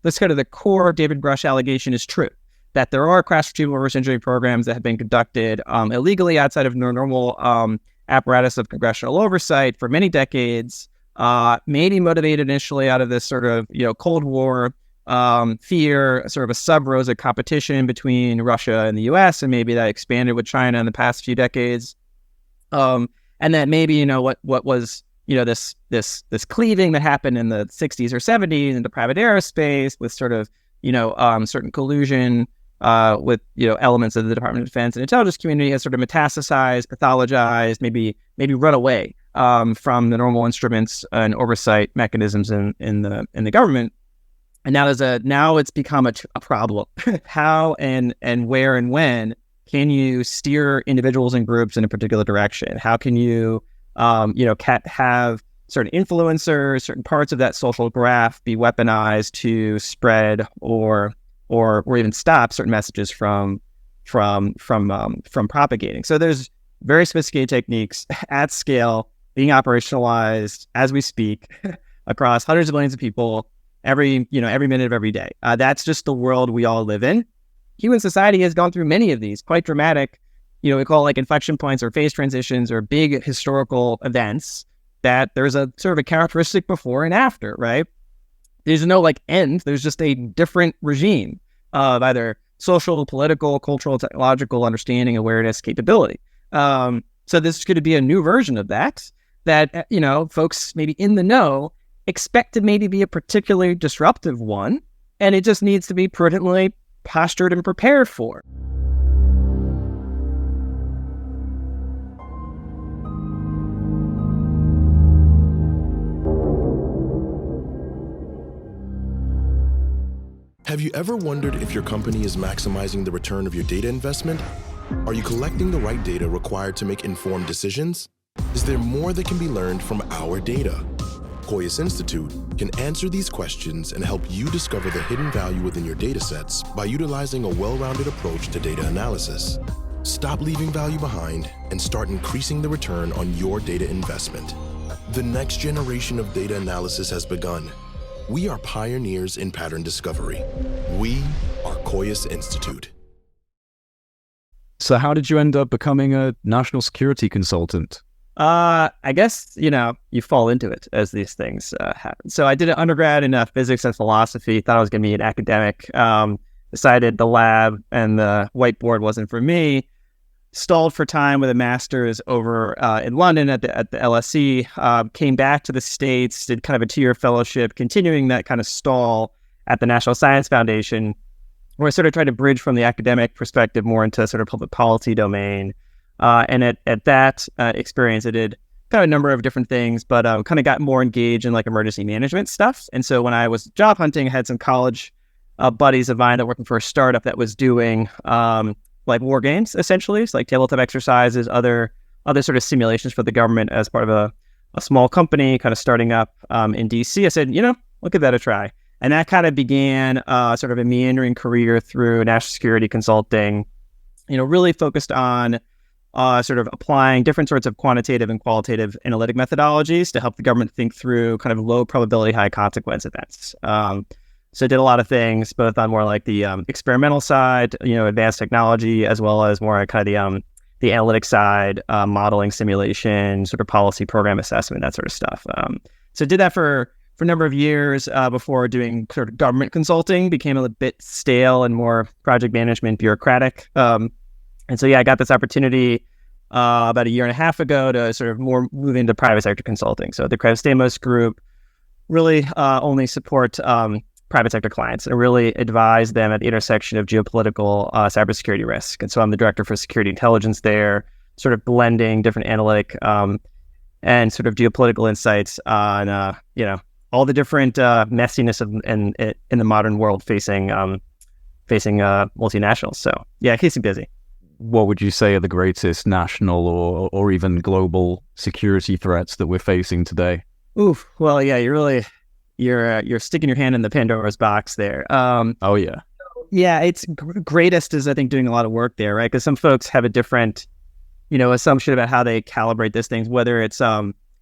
this kind of the core David Grush allegation is true, that there are crash retrieval reverse engineering programs that have been conducted illegally outside of normal apparatus of congressional oversight for many decades, maybe motivated initially out of this sort of, Cold War fear, sort of a sub-rosa competition between Russia and the U.S., and maybe that expanded with China in the past few decades. And that maybe, what was, this cleaving that happened in the 60s or 70s into private aerospace with sort of, certain collusion with, elements of the Department of Defense and intelligence community has sort of metastasized, pathologized, maybe run away from the normal instruments and oversight mechanisms in the government. And now it's become a problem. How and where and when can you steer individuals and groups in a particular direction? How can you, have certain influencers, certain parts of that social graph be weaponized to spread or even stop certain messages from propagating? So there's very sophisticated techniques at scale being operationalized as we speak across hundreds of millions of people every minute of every day. That's just the world we all live in. Human society has gone through many of these quite dramatic, we call like inflection points or phase transitions or big historical events that there's a sort of a characteristic before and after, right? There's no like end. There's just a different regime of either social, political, cultural, technological understanding, awareness, capability. So this is going to be a new version of that, folks maybe in the know expect to maybe be a particularly disruptive one, and it just needs to be prudently postured and prepared for. Have you ever wondered if your company is maximizing the return of your data investment? Are you collecting the right data required to make informed decisions? Is there more that can be learned from our data? Koyas Institute can answer these questions and help you discover the hidden value within your data sets by utilizing a well-rounded approach to data analysis. Stop leaving value behind and start increasing the return on your data investment. The next generation of data analysis has begun. We are pioneers in pattern discovery. We are Koyas Institute. So how did you end up becoming a national security consultant? I guess, you fall into it as these things happen. So I did an undergrad in physics and philosophy, thought I was going to be an academic, decided the lab and the whiteboard wasn't for me, stalled for time with a master's over in London at the LSE, came back to the States, did kind of a 2-year fellowship, continuing that kind of stall at the National Science Foundation, where I sort of tried to bridge from the academic perspective more into sort of public policy domain. And at that experience, I did kind of a number of different things, but kind of got more engaged in like emergency management stuff. And so when I was job hunting, I had some college buddies of mine that were working for a startup that was doing like war games, essentially. So like tabletop exercises, other sort of simulations for the government as part of a small company kind of starting up in DC. I said, we'll give that a try. And that kind of began sort of a meandering career through national security consulting, really focused on sort of applying different sorts of quantitative and qualitative analytic methodologies to help the government think through kind of low probability, high consequence events. So I did a lot of things, both on more like the experimental side, advanced technology, as well as more kind of the analytic side, modeling, simulation, sort of policy program assessment, that sort of stuff. So I did that for a number of years before doing sort of government consulting, became a bit stale and more project management bureaucratic. And so, I got this opportunity about a year and a half ago to sort of more move into private sector consulting. So the Krebs Stamos group really only support private sector clients and really advise them at the intersection of geopolitical cybersecurity risk. And so I'm the director for security intelligence there, sort of blending different analytic and sort of geopolitical insights on, all the different messiness in the modern world facing multinationals. So keeps me busy. What would you say are the greatest national or even global security threats that we're facing today? Oof. Well, you're sticking your hand in the Pandora's box there. Oh yeah. Yeah, it's greatest is I think doing a lot of work there, right? Because some folks have a different, assumption about how they calibrate these things, whether it's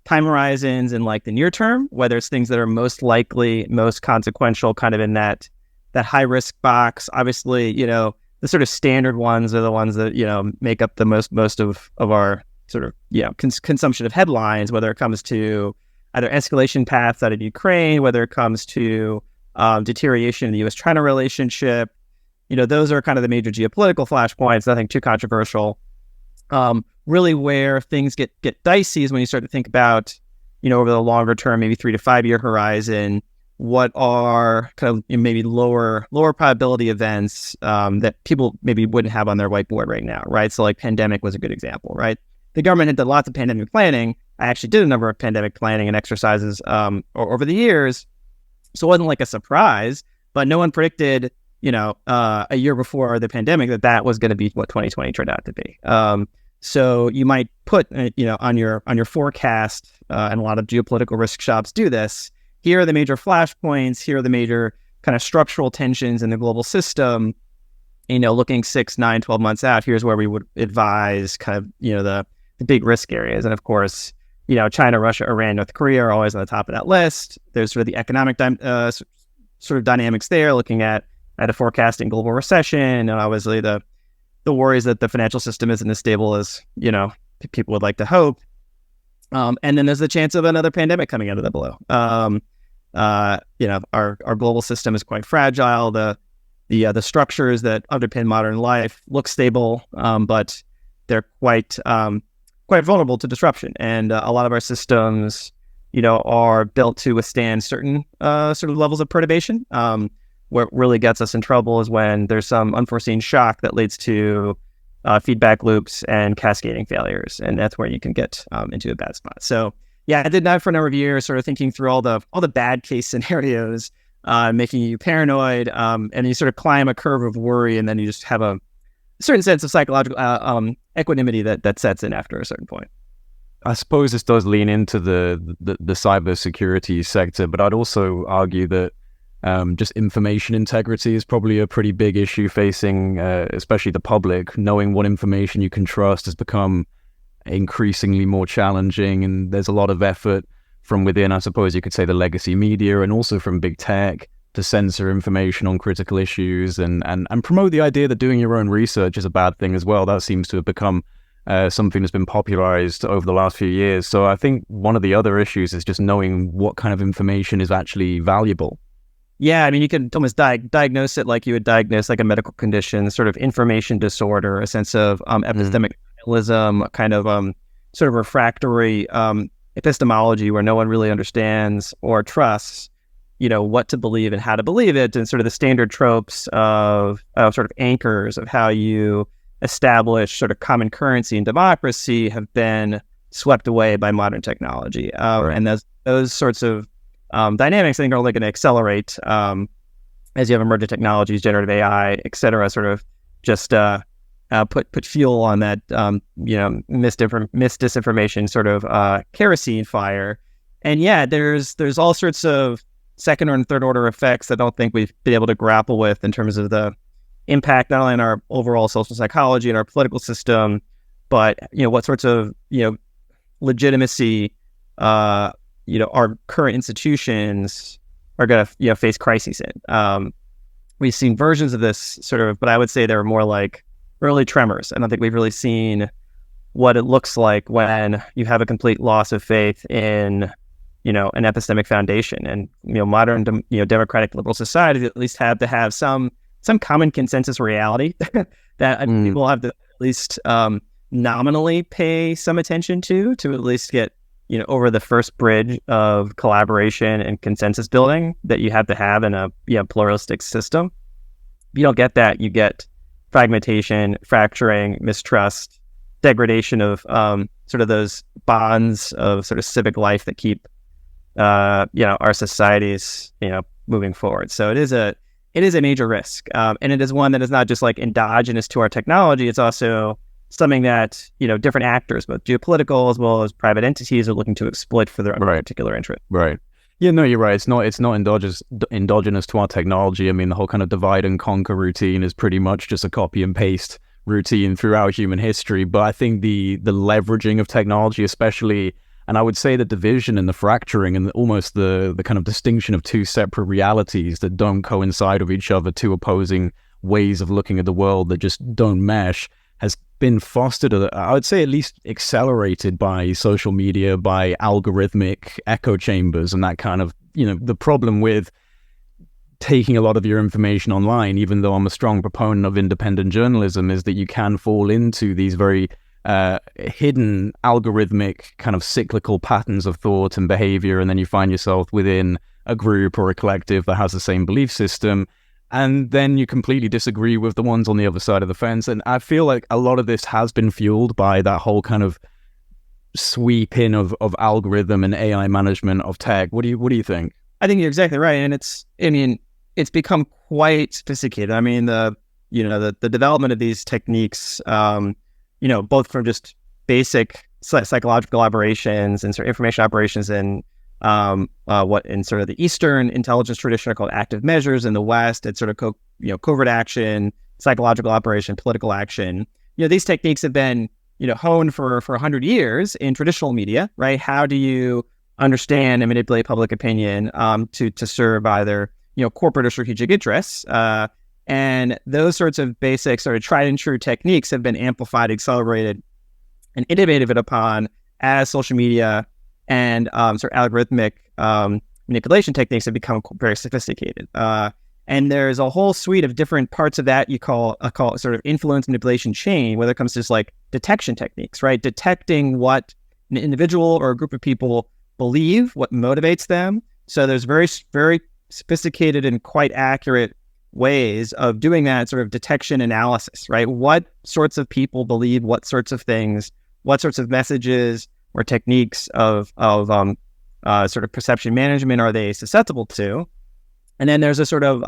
time horizons in like the near term, whether it's things that are most likely, most consequential, kind of in that high risk box. Obviously, the sort of standard ones are the ones that make up the most of our sort of consumption of headlines, whether it comes to either escalation paths out of Ukraine, whether it comes to deterioration in the U.S.-China relationship. Those are kind of the major geopolitical flashpoints. Nothing too controversial. Really where things get dicey is when you start to think about, over the longer term, maybe 3 to 5 year horizon, what are kind of maybe lower probability events that people maybe wouldn't have on their whiteboard right now, right? So like pandemic was a good example, right? The government had done lots of pandemic planning. I actually did a number of pandemic planning and exercises over the years. So it wasn't like a surprise, but no one predicted, a year before the pandemic that was going to be what 2020 turned out to be. So you might put, on your forecast, and a lot of geopolitical risk shops do this. Here are the major flashpoints. Here are the major kind of structural tensions in the global system. Looking 6, 9, 12 months out, here's where we would advise kind of, the big risk areas. And of course, China, Russia, Iran, North Korea are always on the top of that list. There's sort of the economic sort of dynamics there, looking at a forecasting global recession, and obviously the worries that the financial system isn't as stable as, people would like to hope. And then there's the chance of another pandemic coming out of the blue. Our global system is quite fragile. The structures that underpin modern life look stable, but they're quite vulnerable to disruption. And a lot of our systems, are built to withstand certain sort of levels of perturbation. What really gets us in trouble is when there's some unforeseen shock that leads to feedback loops and cascading failures, and that's where you can get into a bad spot. So yeah, I did that for a number of years, sort of thinking through all the bad case scenarios, making you paranoid, and you sort of climb a curve of worry, and then you just have a certain sense of psychological equanimity that sets in after a certain point. I suppose this does lean into the cybersecurity sector, but I'd also argue that just information integrity is probably a pretty big issue facing especially the public. Knowing what information you can trust has become increasingly more challenging, and there's a lot of effort from within, I suppose you could say, the legacy media, and also from big tech, to censor information on critical issues and promote the idea that doing your own research is a bad thing as well. That seems to have become something that's been popularized over the last few years. So I think one of the other issues is just knowing what kind of information is actually valuable. Yeah, I mean, you can almost diagnose it like you would diagnose like a medical condition, sort of information disorder, a sense of epistemic nihilism, kind of sort of refractory epistemology where no one really understands or trusts, what to believe and how to believe it, and sort of the standard tropes of sort of anchors of how you establish sort of common currency and democracy have been swept away by modern technology. Right. And those sorts of dynamics, I think, are only going to accelerate as you have emerging technologies, generative AI, et cetera, sort of just put fuel on that, misdisinformation sort of kerosene fire. And yeah, there's all sorts of second and third order effects that I don't think we've been able to grapple with in terms of the impact not only on our overall social psychology and our political system, but what sorts of legitimacy our current institutions are going to face crises in. We've seen versions of this sort of, but I would say they're more like early tremors. I don't think we've really seen what it looks like when you have a complete loss of faith in an epistemic foundation. And modern democratic liberal societies at least have to have some common consensus reality that people have to at least nominally pay some attention to at least get over the first bridge of collaboration and consensus building that you have to have in a pluralistic system. If you don't get that, you get fragmentation, fracturing, mistrust, degradation of sort of those bonds of sort of civic life that keep our societies moving forward. So it is a major risk, and it is one that is not just like endogenous to our technology. It's also something that different actors, both geopolitical as well as private entities, are looking to exploit for their own particular interest. Right. Yeah, no, you're right. It's not endogenous to our technology. I mean, the whole kind of divide and conquer routine is pretty much just a copy and paste routine throughout human history. But I think the leveraging of technology, especially And I would say the division and the fracturing and almost the kind of distinction of two separate realities that don't coincide with each other, two opposing ways of looking at the world that just don't mesh, has been fostered, I would say at least accelerated by social media, by algorithmic echo chambers and that kind of, the problem with taking a lot of your information online, even though I'm a strong proponent of independent journalism, is that you can fall into these very hidden algorithmic kind of cyclical patterns of thought and behavior, and then you find yourself within a group or a collective that has the same belief system, and then you completely disagree with the ones on the other side of the fence. And I feel like a lot of this has been fueled by that whole kind of sweep in of algorithm and AI management of tech. What do you think? I think you're exactly right, and it's become quite sophisticated. I mean, the development of these techniques, both from just basic psychological operations and sort of information operations and what in sort of the Eastern intelligence tradition are called active measures. In the West, it's sort of covert action, psychological operation, political action. These techniques have been honed for 100 years in traditional media, right? How do you understand and manipulate public opinion to serve either corporate or strategic interests? And those sorts of basic sort of tried and true techniques have been amplified, accelerated, and innovated upon as social media and sort of algorithmic manipulation techniques have become very sophisticated. And there's a whole suite of different parts of that you call sort of influence manipulation chain, whether it comes to just like detection techniques, right? Detecting what an individual or a group of people believe, what motivates them. So there's very, very sophisticated and quite accurate ways of doing that sort of detection analysis, right? What sorts of people believe what sorts of things, what sorts of messages or techniques of sort of perception management are they susceptible to? And then there's a sort of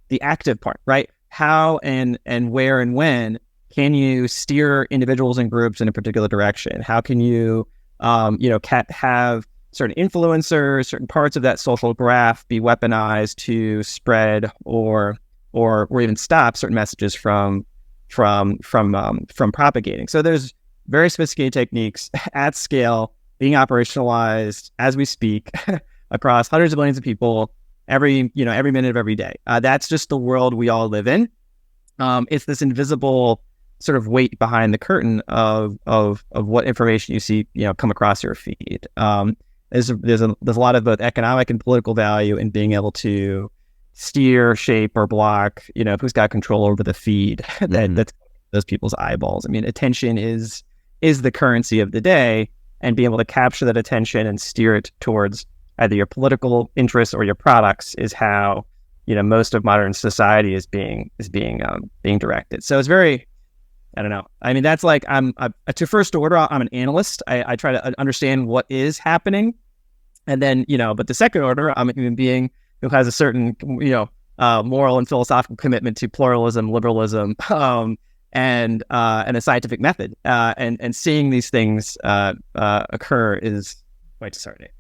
the active part, right? How and where and when can you steer individuals and groups in a particular direction? How can you, have certain influencers, certain parts of that social graph be weaponized to spread or even stop certain messages from propagating? So there's very sophisticated techniques at scale being operationalized as we speak across hundreds of millions of people every minute of every day. That's just the world we all live in. It's this invisible sort of weight behind the curtain of what information you see, come across your feed. There's a lot of both economic and political value in being able to steer, shape, or block, who's got control over the feed that's those people's eyeballs. I mean, attention is the currency of the day, and being able to capture that attention and steer it towards either your political interests or your products is how most of modern society is being directed. So it's very, I don't know. I mean, that's like to first order, I'm an analyst. I try to understand what is happening, and then but the second order, I'm a human being who has a certain moral and philosophical commitment to pluralism, liberalism, and a scientific method. And seeing these things occur is quite disheartening.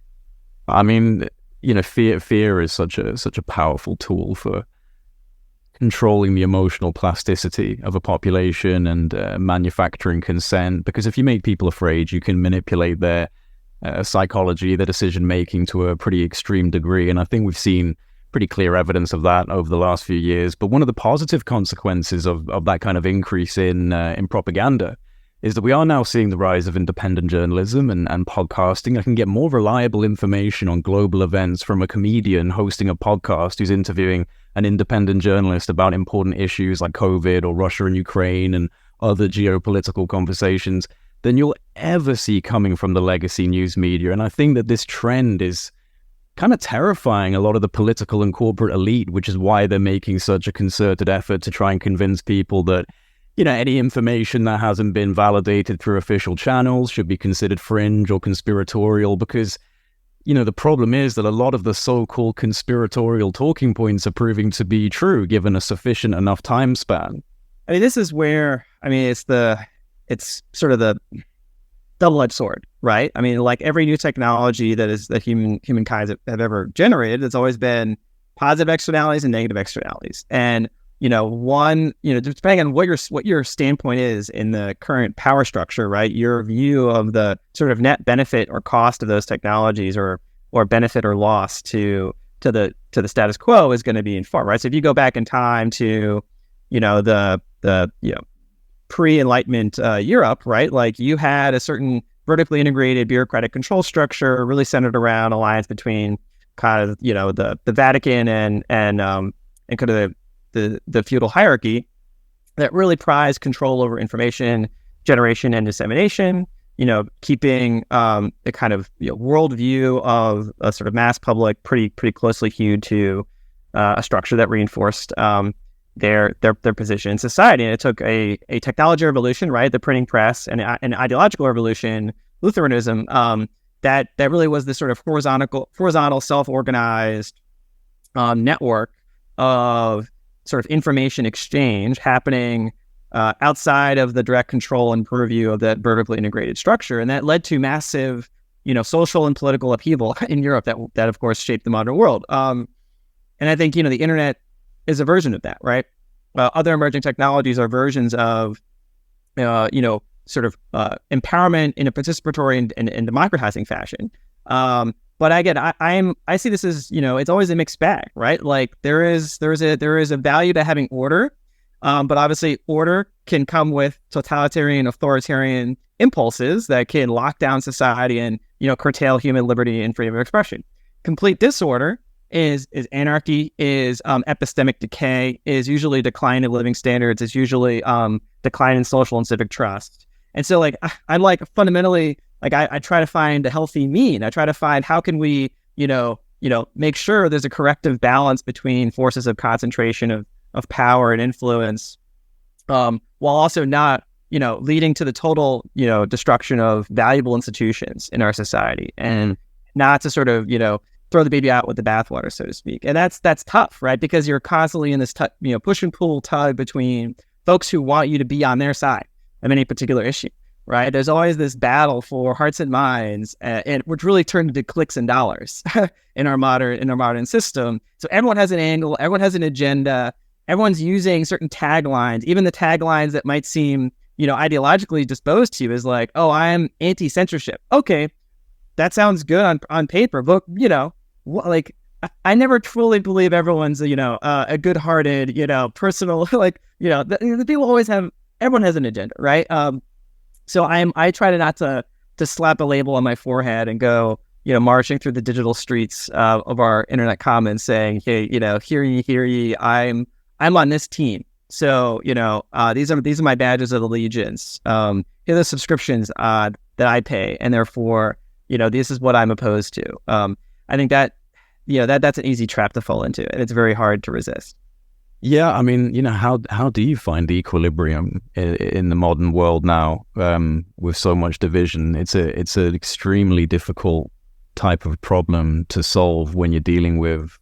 I mean, fear is such a powerful tool for controlling the emotional plasticity of a population and manufacturing consent. Because if you make people afraid, you can manipulate their psychology, their decision making to a pretty extreme degree. And I think we've seen pretty clear evidence of that over the last few years. But one of the positive consequences of that kind of increase in propaganda is that we are now seeing the rise of independent journalism and podcasting. I can get more reliable information on global events from a comedian hosting a podcast who's interviewing an independent journalist about important issues like COVID or Russia and Ukraine and other geopolitical conversations than you'll ever see coming from the legacy news media. And I think that this trend is kind of terrifying a lot of the political and corporate elite, which is why they're making such a concerted effort to try and convince people that any information that hasn't been validated through official channels should be considered fringe or conspiratorial, because, the problem is that a lot of the so-called conspiratorial talking points are proving to be true given a sufficient enough time span. I mean, this is where, it's sort of the double-edged sword, right? I mean, like every new technology that humankind have ever generated, it's always been positive externalities and negative externalities. And one, depending on what your standpoint is in the current power structure, right? Your view of the sort of net benefit or cost of those technologies, or benefit or loss to the status quo, is going to be informed, right? So if you go back in time to, the pre-Enlightenment Europe, right? Like, you had a certain vertically integrated bureaucratic control structure, really centered around alliance between kind of the Vatican and kind of the feudal hierarchy, that really prized control over information generation and dissemination, keeping the kind of worldview of a sort of mass public pretty closely hewed to a structure that reinforced their position in society. And it took a technology revolution, right, the printing press, and an ideological revolution, Lutheranism, that really was this sort of horizontal self-organized network of sort of information exchange happening outside of the direct control and purview of that vertically integrated structure. And that led to massive, social and political upheaval in Europe that of course shaped the modern world. And I think, the internet is a version of that, right? Other emerging technologies are versions of, sort of empowerment in a participatory and democratizing fashion. But again, I see this as, it's always a mixed bag, right? Like, there is a value to having order, but obviously order can come with totalitarian, authoritarian impulses that can lock down society and, curtail human liberty and freedom of expression. Complete disorder is anarchy, is epistemic decay, is usually decline in living standards, is usually decline in social and civic trust. And so, like, I'm like fundamentally, like, I try to find a healthy mean. I try to find how can we, make sure there's a corrective balance between forces of concentration of power and influence, while also not, leading to the total, destruction of valuable institutions in our society, and not to sort of, throw the baby out with the bathwater, so to speak. And that's tough, right? Because you're constantly in this, push and pull tug between folks who want you to be on their side of any particular issue. Right, there's always this battle for hearts and minds, and which really turned into clicks and dollars in our modern system. So everyone has an angle, everyone has an agenda, everyone's using certain taglines, even the taglines that might seem, ideologically disposed to you, is like, oh, I am anti-censorship. Okay, that sounds good on paper, but like, I never truly believe everyone's a good-hearted, personal, like, the people always have, everyone has an agenda, right? So I try to not to slap a label on my forehead and go, marching through the digital streets of our internet commons saying, hey, hear ye, I'm on this team. So, these are my badges of allegiance. Here are the subscriptions that I pay, and therefore, this is what I'm opposed to. I think that, that's an easy trap to fall into, and it's very hard to resist. Yeah, I mean, how do you find equilibrium in the modern world now, with so much division? It's an extremely difficult type of problem to solve when you're dealing with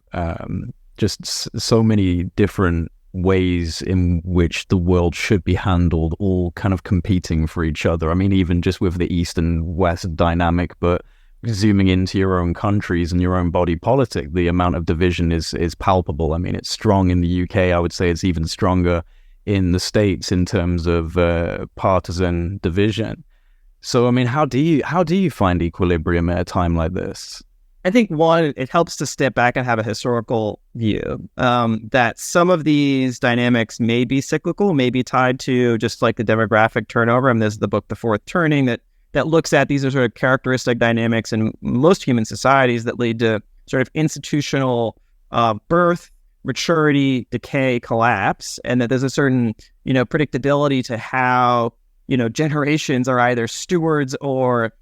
just so many different ways in which the world should be handled, all kind of competing for each other. I mean, even just with the East and West dynamic, but zooming into your own countries and your own body politic, the amount of division is palpable. I mean, it's strong in the UK. I would say it's even stronger in the States in terms of partisan division. So, I mean, how do you find equilibrium at a time like this? I think, one, it helps to step back and have a historical view, that some of these dynamics may be cyclical, may be tied to just like the demographic turnover. And there's the book, The Fourth Turning, that looks at these are sort of characteristic dynamics in most human societies that lead to sort of institutional birth, maturity, decay, collapse, and that there's a certain, predictability to how, generations are either stewards or,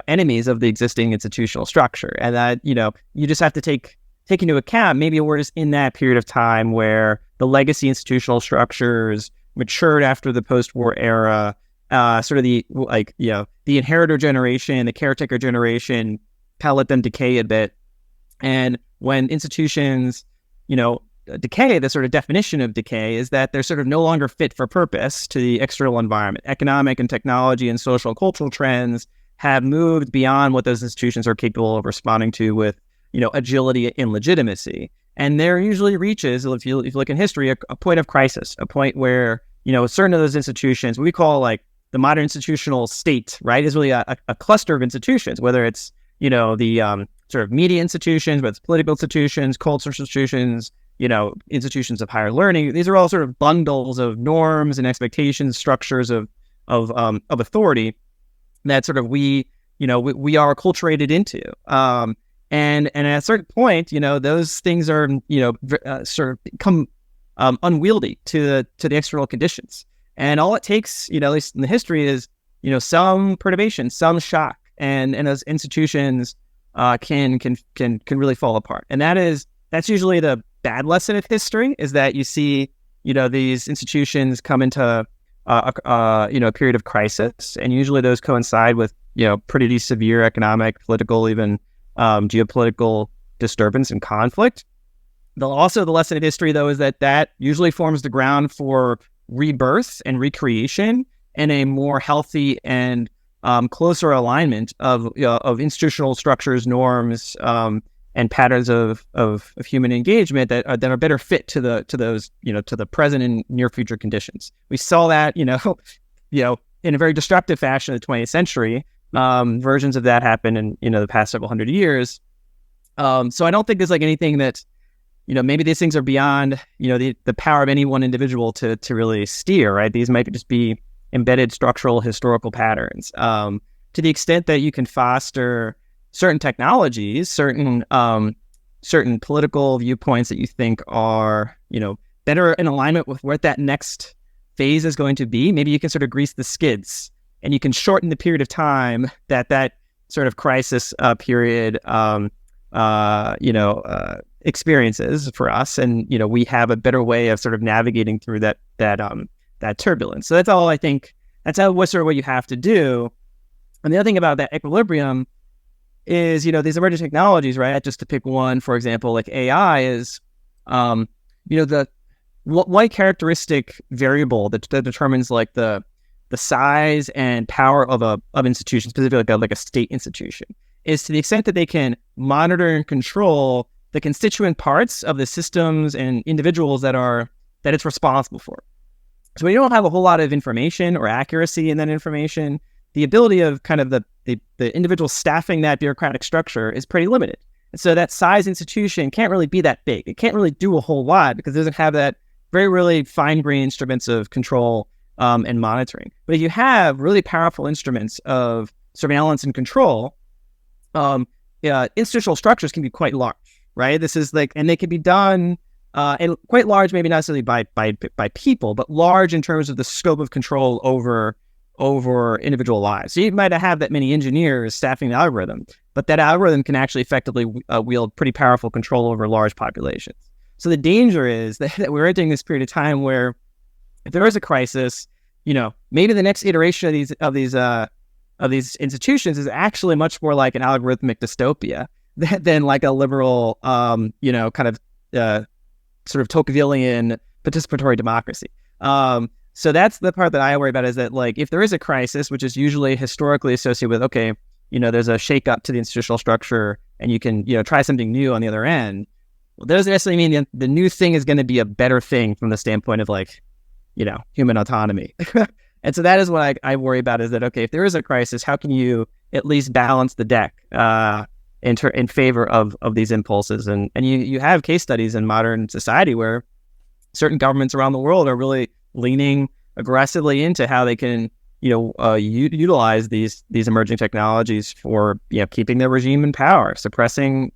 enemies of the existing institutional structure. And that, you just have to take into account, maybe we're just in that period of time where the legacy institutional structures matured after the post-war era. Sort of the inheritor generation, the caretaker generation, kind of let them decay a bit. And when institutions, decay, the sort of definition of decay is that they're sort of no longer fit for purpose to the external environment. Economic and technology and social and cultural trends have moved beyond what those institutions are capable of responding to with, agility and legitimacy. And there usually reaches, if you look in history, a point of crisis, a point where, certain of those institutions, what we call like the modern institutional state, right, is really a cluster of institutions, whether it's, the sort of media institutions, whether it's political institutions, cultural institutions, institutions of higher learning. These are all sort of bundles of norms and expectations, structures of authority that sort of we are acculturated into. And at a certain point, those things are, sort of become unwieldy to the external conditions. And all it takes, at least in the history, is, some perturbation, some shock, and those institutions can really fall apart. And that's usually the bad lesson of history, is that you see, these institutions come into a period of crisis, and usually those coincide with, pretty severe economic, political, even geopolitical disturbance and conflict. Also, the lesson of history, though, is that usually forms the ground for rebirth and recreation and a more healthy and closer alignment of institutional structures, norms, and patterns of human engagement that are better fit to those to the present and near future conditions. We saw that in a very disruptive fashion in the 20th century. Versions of that happen in the past several hundred years. So I don't think there's like anything that maybe these things are beyond the power of any one individual to really steer. Right? These might just be embedded structural historical patterns. To the extent that you can foster certain technologies, certain political viewpoints that you think are better in alignment with what that next phase is going to be, maybe you can sort of grease the skids, and you can shorten the period of time that sort of crisis period experiences for us, and we have a better way of sort of navigating through that turbulence. So that's all I think. That's sort of what you have to do. And the other thing about that equilibrium is, these emerging technologies, right? Just to pick one, for example, like AI is, the one characteristic variable that determines like the size and power of institutions, specifically like a state institution, is to the extent that they can monitor and control the constituent parts of the systems and individuals that it's responsible for. So when you don't have a whole lot of information or accuracy in that information, the ability of kind of the individual staffing that bureaucratic structure is pretty limited. And so that size institution can't really be that big. It can't really do a whole lot because it doesn't have that very, really fine-grained instruments of control and monitoring. But if you have really powerful instruments of surveillance and control, institutional structures can be quite large, right? This is like, and they can be done, and quite large, maybe not necessarily by people, but large in terms of the scope of control over individual lives. So you might have that many engineers staffing the algorithm, but that algorithm can actually effectively wield pretty powerful control over large populations. So the danger is that we're entering this period of time where if there is a crisis, maybe the next iteration of these institutions is actually much more like an algorithmic dystopia than like a liberal, kind of sort of Tocquevillian participatory democracy. So that's the part that I worry about, is that like if there is a crisis, which is usually historically associated with, okay, there's a shake up to the institutional structure and you can, try something new on the other end. Well, that doesn't necessarily mean the new thing is going to be a better thing from the standpoint of like, human autonomy. And so that is what I worry about, is that, okay, if there is a crisis, how can you at least balance the deck in favor of these impulses? And you have case studies in modern society where certain governments around the world are really leaning aggressively into how they can, utilize these emerging technologies for, keeping their regime in power, suppressing,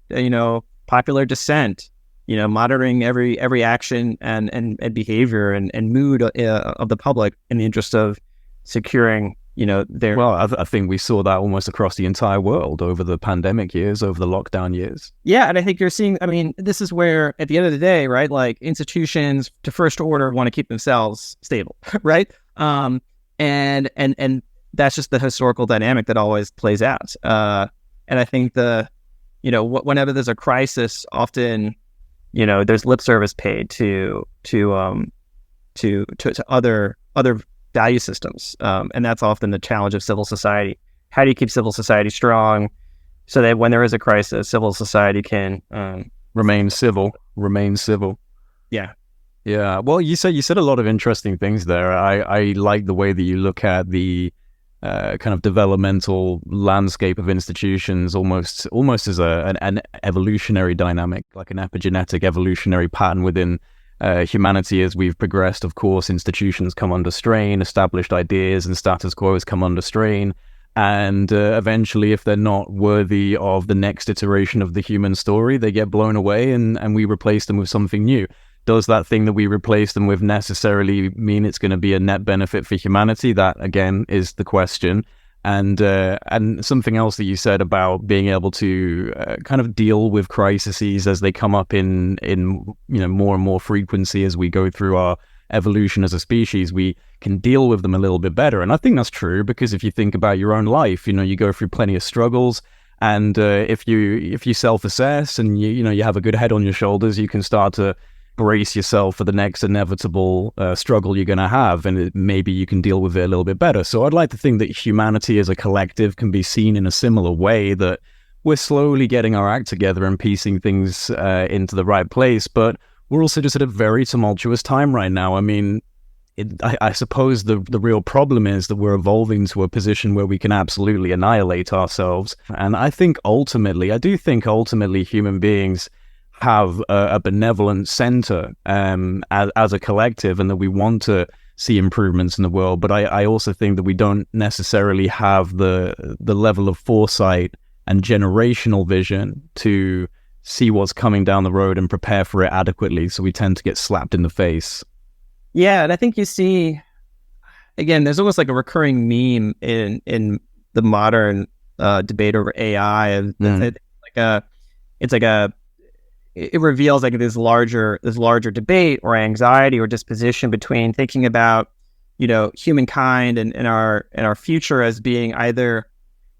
popular dissent, monitoring every action and behavior and mood of the public in the interest of securing, their... Well, I think we saw that almost across the entire world over the pandemic years, over the lockdown years. Yeah, and I think you're seeing, this is where, at the end of the day, right, like institutions to first order want to keep themselves stable, right? And that's just the historical dynamic that always plays out. And I think whenever there's a crisis, often, there's lip service paid to other value systems, and that's often the challenge of civil society. How do you keep civil society strong so that when there is a crisis, civil society can remain civil? remain civil. Yeah. Yeah. Well, you said a lot of interesting things there. I like the way that you look at the kind of developmental landscape of institutions almost as an evolutionary dynamic, like an epigenetic evolutionary pattern within humanity. As we've progressed, of course, institutions come under strain, established ideas and status quos come under strain. And eventually, if they're not worthy of the next iteration of the human story, they get blown away and we replace them with something new. Does that thing that we replace them with necessarily mean it's going to be a net benefit for humanity? That, again, is the question. And something else that you said about being able to kind of deal with crises as they come up in more and more frequency as we go through our evolution as a species, we can deal with them a little bit better. And I think that's true, because if you think about your own life, you go through plenty of struggles. And if you self-assess and you have a good head on your shoulders, you can start to brace yourself for the next inevitable struggle you're going to have, and maybe you can deal with it a little bit better. So I'd like to think that humanity as a collective can be seen in a similar way, that we're slowly getting our act together and piecing things into the right place. But we're also just at a very tumultuous time right now. I mean, I suppose the real problem is that we're evolving to a position where we can absolutely annihilate ourselves. And I do think ultimately human beings have a benevolent center as a collective, and that we want to see improvements in the world. But I also think that we don't necessarily have the level of foresight and generational vision to see what's coming down the road and prepare for it adequately. So we tend to get slapped in the face. Yeah, and I think you see, again, there's almost like a recurring meme in the modern debate over AI. It reveals like this larger debate or anxiety or disposition between thinking about, humankind and our future as being either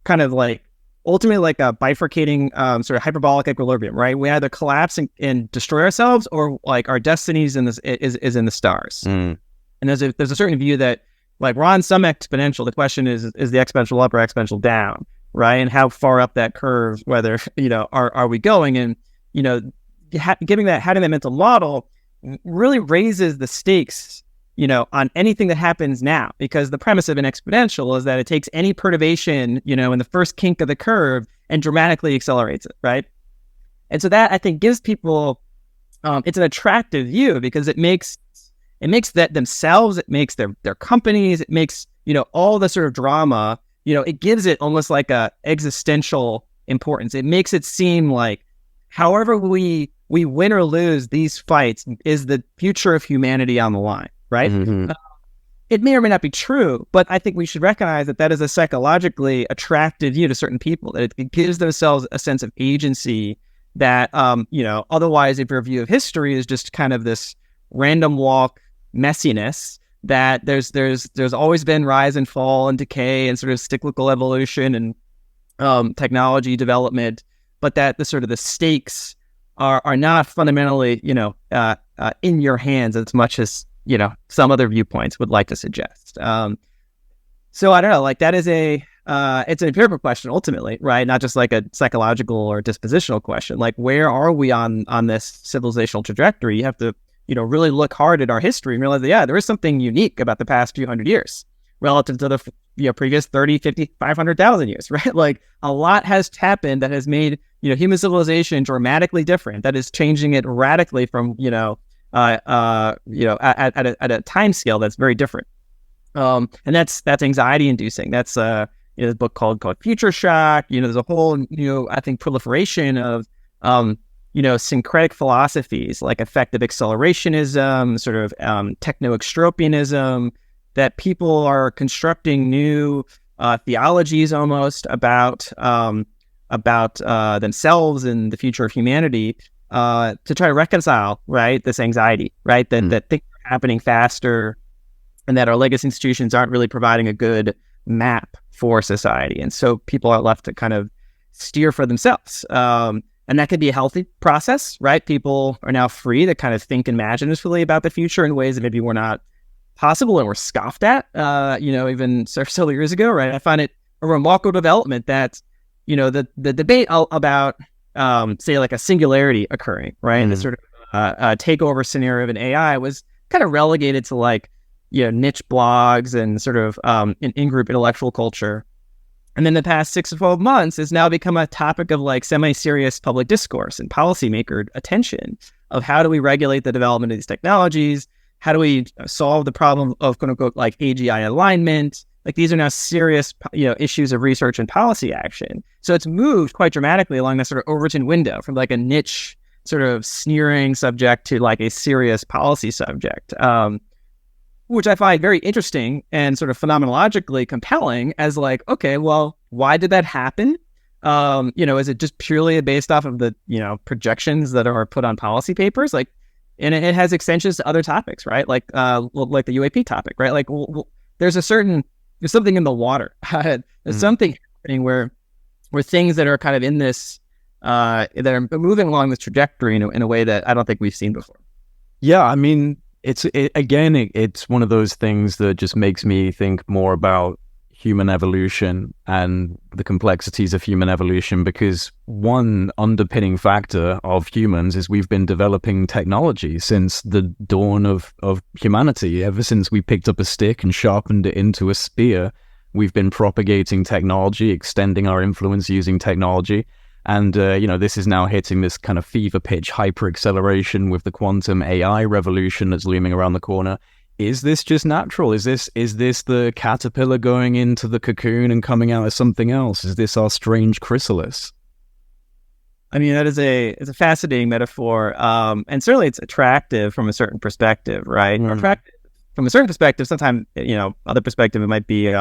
kind of like ultimately like a bifurcating sort of hyperbolic equilibrium, right? We either collapse and destroy ourselves, or like our destiny is in the stars. And there's a certain view that like we're on some exponential. The question is the exponential up or exponential down, right? And how far up that curve, whether are we going? And having that mental model really raises the stakes, on anything that happens now, because the premise of an exponential is that it takes any perturbation, in the first kink of the curve and dramatically accelerates it, right? And so that, I think, gives people, it's an attractive view, because it makes that themselves, it makes their companies, it makes, all the sort of drama, it gives it almost like a existential importance. It makes it seem like however we win or lose these fights is the future of humanity on the line, right? Mm-hmm. It may or may not be true, but I think we should recognize that is a psychologically attractive view to certain people, that it gives themselves a sense of agency that, otherwise if your view of history is just kind of this random walk messiness, that there's always been rise and fall and decay and sort of cyclical evolution and technology development, but that the sort of the stakes are not fundamentally, in your hands as much as, some other viewpoints would like to suggest. So I don't know, like that is it's an empirical question ultimately, right? Not just like a psychological or dispositional question. Like, where are we on this civilizational trajectory? You have to, really look hard at our history and realize that, yeah, there is something unique about the past few hundred years relative to the previous 30, 50, 500,000 years, right? Like a lot has happened that has made, human civilization dramatically different. That is changing it radically from, at a time scale that's very different. And that's anxiety inducing. That's, there's a book called Future Shock. There's a whole, I think proliferation of, syncretic philosophies like effective accelerationism, sort of techno-extropianism, that people are constructing new theologies almost about themselves and the future of humanity to try to reconcile, right, this anxiety, right, that things are happening faster and that our legacy institutions aren't really providing a good map for society. And so people are left to kind of steer for themselves. And that could be a healthy process, right? People are now free to kind of think imaginatively about the future in ways that maybe were not possible and were scoffed at, even several years ago, right? I find it a remarkable development that, the debate about, say, like a singularity occurring, right? And this sort of takeover scenario of an AI was kind of relegated to like, niche blogs and sort of an in-group intellectual culture. And then the past 6 to 12 months has now become a topic of like semi-serious public discourse and policymaker attention of how do we regulate the development of these technologies? How do we solve the problem of quote unquote like AGI alignment? Like these are now serious, issues of research and policy action. So it's moved quite dramatically along this sort of Overton window from like a niche sort of sneering subject to like a serious policy subject, which I find very interesting and sort of phenomenologically compelling as like, okay, well, why did that happen? Is it just purely based off of the, projections that are put on policy papers? Like, and it has extensions to other topics, right? Like the UAP topic, right? Like there's something in the water. There's something happening where things that are kind of in this, that are moving along this trajectory in a way that I don't think we've seen before. Yeah, I mean, it's one of those things that just makes me think more about human evolution and the complexities of human evolution, because one underpinning factor of humans is we've been developing technology since the dawn of humanity. Ever since we picked up a stick and sharpened it into a spear, we've been propagating technology, extending our influence using technology. And, this is now hitting this kind of fever pitch hyper-acceleration with the quantum AI revolution that's looming around the corner. Is this just natural? Is this the caterpillar going into the cocoon and coming out as something else? Is this our strange chrysalis? I mean, it's a fascinating metaphor. And certainly it's attractive from a certain perspective, right? Or attractive from a certain perspective. Sometimes, other perspective, it might be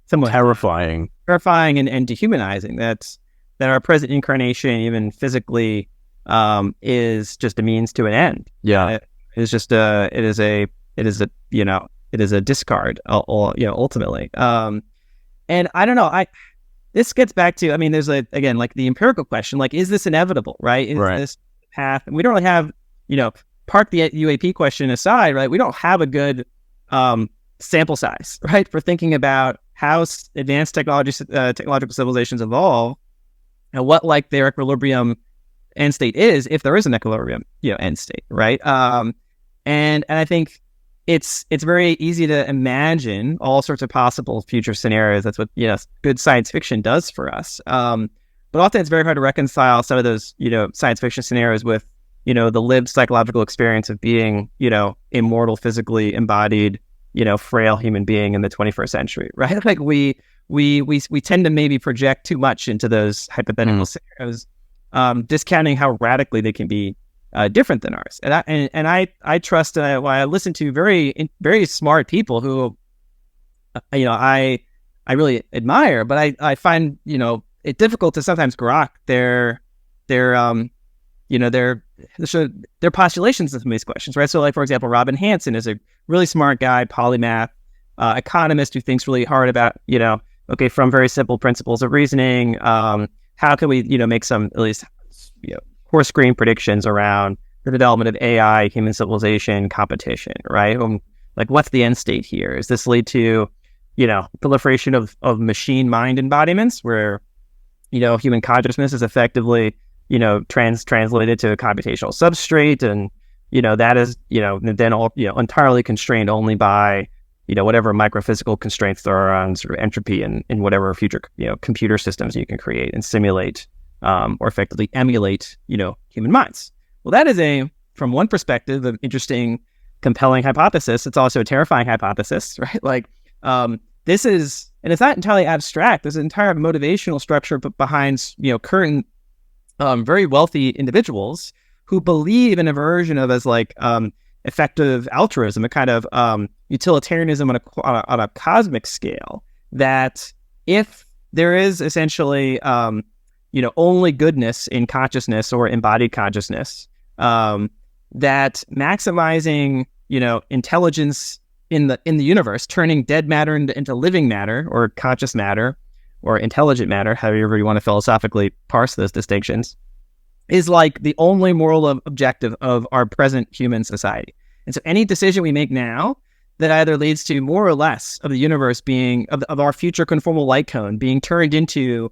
somewhat terrifying and dehumanizing. That our present incarnation, even physically, is just a means to an end. Yeah, it is a discard. Ultimately. And I don't know. This gets back to, I mean, there's again like the empirical question, like, is this inevitable? Right? Is this path? And we don't really have, park the UAP question aside, right? We don't have a good sample size, right, for thinking about how advanced technological civilizations evolve. And what like their equilibrium end state is, if there is an equilibrium, end state, right? And I think it's very easy to imagine all sorts of possible future scenarios. That's what good science fiction does for us. But often it's very hard to reconcile some of those science fiction scenarios with the lived psychological experience of being immortal, physically embodied, frail human being in the 21st century, right? Like we tend to maybe project too much into those hypothetical scenarios, discounting how radically they can be different than ours. And I trust. I listen to very very smart people who, I really admire, but I find it difficult to sometimes grok their postulations of some of these questions, right? So, like for example, Robin Hanson is a really smart guy, polymath, economist who thinks really hard about okay, from very simple principles of reasoning, how can we, make some at least, horse screen predictions around the development of AI, human civilization, competition, right? Like, what's the end state here? Does this lead to, proliferation of machine mind embodiments where, human consciousness is effectively, translated to a computational substrate, and, that is, then all, entirely constrained only by whatever microphysical constraints there are on sort of entropy and in whatever future, computer systems you can create and simulate or effectively emulate, human minds. Well, that is from one perspective, an interesting, compelling hypothesis. It's also a terrifying hypothesis, right? Like this is, and it's not entirely abstract. There's an entire motivational structure behind, current very wealthy individuals who believe in a version of as like effective altruism, a kind of utilitarianism on a cosmic scale, that if there is essentially only goodness in consciousness or embodied consciousness, that maximizing intelligence in the universe, turning dead matter into living matter or conscious matter or intelligent matter, however you want to philosophically parse those distinctions, is like the only moral objective of our present human society. And so any decision we make now that either leads to more or less of the universe being, of our future conformal light cone being turned into,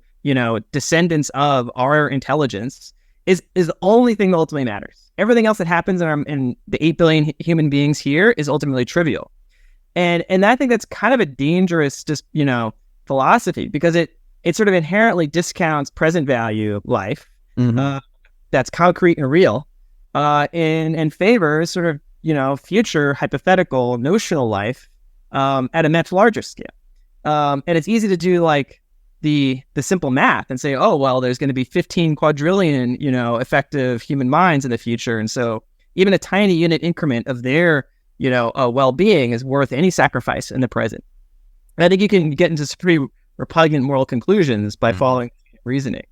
descendants of our intelligence, is the only thing that ultimately matters. Everything else that happens in the 8 billion human beings here is ultimately trivial. And I think that's kind of a dangerous philosophy, because it sort of inherently discounts present value life, that's concrete and real, and favors sort of future hypothetical notional life at a much larger scale. And it's easy to do like the simple math and say, oh, well, there's going to be 15 quadrillion, effective human minds in the future. And so even a tiny unit increment of their, well-being is worth any sacrifice in the present. And I think you can get into some pretty repugnant moral conclusions by following reasoning.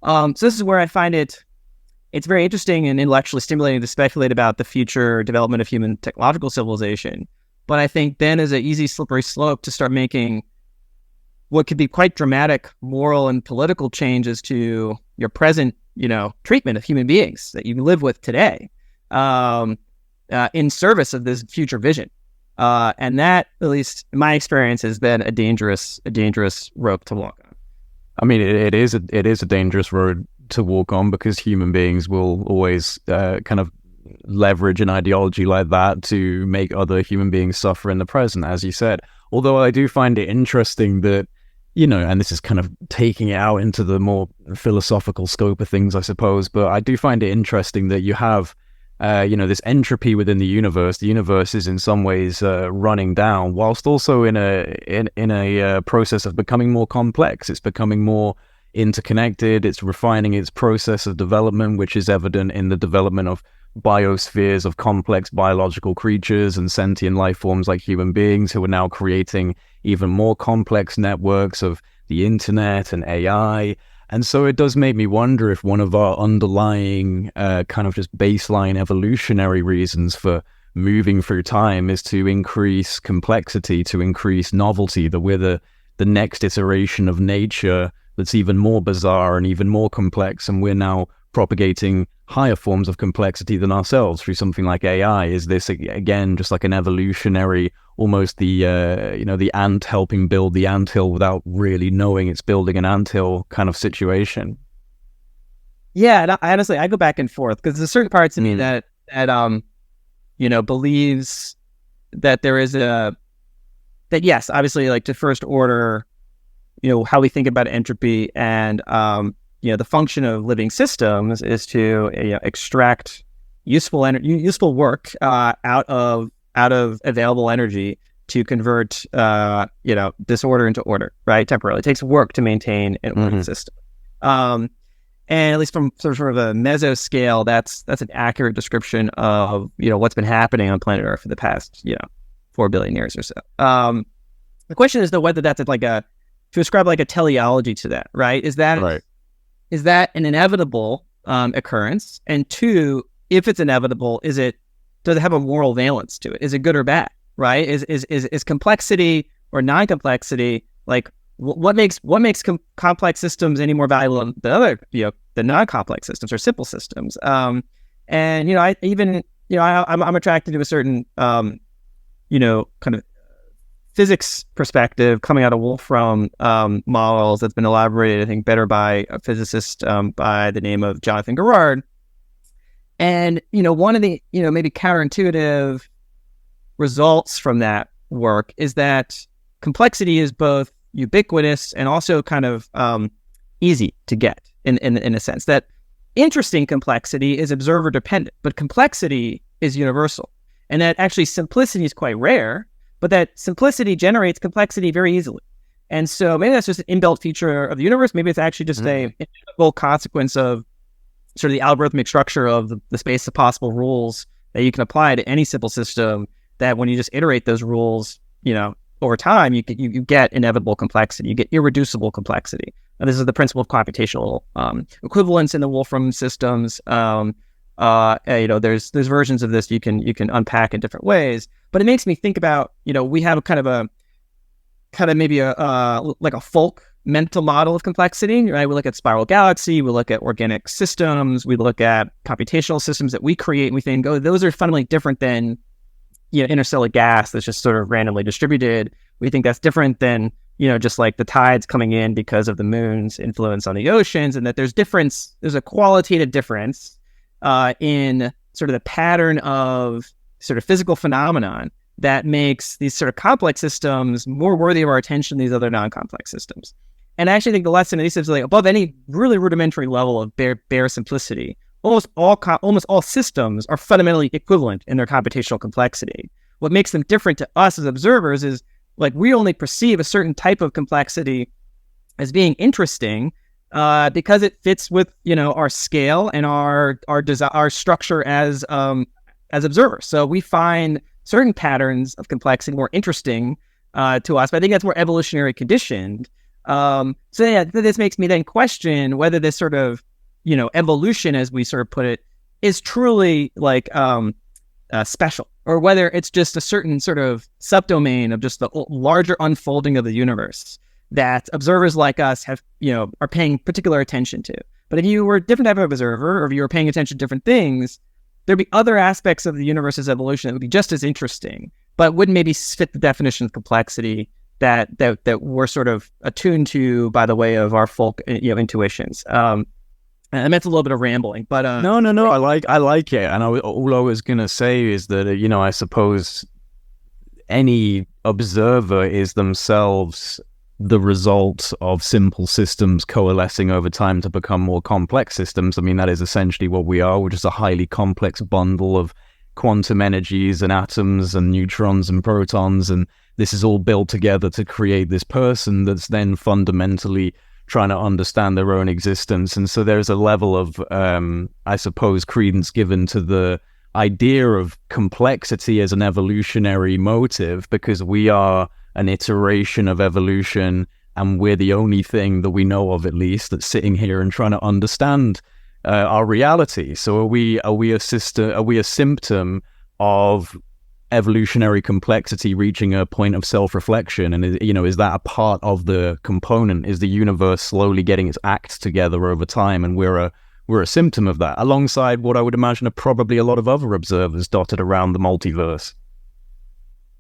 So this is where I find it's very interesting and intellectually stimulating to speculate about the future development of human technological civilization. But I think then is an easy slippery slope to start making what could be quite dramatic moral and political changes to your present, treatment of human beings that you live with today, in service of this future vision. And that, at least in my experience, has been a dangerous rope to walk on. I mean, it is a dangerous road to walk on, because human beings will always kind of leverage an ideology like that to make other human beings suffer in the present, as you said. Although I do find it interesting that, and this is kind of taking it out into the more philosophical scope of things, I suppose, but I do find it interesting that you have, this entropy within the universe. The universe is in some ways running down, whilst also in a process of becoming more complex. It's becoming more interconnected. It's refining its process of development, which is evident in the development of biospheres of complex biological creatures and sentient life forms like human beings, who are now creating even more complex networks of the internet and AI. And so it does make me wonder if one of our underlying kind of just baseline evolutionary reasons for moving through time is to increase complexity, to increase novelty, that we're the next iteration of nature that's even more bizarre and even more complex, and we're now propagating higher forms of complexity than ourselves through something like AI. Is this again just like an evolutionary, almost the ant helping build the anthill without really knowing it's building an anthill kind of situation? Yeah, and I go back and forth, because there's certain parts of me that believes that there is that yes, obviously, like, to first order, how we think about entropy and the function of living systems is to extract useful work out of available energy to convert disorder into order, right? Temporarily, it takes work to maintain an ordered system. And at least from sort of a meso scale, that's an accurate description of what's been happening on planet Earth for the past 4 billion years or so. The question is though whether that's to ascribe like a teleology to that, right? Is that right? Is that an inevitable occurrence? And two, if it's inevitable, does it have a moral valence to it? Is it good or bad? Right? Is complexity or non-complexity, like what makes complex systems any more valuable than the other the non-complex systems or simple systems? I'm attracted to a certain kind of physics perspective coming out of Wolfram models that's been elaborated, I think, better by a physicist by the name of Jonathan Gerard. And, one of the, maybe counterintuitive results from that work is that complexity is both ubiquitous and also kind of easy to get in a sense that interesting complexity is observer dependent, but complexity is universal. And that actually simplicity is quite rare, but that simplicity generates complexity very easily. And so maybe that's just an inbuilt feature of the universe. Maybe it's actually just a inevitable consequence of sort of the algorithmic structure of the space of possible rules that you can apply to any simple system, that when you just iterate those rules, over time, you get inevitable complexity. You get irreducible complexity. And this is the principle of computational equivalence in the Wolfram systems. There's versions of this you can unpack in different ways. But it makes me think about, we have maybe a folk mental model of complexity, right? We look at spiral galaxy, we look at organic systems, we look at computational systems that we create, and we think, those are fundamentally different than interstellar gas that's just sort of randomly distributed. We think that's different than just like the tides coming in because of the moon's influence on the oceans, and that there's a qualitative difference in sort of the pattern of sort of physical phenomenon that makes these sort of complex systems more worthy of our attention than these other non-complex systems. And I actually think the lesson of these is like above any really rudimentary level of bare simplicity, almost all systems are fundamentally equivalent in their computational complexity. What makes them different to us as observers is like we only perceive a certain type of complexity as being interesting because it fits with our scale and our structure as observers. So we find certain patterns of complexity more interesting to us. But I think that's more evolutionary conditioned. This makes me then question whether this sort of evolution, as we sort of put it, is truly like special, or whether it's just a certain sort of subdomain of just the larger unfolding of the universe that observers like us have, are paying particular attention to. But if you were a different type of observer, or if you were paying attention to different things, there'd be other aspects of the universe's evolution that would be just as interesting, but wouldn't maybe fit the definition of complexity that we're sort of attuned to by the way of our folk, intuitions. And that's a little bit of rambling, but no. I like it, and all I was gonna say is that I suppose any observer is themselves the result of simple systems coalescing over time to become more complex systems. I mean, that is essentially what we are. We're just a highly complex bundle of quantum energies and atoms and neutrons and protons, and this is all built together to create this person that's then fundamentally trying to understand their own existence. And so there's a level of, I suppose, credence given to the idea of complexity as an evolutionary motive, because we are an iteration of evolution, and we're the only thing that we know of, at least, that's sitting here and trying to understand our reality. So are we a symptom of evolutionary complexity reaching a point of self-reflection? And is that a part of the component? Is the universe slowly getting its act together over time, and we're a symptom of that, alongside what I would imagine are probably a lot of other observers dotted around the multiverse?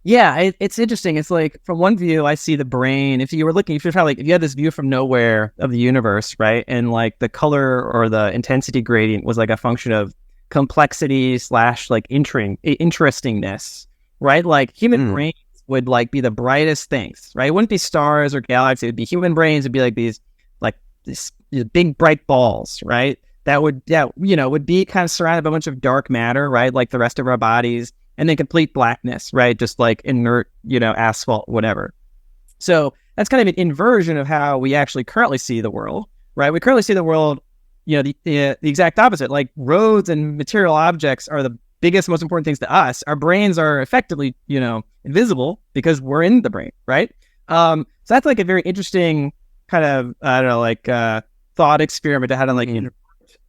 Yeah, it's interesting. It's like, from one view, I see the brain. If you had this view from nowhere of the universe, right, and like the color or the intensity gradient was like a function of complexity / like interestingness, right? Like human brains would like be the brightest things, right? It wouldn't be stars or galaxies. It'd be human brains. It'd be like these big bright balls, right? That would be kind of surrounded by a bunch of dark matter, right? Like the rest of our bodies. And then complete blackness, right? Just like inert, asphalt, whatever. So that's kind of an inversion of how we actually currently see the world, right? We currently see the world, the exact opposite. Like roads and material objects are the biggest, most important things to us. Our brains are effectively, invisible because we're in the brain, right? So that's like a very interesting kind of, thought experiment to how to like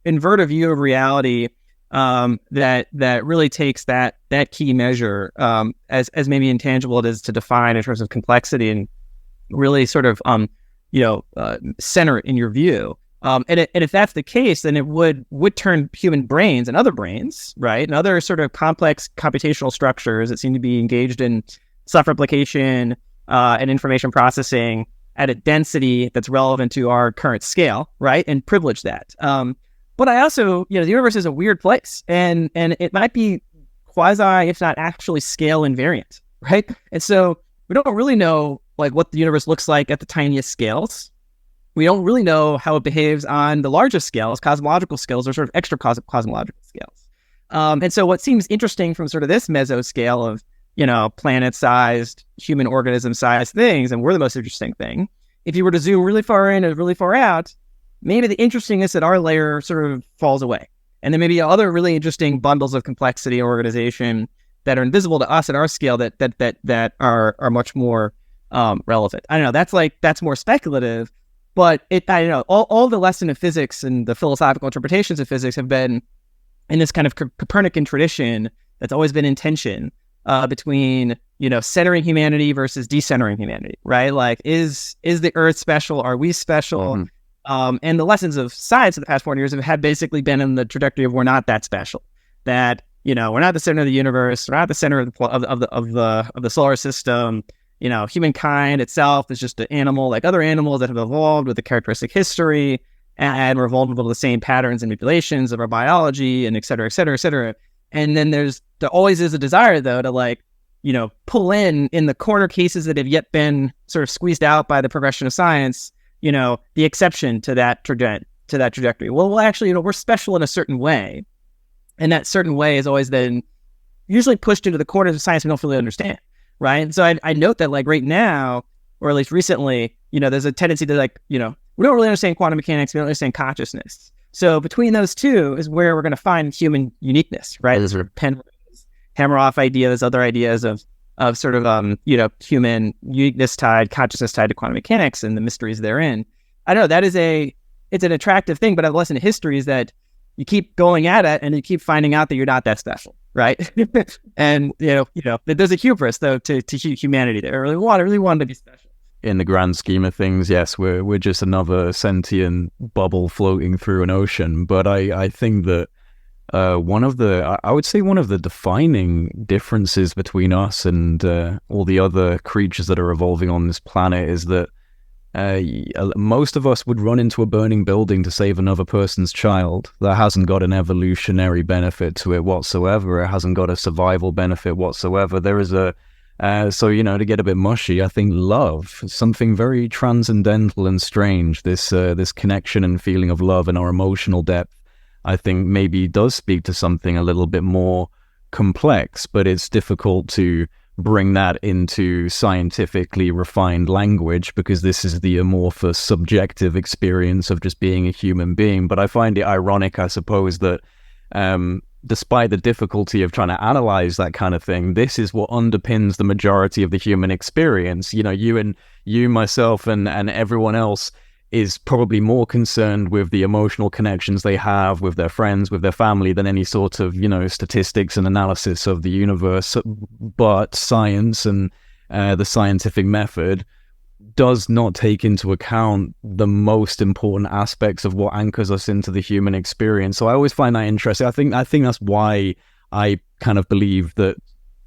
invert a view of reality that really takes that key measure as maybe intangible it is to define in terms of complexity, and really sort of center it in your view. And if that's the case, then it would turn human brains and other brains, right, and other sort of complex computational structures that seem to be engaged in self-replication and information processing at a density that's relevant to our current scale, right, and privilege that. But I also, the universe is a weird place, and it might be quasi, if not actually, scale invariant, right? And so we don't really know like what the universe looks like at the tiniest scales. We don't really know how it behaves on the largest scales, cosmological scales, or sort of extra cosmological scales. And so what seems interesting from sort of this meso scale of, planet-sized, human organism-sized things, and we're the most interesting thing. If you were to zoom really far in and really far out, maybe the interestingness at our layer sort of falls away. And then maybe other really interesting bundles of complexity and organization that are invisible to us at our scale that are much more relevant. I don't know, that's more speculative, but all the lesson of physics and the philosophical interpretations of physics have been in this kind of Copernican tradition that's always been in tension between, centering humanity versus decentering humanity, right? Like, is the Earth special? Are we special? Mm-hmm. And the lessons of science in the past 4 years have basically been in the trajectory of we're not that special. That we're not the center of the universe, we're not the center of the solar system. humankind itself is just an animal like other animals that have evolved with a characteristic history, and we're vulnerable to the same patterns and manipulations of our biology, and et cetera, et cetera, et cetera. And then there always is a desire, though, to pull in the corner cases that have yet been sort of squeezed out by the progression of science, the exception to that trajectory. Well, actually, we're special in a certain way. And that certain way is always then usually pushed into the corners of science we don't fully understand, right? And so I note that right now, or at least recently, there's a tendency to we don't really understand quantum mechanics, we don't understand consciousness. So between those two is where we're going to find human uniqueness, right? There's sort of Penrose, hammer-off ideas, other ideas of sort of, human uniqueness tied, consciousness tied to quantum mechanics and the mysteries therein. I know that it's an attractive thing, but a lesson in history is that you keep going at it and you keep finding out that you're not that special, right? And, there's a hubris, though, to humanity that really wanted to be special. In the grand scheme of things, yes, we're just another sentient bubble floating through an ocean. But I think that one of the defining differences between us and all the other creatures that are evolving on this planet is that most of us would run into a burning building to save another person's child. That hasn't got an evolutionary benefit to it whatsoever. It hasn't got a survival benefit whatsoever. There is to get a bit mushy, I think love, something very transcendental and strange, this connection and feeling of love and our emotional depth, I think maybe does speak to something a little bit more complex, but it's difficult to bring that into scientifically refined language because this is the amorphous, subjective experience of just being a human being. But I find it ironic, I suppose, that despite the difficulty of trying to analyze that kind of thing, this is what underpins the majority of the human experience. You, myself, and everyone else is probably more concerned with the emotional connections they have with their friends, with their family, than any sort of, statistics and analysis of the universe. But science and the scientific method does not take into account the most important aspects of what anchors us into the human experience. So I always find that interesting. I think that's why I kind of believe that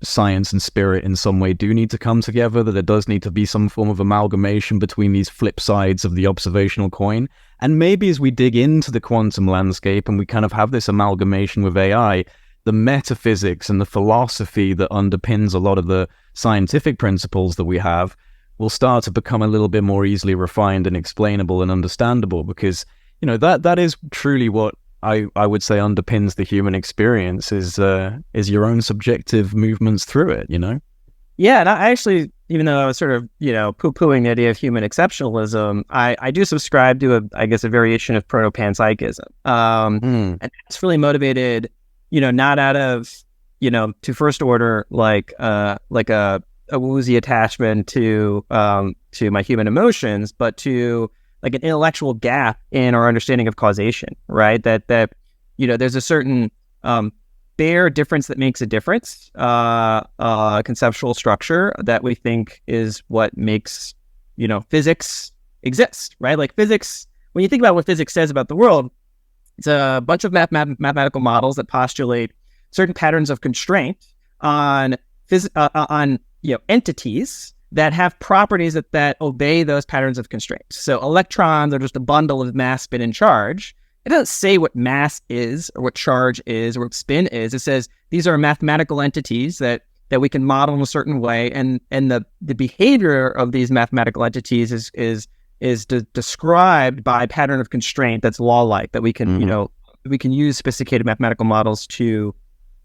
science and spirit in some way do need to come together, that there does need to be some form of amalgamation between these flip sides of the observational coin. And maybe as we dig into the quantum landscape and we kind of have this amalgamation with AI, the metaphysics and the philosophy that underpins a lot of the scientific principles that we have will start to become a little bit more easily refined and explainable and understandable, because that is truly what I would say underpins the human experience is your own subjective movements through it, Yeah, and I actually, even though I was sort of, poo-pooing the idea of human exceptionalism, I do subscribe to a variation of proto-panpsychism. And it's really motivated, not out of, to first order, like a woozy attachment to my human emotions, but to like an intellectual gap in our understanding of causation, right? That there's a certain bare difference that makes a difference, conceptual structure that we think is what makes, physics exist, right? Like physics, when you think about what physics says about the world, it's a bunch of mathematical models that postulate certain patterns of constraint on entities that have properties that obey those patterns of constraint. So electrons are just a bundle of mass, spin, and charge. It doesn't say what mass is or what charge is or what spin is. It says these are mathematical entities that we can model in a certain way, and the behavior of these mathematical entities is described by a pattern of constraint that's law-like, that we can we can use sophisticated mathematical models to.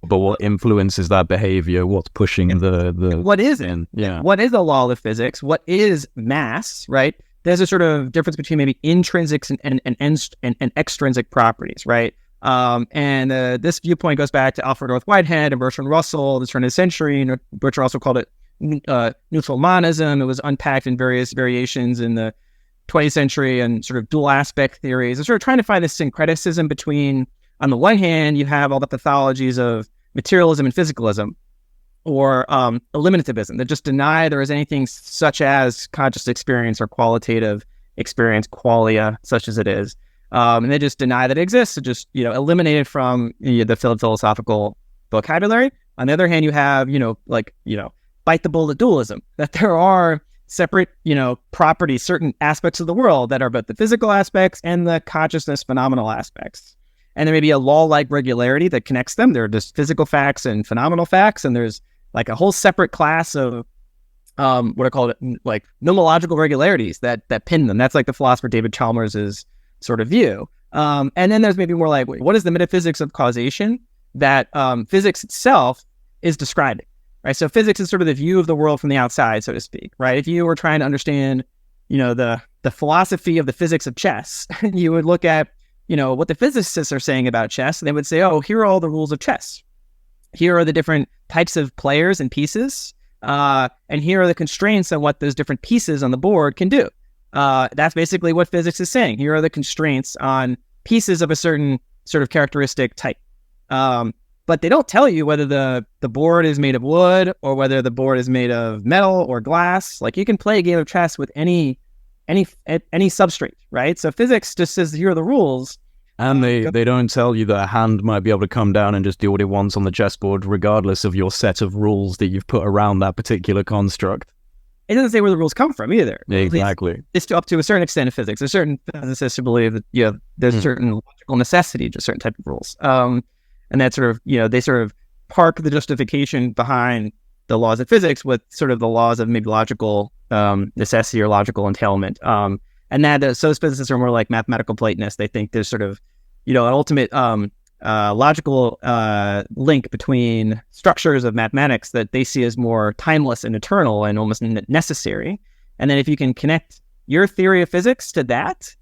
But what influences that behavior? What's pushing the what is it? In? Yeah. What is the law of physics? What is mass, right? There's a sort of difference between maybe intrinsic and extrinsic properties, right? And this viewpoint goes back to Alfred North Whitehead and Bertrand Russell, the turn of the century. And Bertrand also called it neutral monism. It was unpacked in various variations in the 20th century and sort of dual aspect theories. And sort of trying to find this syncretism between, on the one hand, you have all the pathologies of materialism and physicalism, or eliminativism, that just deny there is anything such as conscious experience or qualitative experience, qualia, such as it is. And they just deny that it exists, so just, eliminate it from the philosophical vocabulary. On the other hand, you have, bite the bullet dualism, that there are separate, properties, certain aspects of the world that are both the physical aspects and the consciousness phenomenal aspects. And there may be a law-like regularity that connects them. There are just physical facts and phenomenal facts, and there's like a whole separate class of what I call it, like nomological regularities that pin them. That's like the philosopher David Chalmers's sort of view. And then there's maybe more like, what is the metaphysics of causation that physics itself is describing, right? So physics is sort of the view of the world from the outside, so to speak, right? If you were trying to understand, the philosophy of the physics of chess, you would look at, what the physicists are saying about chess, and they would say, oh, here are all the rules of chess. Here are the different types of players and pieces, and here are the constraints on what those different pieces on the board can do. That's basically what physics is saying. Here are the constraints on pieces of a certain sort of characteristic type. But they don't tell you whether the board is made of wood or whether the board is made of metal or glass. Like, you can play a game of chess with any substrate, right? So physics just says, here are the rules. And they don't tell you that a hand might be able to come down and just do what it wants on the chessboard, regardless of your set of rules that you've put around that particular construct. It doesn't say where the rules come from either. Exactly. It's up to a certain extent of physics. There's certain physicists who believe that there's a certain logical necessity to certain type of rules. And that sort of, they sort of park the justification behind the laws of physics with sort of the laws of maybe logical necessity or logical entailment. And that so physicists are more like mathematical Platonists. They think there's sort of, an ultimate logical link between structures of mathematics that they see as more timeless and eternal and almost necessary. And then if you can connect your theory of physics to that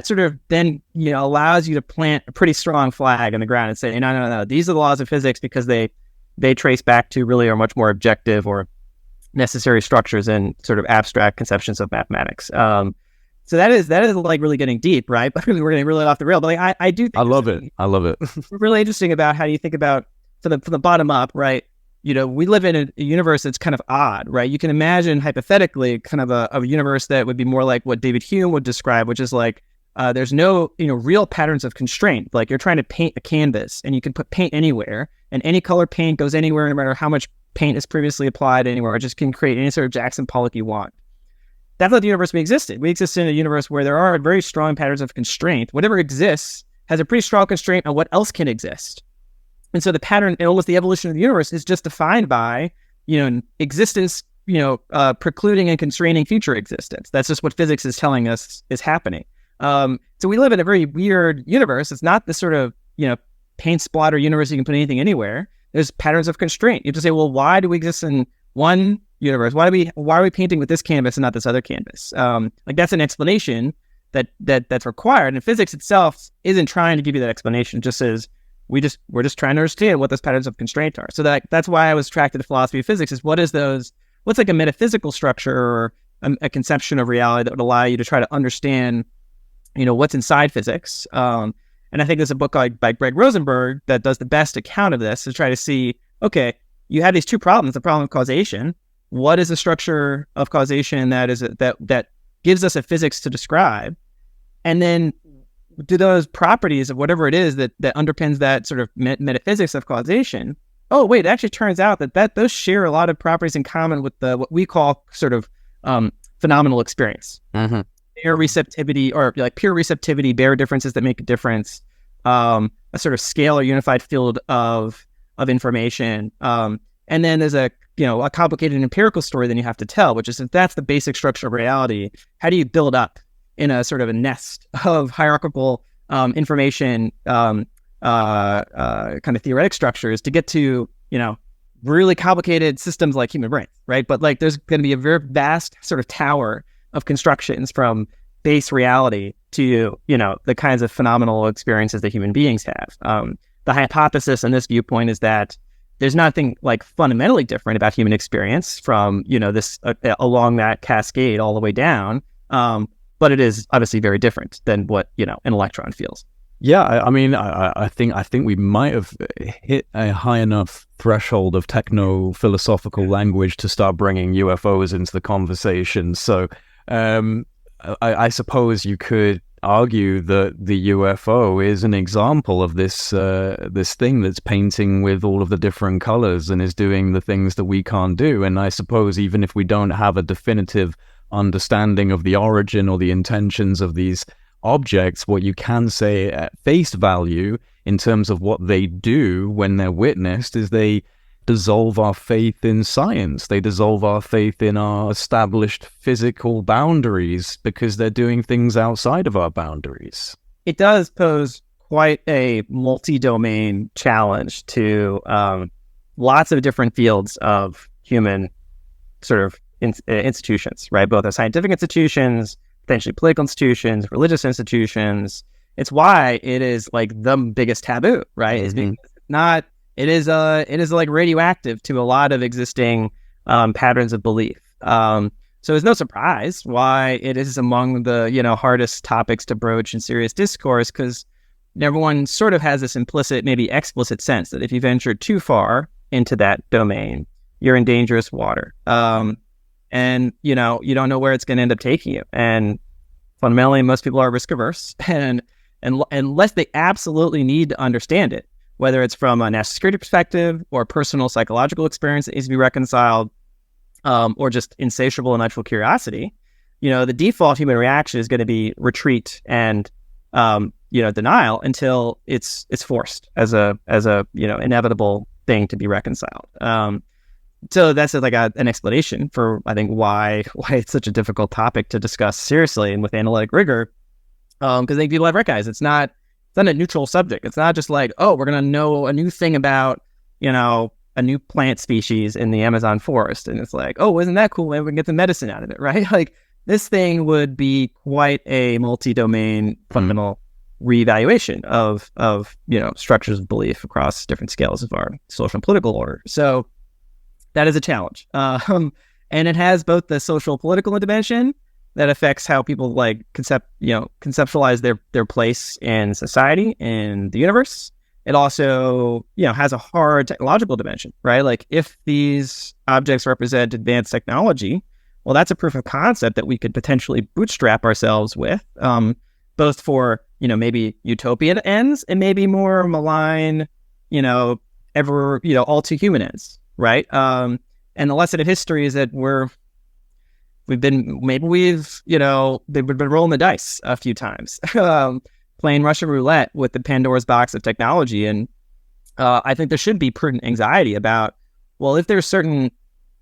sort of then, allows you to plant a pretty strong flag in the ground and say, no, these are the laws of physics because they trace back to really are much more objective or necessary structures and sort of abstract conceptions of mathematics. So that is like really getting deep, right? But we're getting really off the rail. But like, I do think I love it. Really interesting about how you think about from the bottom up, right? We live in a universe that's kind of odd, right? You can imagine hypothetically kind of a universe that would be more like what David Hume would describe, which is like there's no real patterns of constraint. Like, you're trying to paint a canvas and you can put paint anywhere, and any color paint goes anywhere no matter how much paint is previously applied anywhere. It just can create any sort of Jackson Pollock you want. That's not the universe we exist in. We exist in a universe where there are very strong patterns of constraint. Whatever exists has a pretty strong constraint on what else can exist. And so the pattern and almost the evolution of the universe is just defined by, existence, precluding and constraining future existence. That's just what physics is telling us is happening. So we live in a very weird universe. It's not the sort of, paint splatter universe you can put anything anywhere. There's patterns of constraint. You have to say, well, why do we exist in one universe? Why are we painting with this canvas and not this other canvas? Like, that's an explanation that's required. And physics itself isn't trying to give you that explanation. It just says we're just trying to understand what those patterns of constraint are. So that's why I was attracted to philosophy of physics. Is what's like a metaphysical structure or a conception of reality that would allow you to try to understand, what's inside physics. And I think there's a book by Greg Rosenberg that does the best account of this to try to see, okay, you have these two problems: the problem of causation. What is the structure of causation that gives us a physics to describe? And then do those properties of whatever it is that underpins that sort of metaphysics of causation, oh, wait, it actually turns out that those share a lot of properties in common with what we call sort of phenomenal experience. Mm-hmm. Bare receptivity, or like pure receptivity, bare differences that make a difference, a sort of scale or unified field of information. And then there's a complicated empirical story then you have to tell, which is, if that's the basic structure of reality, how do you build up in a sort of a nest of hierarchical information kind of theoretic structures to get to, really complicated systems like human brains, right? But like, there's going to be a very vast sort of tower of constructions from base reality to, the kinds of phenomenal experiences that human beings have. The hypothesis in this viewpoint is that there's nothing like fundamentally different about human experience from, this along that cascade all the way down. But it is obviously very different than what, an electron feels. Yeah, I think we might have hit a high enough threshold of techno-philosophical language to start bringing UFOs into the conversation. So I suppose you could argue that the UFO is an example of this this thing that's painting with all of the different colors and is doing the things that we can't do. And I suppose even if we don't have a definitive understanding of the origin or the intentions of these objects, what you can say at face value in terms of what they do when they're witnessed is they dissolve our faith in science. They dissolve our faith in our established physical boundaries because they're doing things outside of our boundaries. It does pose quite a multi-domain challenge to lots of different fields of human sort of institutions, right? Both our scientific institutions, potentially political institutions, religious institutions. It's why it is like the biggest taboo, right? Is because it's not. It is like radioactive to a lot of existing patterns of belief. So it's no surprise why it is among the hardest topics to broach in serious discourse, because everyone sort of has this implicit, maybe explicit sense that if you venture too far into that domain, you're in dangerous water. And you don't know where it's going to end up taking you. And fundamentally, most people are risk averse, and unless they absolutely need to understand it, whether it's from a national security perspective or personal psychological experience that needs to be reconciled, or just insatiable intellectual curiosity, the default human reaction is going to be retreat and denial until it's forced as a inevitable thing to be reconciled. So that's like an explanation for, I think, why it's such a difficult topic to discuss seriously and with analytic rigor, because I think people have recognized it's not a neutral subject. It's not just like, oh, we're going to know a new thing about, a new plant species in the Amazon forest. And it's like, oh, isn't that cool? Maybe we can get the medicine out of it, right? Like, this thing would be quite a multi-domain fundamental reevaluation of structures of belief across different scales of our social and political order. So that is a challenge. And it has both the social political dimension that affects how people conceptualize their place in society and the universe. It also, has a hard technological dimension, right? Like, if these objects represent advanced technology, well, that's a proof of concept that we could potentially bootstrap ourselves with, both for, maybe utopian ends and maybe more malign, all too human ends, right? And the lesson of history is that they've been rolling the dice a few times, playing Russian roulette with the Pandora's box of technology. And I think there should be prudent anxiety about, well, if there's certain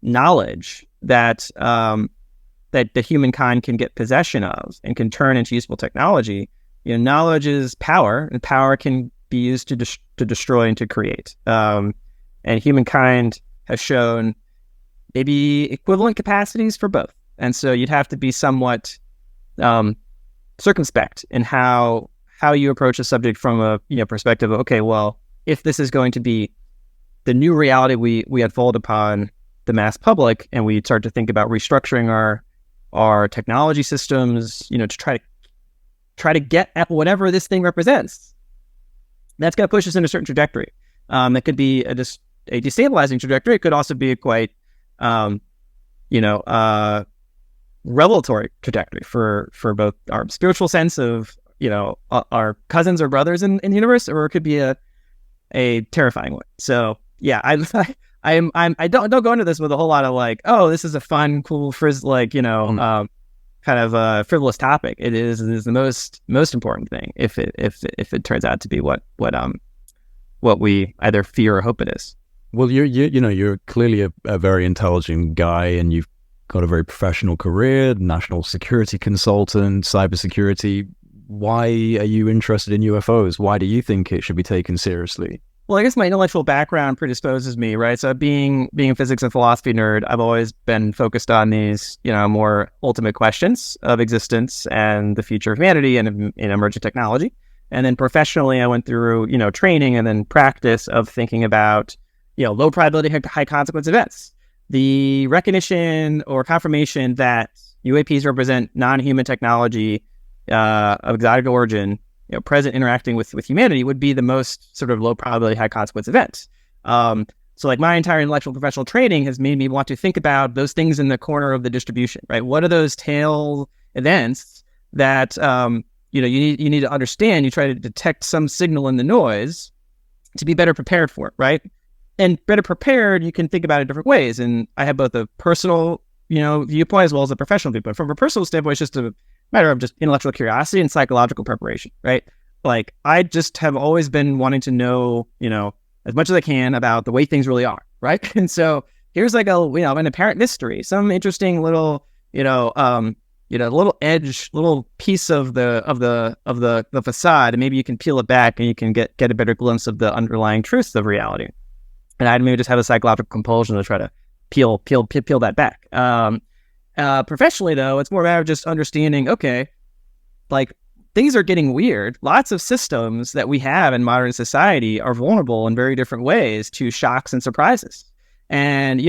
knowledge that the humankind can get possession of and can turn into useful technology, knowledge is power, and power can be used to destroy and to create. And humankind has shown maybe equivalent capacities for both. And so you'd have to be somewhat circumspect in how you approach a subject from a perspective of, okay, well, if this is going to be the new reality we unfold upon the mass public, and we start to think about restructuring our technology systems, to try to get at whatever this thing represents, that's going to push us in a certain trajectory. That could be a destabilizing trajectory. It could also be a quite revelatory trajectory for both our spiritual sense of our cousins or brothers in the universe, or it could be a terrifying one. So yeah, I don't go into this with a whole lot of like, oh, this is a fun, cool, kind of a frivolous topic. It is the most important thing if it turns out to be what we either fear or hope it is. Well, you're clearly a very intelligent guy, and you've got a very professional career, national security consultant, cybersecurity. Why are you interested in UFOs? Why do you think it should be taken seriously? Well, I guess my intellectual background predisposes me, right? So being a physics and philosophy nerd, I've always been focused on these, more ultimate questions of existence and the future of humanity and in emergent technology. And then professionally, I went through, training and then practice of thinking about, low probability, high consequence events. The recognition or confirmation that UAPs represent non-human technology of exotic origin, present interacting with humanity, would be the most sort of low probability, high consequence event. So like my entire intellectual professional training has made me want to think about those things in the corner of the distribution, right? What are those tail events that you need to understand, you try to detect some signal in the noise to be better prepared for it, right? And better prepared, you can think about it different ways. And I have both a personal, viewpoint as well as a professional viewpoint. From a personal standpoint, it's just a matter of just intellectual curiosity and psychological preparation, right? Like, I just have always been wanting to know, as much as I can about the way things really are, right? And so here's like an apparent mystery, some interesting little, little edge, little piece of the facade, and maybe you can peel it back and you can get a better glimpse of the underlying truths of reality. And I'd maybe just have a psychological compulsion to try to peel that back. Professionally, though, it's more about just understanding, okay, like, things are getting weird. Lots of systems that we have in modern society are vulnerable in very different ways to shocks and surprises. And,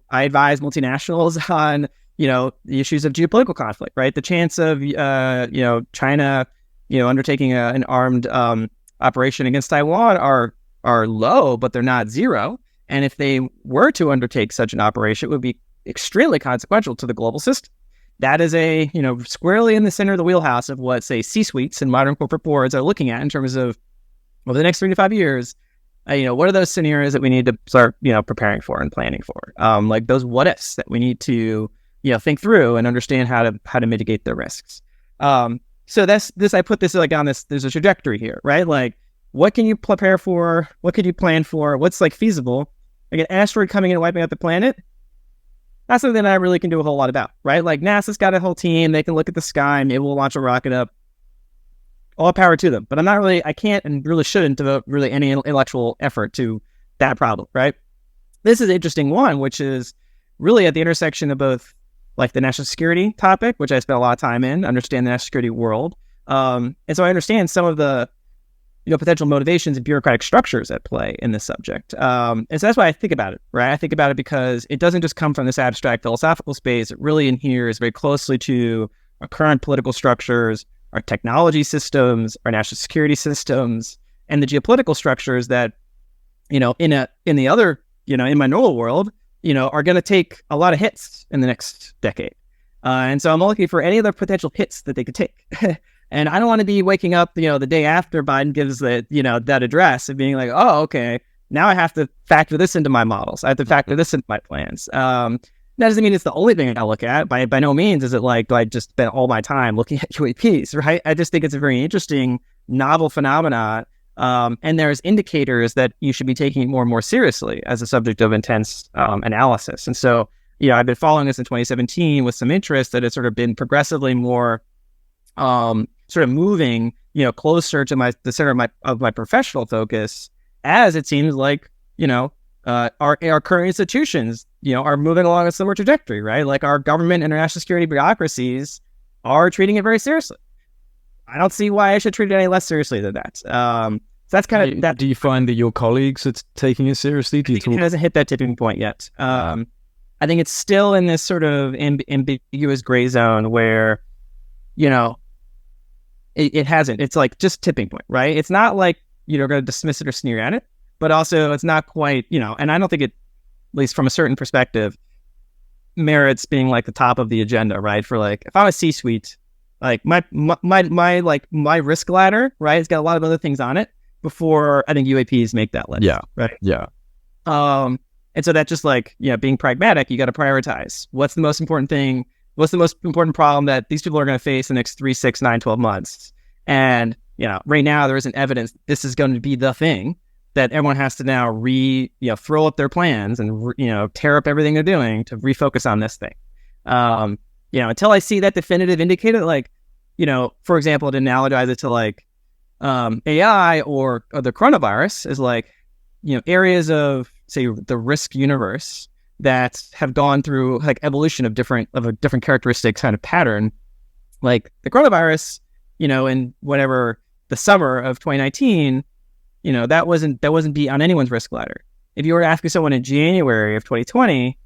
I advise multinationals on, the issues of geopolitical conflict, right? The chance of, China, undertaking an armed operation against Taiwan are low, but they're not zero. And if they were to undertake such an operation, it would be extremely consequential to the global system. That is squarely in the center of the wheelhouse of what, say, C-suites and modern corporate boards are looking at in terms of, over the next 3 to 5 years, what are those scenarios that we need to start, preparing for and planning for? Like those what ifs that we need to, think through and understand how to mitigate the risks. So that's this. I put this like on this. There's a trajectory here, right? Like, what can you prepare for? What could you plan for? What's like feasible? Like an asteroid coming in and wiping out the planet. That's something that I really can do a whole lot about, right? Like NASA's got a whole team. They can look at the sky. Maybe we'll launch a rocket up. All power to them. But I can't and really shouldn't devote really any intellectual effort to that problem, right? This is an interesting one, which is really at the intersection of both like the national security topic, which I spent a lot of time in, understand the national security world. And so I understand some of the, potential motivations and bureaucratic structures at play in this subject. And so that's why I think about it, right? I think about it because it doesn't just come from this abstract philosophical space. It really adheres very closely to our current political structures, our technology systems, our national security systems, and the geopolitical structures that, in the other, in my normal world, are going to take a lot of hits in the next decade. And so I'm looking for any other potential hits that they could take. And I don't want to be waking up, the day after Biden gives that address and being like, oh, okay, now I have to factor this into my models. I have to factor this into my plans. That doesn't mean it's the only thing I look at. By no means is it like, do I just spend all my time looking at UAPs, right? I just think it's a very interesting, novel phenomenon. And there's indicators that you should be taking it more and more seriously as a subject of intense analysis. And so, I've been following this in 2017 with some interest that it's sort of been progressively more sort of moving, closer to the center of my professional focus, as it seems like, our current institutions, are moving along a similar trajectory, right? Like our government, international security bureaucracies are treating it very seriously. I don't see why I should treat it any less seriously than that. So that's kind of that. Do you find that your colleagues are taking it seriously? It hasn't hit that tipping point yet. I think it's still in this sort of ambiguous gray zone where, it hasn't. It's like just tipping point, right? It's not like you're going to dismiss it or sneer at it, but also it's not quite, and I don't think it, at least from a certain perspective, merits being like the top of the agenda, right? For like, if I'm a C-suite, like my risk ladder, right? It's got a lot of other things on it before I think UAPs make that list. Yeah. Right. Yeah. And so that's just like, being pragmatic, you got to prioritize. What's the most important thing? What's the most important problem that these people are going to face in the next 3, 6, 9, 12 months? And, right now there isn't evidence this is going to be the thing that everyone has to now throw up their plans and, tear up everything they're doing to refocus on this thing. Until I see that definitive indicator, like, for example, to analogize it to like AI or the coronavirus is like, areas of, say, the risk universe that have gone through like evolution of a different characteristic kind of pattern, like the coronavirus, in whatever the summer of 2019, that wasn't be on anyone's risk ladder. If you were asking someone in January of 2020,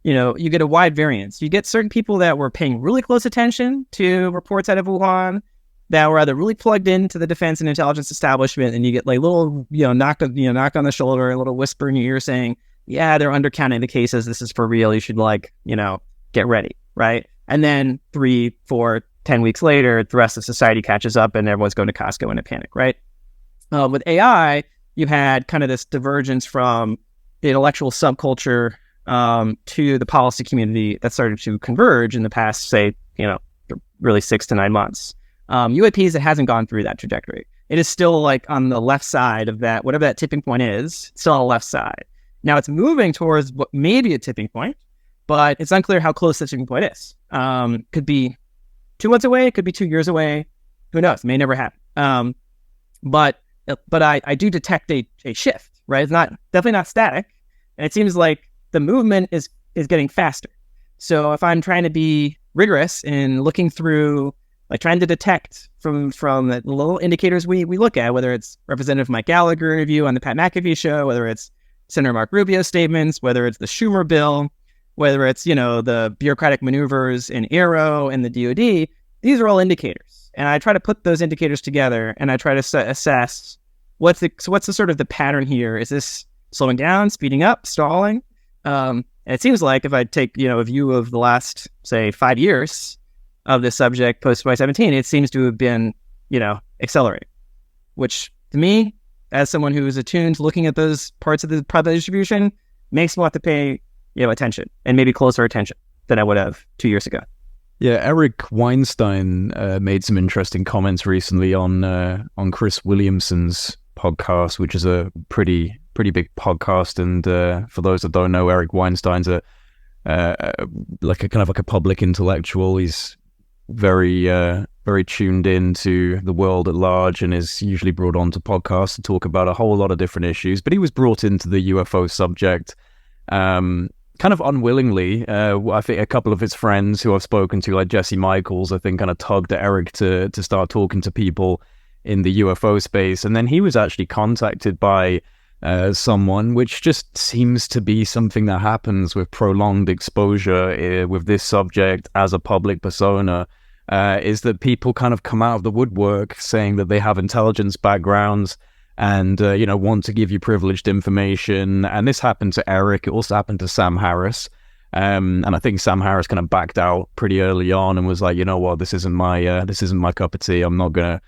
you get a wide variance. You get certain people that were paying really close attention to reports out of Wuhan that were either really plugged into the defense and intelligence establishment, and you get like little, knock on the shoulder, a little whisper in your ear saying, yeah, they're undercounting the cases. This is for real. You should get ready. Right. And then 3, 4, 10 weeks later, the rest of society catches up and everyone's going to Costco in a panic, right? With AI, you had kind of this divergence from the intellectual subculture to the policy community that started to converge in the past, say, really 6 to 9 months. UAPs, it hasn't gone through that trajectory. It is still like on the left side of that, whatever that tipping point is, still on the left side. Now it's moving towards what may be a tipping point, but it's unclear how close the tipping point is. Could be 2 months away, it could be 2 years away. Who knows? It may never happen. But I do detect a shift, right? It's definitely not static. And it seems like the movement is getting faster. So if I'm trying to be rigorous in looking through, like trying to detect from the little indicators we look at, whether it's Representative Mike Gallagher interview on the Pat McAfee show, whether it's Senator Mark Rubio statements, whether it's the Schumer bill, whether it's, the bureaucratic maneuvers in AARO and the DoD, these are all indicators. And I try to put those indicators together and I try to assess what's the sort of the pattern here. Is this slowing down, speeding up, stalling? And it seems like if I take, a view of the last, say, 5 years of this subject post 2017, it seems to have been, accelerating, which to me, as someone who is attuned to looking at those parts of the probability distribution, makes me want to pay, attention and maybe closer attention than I would have 2 years ago. Yeah, Eric Weinstein made some interesting comments recently on Chris Williamson's podcast, which is a pretty big podcast. And for those that don't know, Eric Weinstein's a public intellectual. He's very tuned into the world at large and is usually brought onto podcasts to talk about a whole lot of different issues. But he was brought into the UFO subject kind of unwillingly. I think a couple of his friends who I've spoken to, like Jesse Michaels, I think kind of tugged at Eric to start talking to people in the UFO space. And then he was actually contacted by someone, which just seems to be something that happens with prolonged exposure with this subject as a public persona, is that people kind of come out of the woodwork saying that they have intelligence backgrounds and, want to give you privileged information. And this happened to Eric. It also happened to Sam Harris. And I think Sam Harris kind of backed out pretty early on and was like, you know what, this isn't my cup of tea. I'm not going to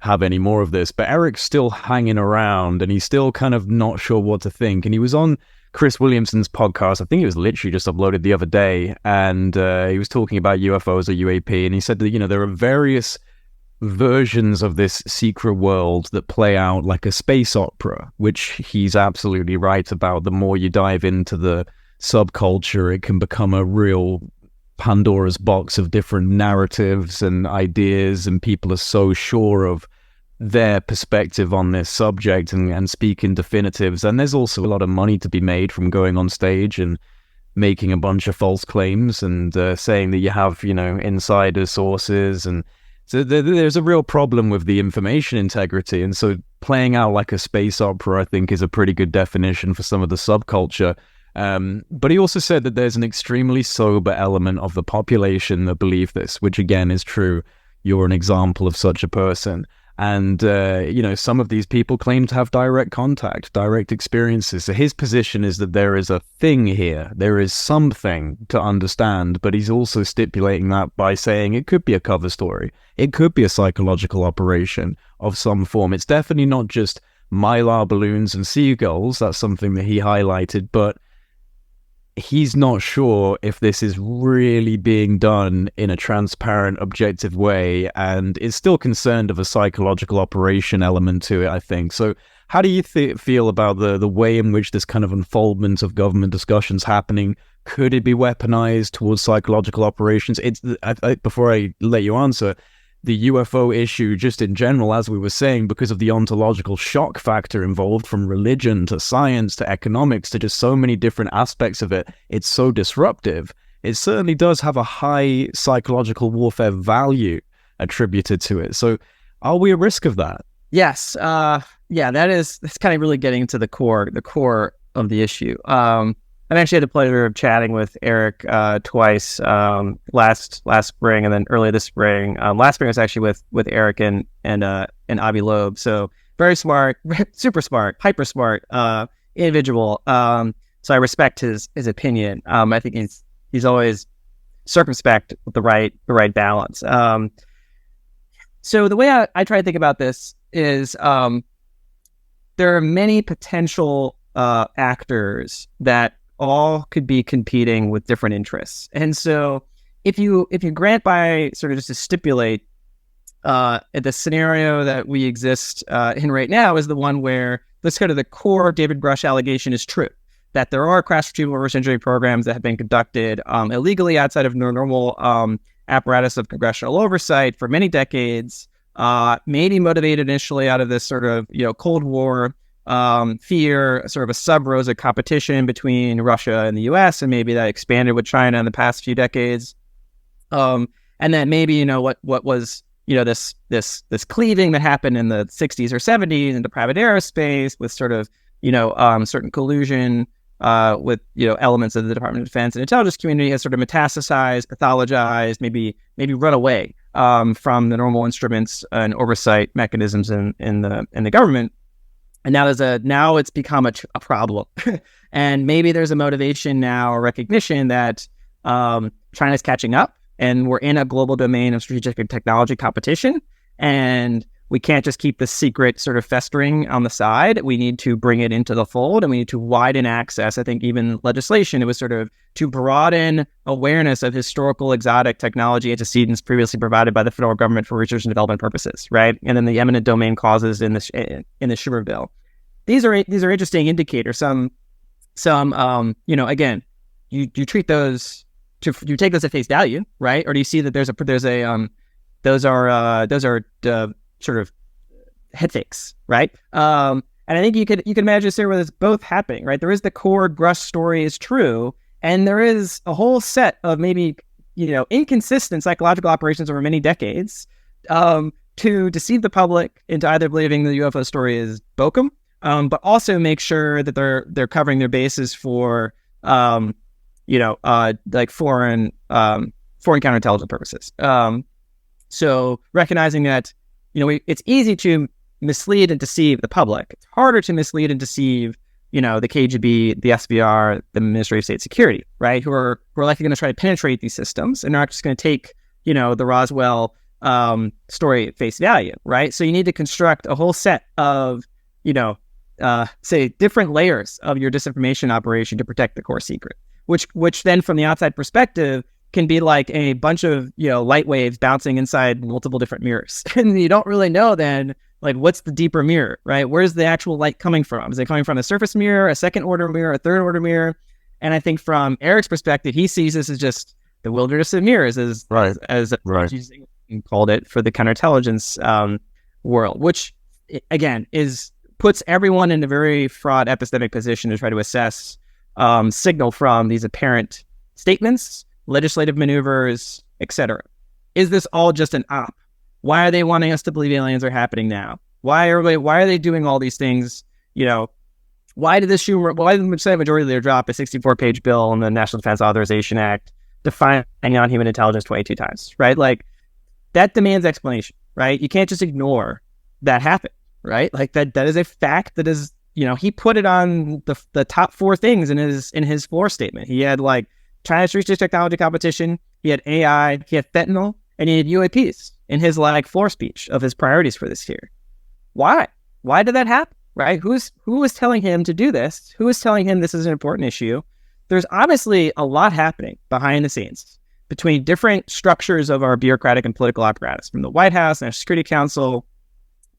have any more of this. But Eric's still hanging around and he's still kind of not sure what to think. And he was on Chris Williamson's podcast. I think it was literally just uploaded the other day. And he was talking about UFOs or UAP. And he said that, there are various versions of this secret world that play out like a space opera, which he's absolutely right about. The more you dive into the subculture, it can become a real Pandora's box of different narratives and ideas, and people are so sure of their perspective on this subject and speak in definitives. And there's also a lot of money to be made from going on stage and making a bunch of false claims and saying that you have, insider sources. And so there's a real problem with the information integrity. And so playing out like a space opera, I think, is a pretty good definition for some of the subculture. But he also said that there's an extremely sober element of the population that believe this, which again is true. You're an example of such a person. And, some of these people claim to have direct contact, direct experiences. So his position is that there is a thing here. There is something to understand, but he's also stipulating that by saying it could be a cover story. It could be a psychological operation of some form. It's definitely not just mylar balloons and seagulls. That's something that he highlighted, but he's not sure if this is really being done in a transparent, objective way, and is still concerned of a psychological operation element to it, I think. So how do you feel about the way in which this kind of unfoldment of government discussions happening? Could it be weaponized towards psychological operations? Before I let you answer, the UFO issue just in general, as we were saying, because of the ontological shock factor involved from religion to science to economics to just so many different aspects of it, it's so disruptive. It certainly does have a high psychological warfare value attributed to it. So are we at risk of that? Yes. That's kind of really getting to the core of the issue. I've actually had the pleasure of chatting with Eric twice, last spring and then earlier this spring. Last spring was actually with Eric and Avi Loeb. So very smart, super smart, hyper smart individual. So I respect his opinion. I think he's always circumspect with the right balance. So the way I try to think about this is there are many potential actors that all could be competing with different interests. And so if you grant by sort of just to stipulate the scenario that we exist in right now is the one where let's go to the core David Grush allegation is true, that there are crash retrieval reverse engineering programs that have been conducted illegally outside of normal apparatus of congressional oversight for many decades, maybe motivated initially out of this sort of Cold War fear, sort of a sub-rosa competition between Russia and the U.S., and maybe that expanded with China in the past few decades, and then maybe what was this cleaving that happened in the 60s or 70s into private aerospace with sort of certain collusion with elements of the Department of Defense and intelligence community has sort of metastasized, pathologized, maybe run away from the normal instruments and oversight mechanisms in the government. And now it's become a problem. And maybe there's a motivation now, or recognition that China's catching up, and we're in a global domain of strategic and technology competition, and we can't just keep the secret sort of festering on the side. We need to bring it into the fold, and we need to widen access. I think even legislation, it was sort of to broaden awareness of historical exotic technology antecedents previously provided by the federal government for research and development purposes, right? And then the eminent domain clauses in the Schumer bill. These are interesting indicators. Some again, you treat those. You take those at face value, right? Or do you see that those are sort of head fakes, right? And I think you could imagine a scenario where there's both happening, right? There is the core Grush story is true, and there is a whole set of maybe inconsistent psychological operations over many decades to deceive the public into either believing the UFO story is bokum, but also make sure that they're covering their bases for like foreign counterintelligence purposes. So recognizing that, it's easy to mislead and deceive the public. It's harder to mislead and deceive, the KGB, the SVR, the Ministry of State Security, right? Who are likely going to try to penetrate these systems and are not just going to take, the Roswell story at face value, right? So you need to construct a whole set of, say different layers of your disinformation operation to protect the core secret. Which then from the outside perspective can be like a bunch of, light waves bouncing inside multiple different mirrors. And you don't really know then, like, what's the deeper mirror, right? Where's the actual light coming from? Is it coming from a surface mirror, a second order mirror, a third order mirror? And I think from Eric's perspective, he sees this as just the wilderness of mirrors, as he called it, for the counterintelligence world, which again puts everyone in a very fraught epistemic position to try to assess signal from these apparent statements, legislative maneuvers, etc. Is this all just an op? Why are they wanting us to believe aliens are happening now? Why are they doing all these things? Why did the Senate Majority Leader drop a 64-page bill in the National Defense Authorization Act defining non-human intelligence 22 times, right? Like, that demands explanation, right? You can't just ignore that happened, right? Like, that is a fact that is, he put it on the top four things in his floor statement. He had like China's research technology competition, he had AI, he had fentanyl, and he had UAPs in his like floor speech of his priorities for this year. Why? Why did that happen? Right? Who was telling him to do this? Who was telling him this is an important issue? There's obviously a lot happening behind the scenes between different structures of our bureaucratic and political apparatus, from the White House, National Security Council,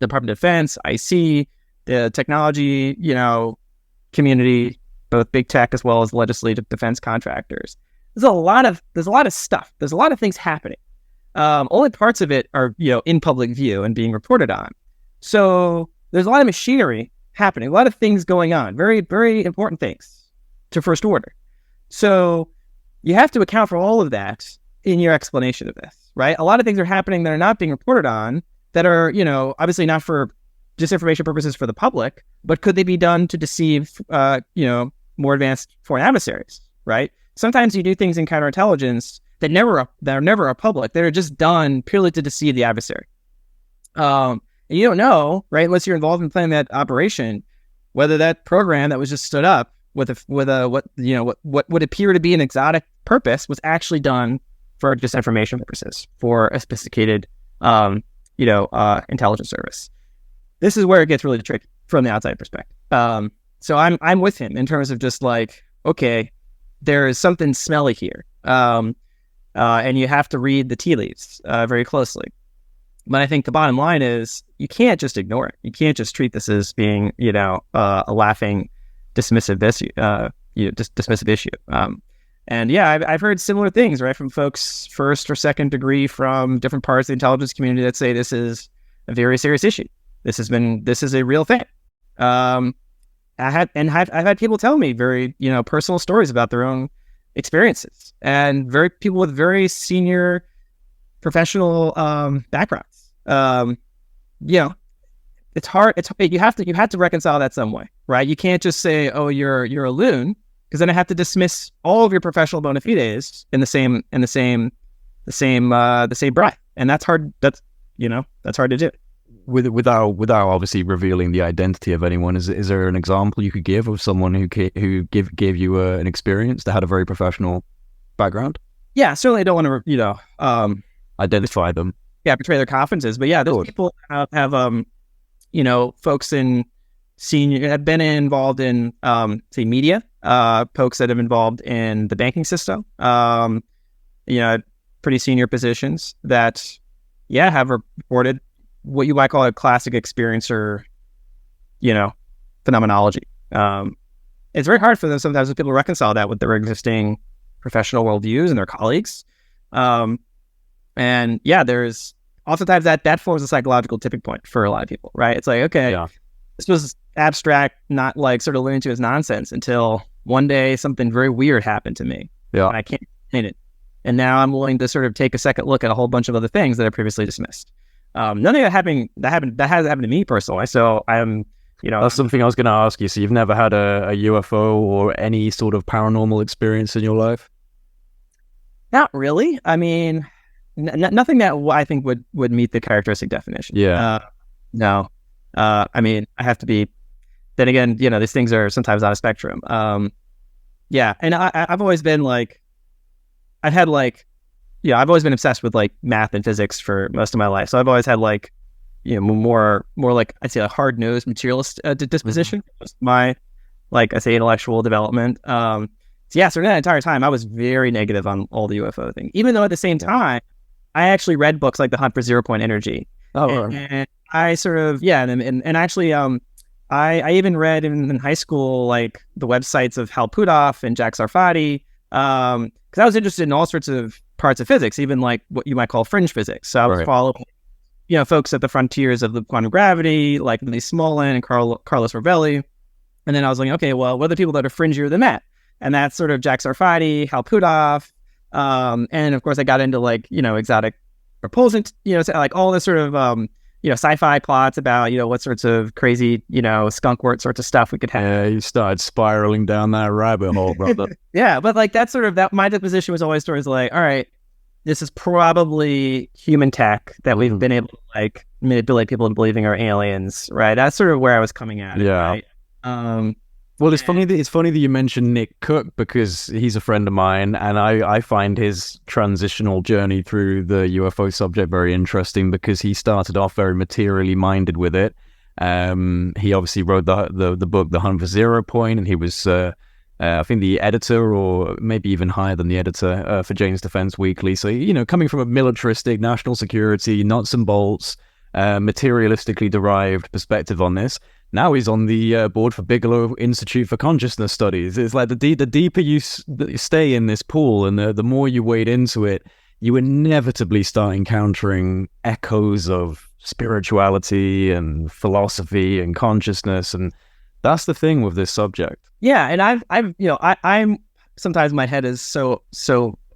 Department of Defense, IC, the technology, community, both big tech as well as legislative defense contractors. There's a lot of stuff. There's a lot of things happening. Only parts of it are, in public view and being reported on. So there's a lot of machinery happening, a lot of things going on, very, very important things to first order. So you have to account for all of that in your explanation of this, right? A lot of things are happening that are not being reported on, that are, obviously not for disinformation purposes for the public, but could they be done to deceive, more advanced foreign adversaries, right? Sometimes you do things in counterintelligence that are never public. They're just done purely to deceive the adversary. And you don't know, right, unless you're involved in planning that operation, whether that program that was just stood up with what would appear to be an exotic purpose was actually done for just information purposes for a sophisticated, intelligence service. This is where it gets really tricky from the outside perspective. So I'm with him in terms of just like, okay, there is something smelly here. And you have to read the tea leaves very closely. But I think the bottom line is you can't just ignore it. You can't just treat this as being, a laughing, dismissive issue. Dismissive issue. And yeah, I've heard similar things, right, from folks first or second degree from different parts of the intelligence community that say this is a very serious issue. This is a real thing. I've had people tell me very, personal stories about their own experiences, and people with very senior professional backgrounds. It's hard. You have to reconcile that some way, right? You can't just say, "Oh, you're a loon," because then I have to dismiss all of your professional bona fides in the same breath, and that's hard. That's hard to do. Without obviously revealing the identity of anyone, is there an example you could give of someone who gave you an experience that had a very professional background? Yeah, certainly I don't want to identify them. Yeah, betray their confidences. But yeah, those people have folks in senior have been involved in say media, folks that have been involved in the banking system, pretty senior positions that have reported what you might call a classic experiencer, phenomenology. It's very hard for them sometimes for people to reconcile that with their existing professional worldviews and their colleagues. And yeah, there's oftentimes that forms a psychological tipping point for a lot of people, right? It's like, okay, this was abstract, not like sort of leaning to his nonsense until one day something very weird happened to me. Yeah. And I can't explain it. And now I'm willing to sort of take a second look at a whole bunch of other things that I previously dismissed. None of that hasn't happened to me personally. So I'm, that's something I was going to ask you. So you've never had a UFO or any sort of paranormal experience in your life? Not really. I mean, nothing that I think would meet the characteristic definition. Yeah. No. I mean, I have to be. Then again, these things are sometimes on a spectrum. Yeah, and I've always been like, I've always been obsessed with like math and physics for most of my life. So I've always had like, more like I'd say a hard-nosed materialist disposition. My, like I say, intellectual development. So that entire time I was very negative on all the UFO thing, even though at the same time I actually read books like The Hunt for Zero Point Energy. And I sort of and actually I even read in high school like the websites of Hal Puthoff and Jack Sarfati, because I was interested in all sorts of parts of physics, even like what you might call fringe physics. So I was following, folks at the frontiers of the quantum gravity, like Lee Smolin and Carlos Rovelli. And then I was like, okay, well, what are the people that are fringier than that? And that's sort of Jack Sarfati, Hal Puthoff. And of course I got into like, exotic propulsion, like all this sort of, sci-fi plots about, what sorts of crazy, skunkworks sorts of stuff we could have. Yeah, you started spiraling down that rabbit hole, brother. Yeah, but like that's sort of that. My position was always towards like, all right, this is probably human tech that we've been able to like manipulate people into believing are aliens, right? That's sort of where I was coming at. Yeah. Right? Well, it's funny that you mentioned Nick Cook, because he's a friend of mine, and I find his transitional journey through the UFO subject very interesting, because he started off very materially minded with it. He obviously wrote the book The Hunt for Zero Point, and he was I think the editor, or maybe even higher than the editor, for Jane's Defense Weekly. So coming from a militaristic, national security, nuts and bolts, materialistically derived perspective on this. Now he's on the board for Bigelow Institute for Consciousness Studies. It's like the deeper you stay in this pool, and the more you wade into it, you inevitably start encountering echoes of spirituality and philosophy and consciousness, and that's the thing with this subject. Yeah, and I'm sometimes my head is so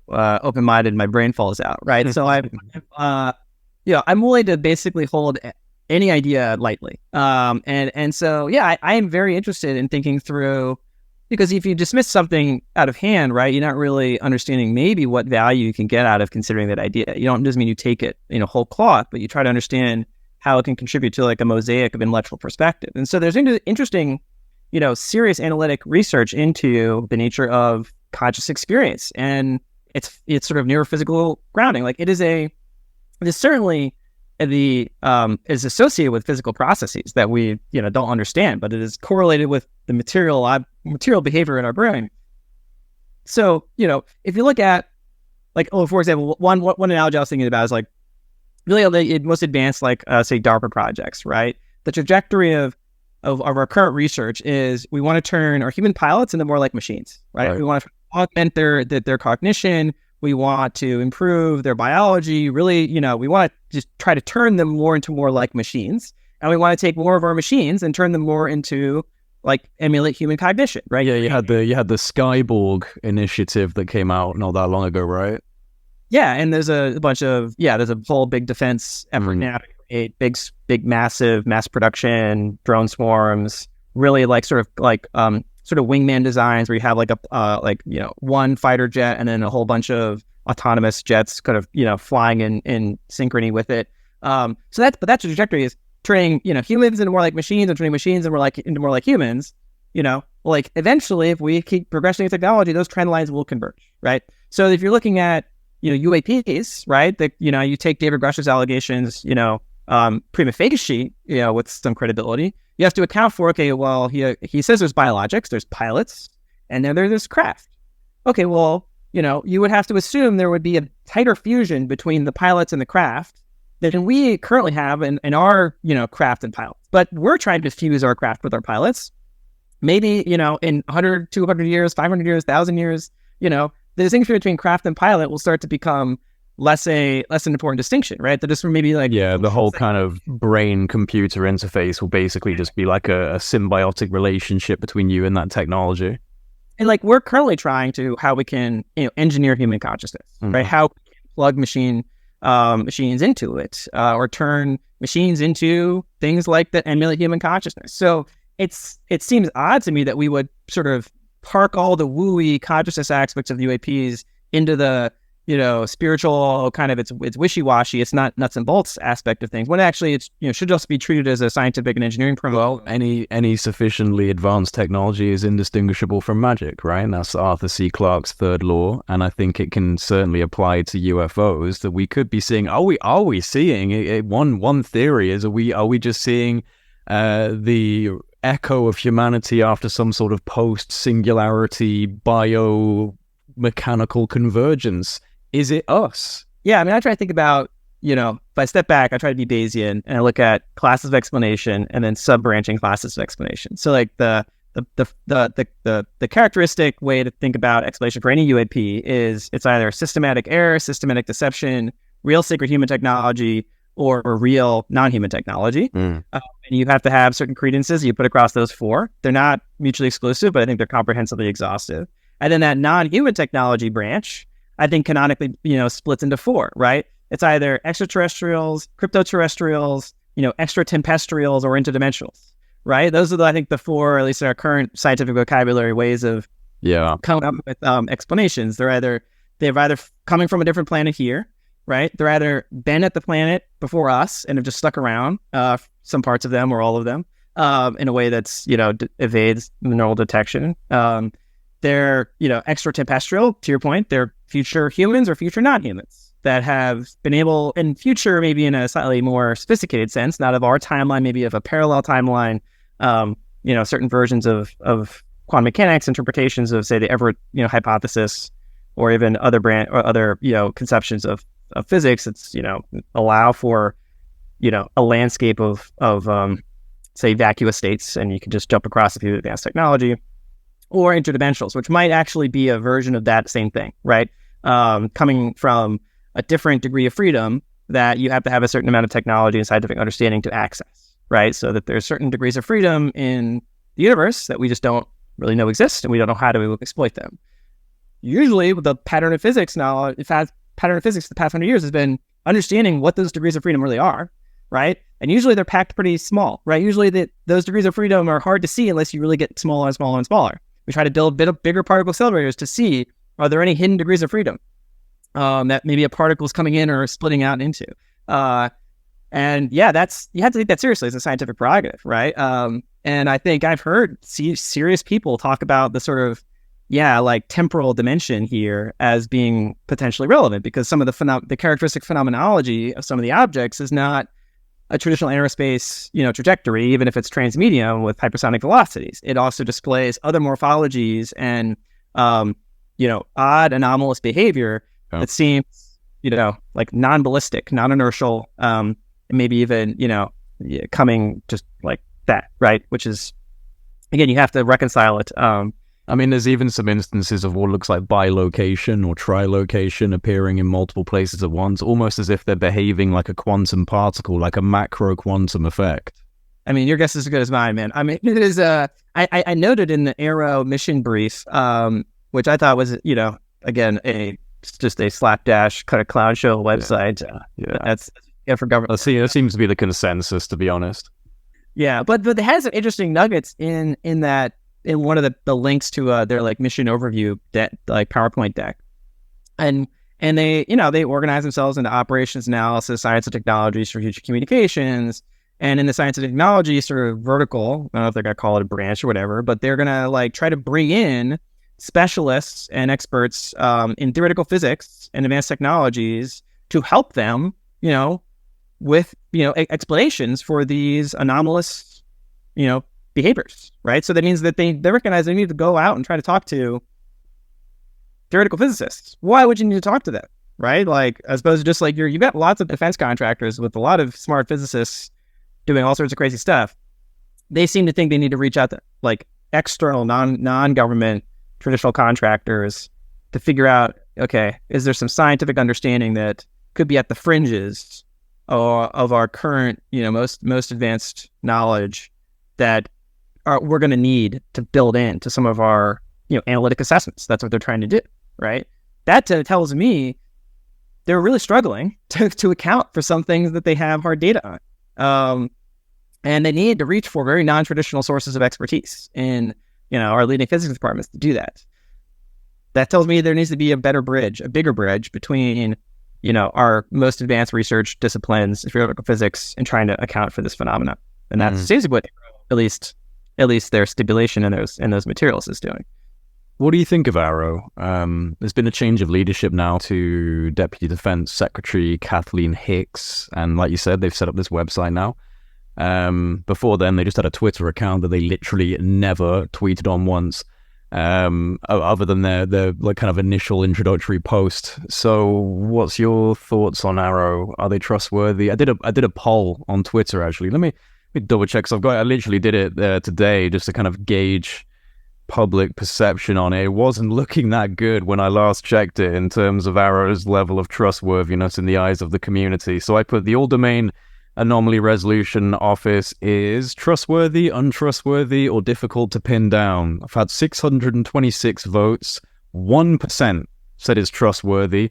open-minded, my brain falls out, right? So I'm willing to basically hold any idea lightly. And so, I am very interested in thinking through, because if you dismiss something out of hand, right, you're not really understanding maybe what value you can get out of considering that idea. Doesn't mean you take it, whole cloth, but you try to understand how it can contribute to like a mosaic of intellectual perspective. And so there's interesting, serious analytic research into the nature of conscious experience. And it's sort of neurophysical grounding. Like it is certainly is associated with physical processes that we don't understand, but it is correlated with the material behavior in our brain. So if you look at for example, one analogy I was thinking about is like really the most advanced say DARPA projects, right? The trajectory of our current research is we want to turn our human pilots into more like machines, right? We want to augment their cognition. We want to improve their biology. Really, we want to just try to turn them more like machines. And we want to take more of our machines and turn them more into emulate human cognition, right? Yeah, you had the Skyborg initiative that came out not that long ago, right? Yeah, and there's a whole big defense effort now to create big, massive mass production drone swarms, really sort of wingman designs where you have one fighter jet and then a whole bunch of autonomous jets kind of flying in synchrony with it. So that trajectory is turning humans into more like machines and turning machines into more like humans. Eventually, if we keep progressing in technology, those trend lines will converge, right? So if you're looking at UAPs, right? You take David Grush's allegations, prima facie, with some credibility. You have to account for, okay, well, he says there's biologics, there's pilots, and then there's craft. Okay, well, you would have to assume there would be a tighter fusion between the pilots and the craft than we currently have in our, craft and pilots. But we're trying to fuse our craft with our pilots. Maybe, in 100, 200 years, 500 years, 1,000 years, the distinction between craft and pilot will start to become less an important distinction, right? That is maybe the whole kind of brain-computer interface will basically just be like a symbiotic relationship between you and that technology. And we're currently trying to how we can engineer human consciousness, right? How we can plug machines into it, or turn machines into things that emulate human consciousness. So it seems odd to me that we would sort of park all the wooey consciousness aspects of the UAPs into the spiritual kind of it's wishy-washy, it's not nuts and bolts aspect of things, when actually it's should just be treated as a scientific and engineering program. Well, any sufficiently advanced technology is indistinguishable from magic, right? And that's Arthur C. Clarke's third law, and I think it can certainly apply to UFOs. That we could be seeing. Are we seeing it? One theory is, are we just seeing the echo of humanity after some sort of post-singularity biomechanical convergence? Is it us? Yeah, I mean, I try to think about, if I step back, I try to be Bayesian and I look at classes of explanation and then sub-branching classes of explanation. So the characteristic way to think about explanation for any UAP is it's either systematic error, systematic deception, real sacred human technology, or real non-human technology. And you have to have certain credences you put across those four. They're not mutually exclusive, but I think they're comprehensively exhaustive. And then that non-human technology branch, I think canonically, splits into four, right? It's either extraterrestrials, cryptoterrestrials, extratempestrials, or interdimensionals, right? Those are, I think, the four, at least in our current scientific vocabulary, ways of coming up with explanations. They're either coming from a different planet here, right? They're either been at the planet before us and have just stuck around, some parts of them or all of them, in a way that's, evades neural detection. They're, extraterrestrial, to your point. They're future humans or future non-humans that have been able, in future, maybe in a slightly more sophisticated sense, not of our timeline, maybe of a parallel timeline, certain versions of quantum mechanics, interpretations of, say, the Everett, hypothesis, or even other conceptions of physics. It's, allow for, a landscape of say, vacuous states, and you can just jump across a few advanced technology. Or interdimensionals, which might actually be a version of that same thing, right? Coming from a different degree of freedom that you have to have a certain amount of technology and scientific understanding to access, right? So that there's certain degrees of freedom in the universe that we just don't really know exist, and we don't know how to exploit them. Usually, with the pattern of physics knowledge, pattern of physics the past 100 years has been understanding what those degrees of freedom really are, right? And usually they're packed pretty small, right? Usually those degrees of freedom are hard to see unless you really get smaller and smaller and smaller. We try to build bigger particle accelerators to see, are there any hidden degrees of freedom that maybe a particle is coming in or splitting out into? And yeah, you have to take that seriously as a scientific prerogative, right? And I think I've heard serious people talk about the sort of, like temporal dimension here as being potentially relevant, because some of the characteristic phenomenology of some of the objects is not a traditional aerospace, trajectory, even if it's transmedium with hypersonic velocities. It also displays other morphologies and, odd anomalous behavior that seems, like non-ballistic, non-inertial, and maybe even, coming just like that, right? Which is, again, you have to reconcile it. I mean, there's even some instances of what looks like bilocation or trilocation appearing in multiple places at once, almost as if they're behaving like a quantum particle, like a macro quantum effect. I mean, your guess is as good as mine, man. I mean, it is. I noted in the AARO mission brief, which I thought was, again, just a slapdash kind of clown show website. That's for government. It seems to be the consensus, to be honest. Yeah, but it has some interesting nuggets in that. In one of the links to their like mission overview like PowerPoint deck, and they they organize themselves into operations analysis, science and technology, strategic communications, and in the science and technology sort of vertical, I don't know if they're gonna call it a branch or whatever, but they're gonna like try to bring in specialists and experts in theoretical physics and advanced technologies to help them, with explanations for these anomalous, behaviors, right? So that means that they recognize they need to go out and try to talk to theoretical physicists. Why would you need to talk to them, right? Like, as opposed to just like you've got lots of defense contractors with a lot of smart physicists doing all sorts of crazy stuff. They seem to think they need to reach out to like external, non-government traditional contractors to figure out, okay, is there some scientific understanding that could be at the fringes of our current, most advanced knowledge that we're going to need to build into some of our, analytic assessments. That's what they're trying to do, right? That tells me they're really struggling to account for some things that they have hard data on. And they need to reach for very non-traditional sources of expertise in, our leading physics departments to do that. That tells me there needs to be a bigger bridge between, our most advanced research disciplines, theoretical physics, and trying to account for this phenomenon. And that seems to be what at least their stipulation in those materials is doing. What do you think of AARO? There's been a change of leadership now to Deputy Defense Secretary Kathleen Hicks, and like you said, they've set up this website now. Before then, they just had a Twitter account that they literally never tweeted on once, other than their like kind of initial introductory post. So, what's your thoughts on AARO? Are they trustworthy? I did a poll on Twitter actually. Let me double check. So I literally did it today just to kind of gauge public perception on it. It wasn't looking that good when I last checked it in terms of AARO's level of trustworthiness in the eyes of the community. So I put the all-domain anomaly resolution office is trustworthy, untrustworthy, or difficult to pin down. I've had 626 votes. 1% said it's trustworthy.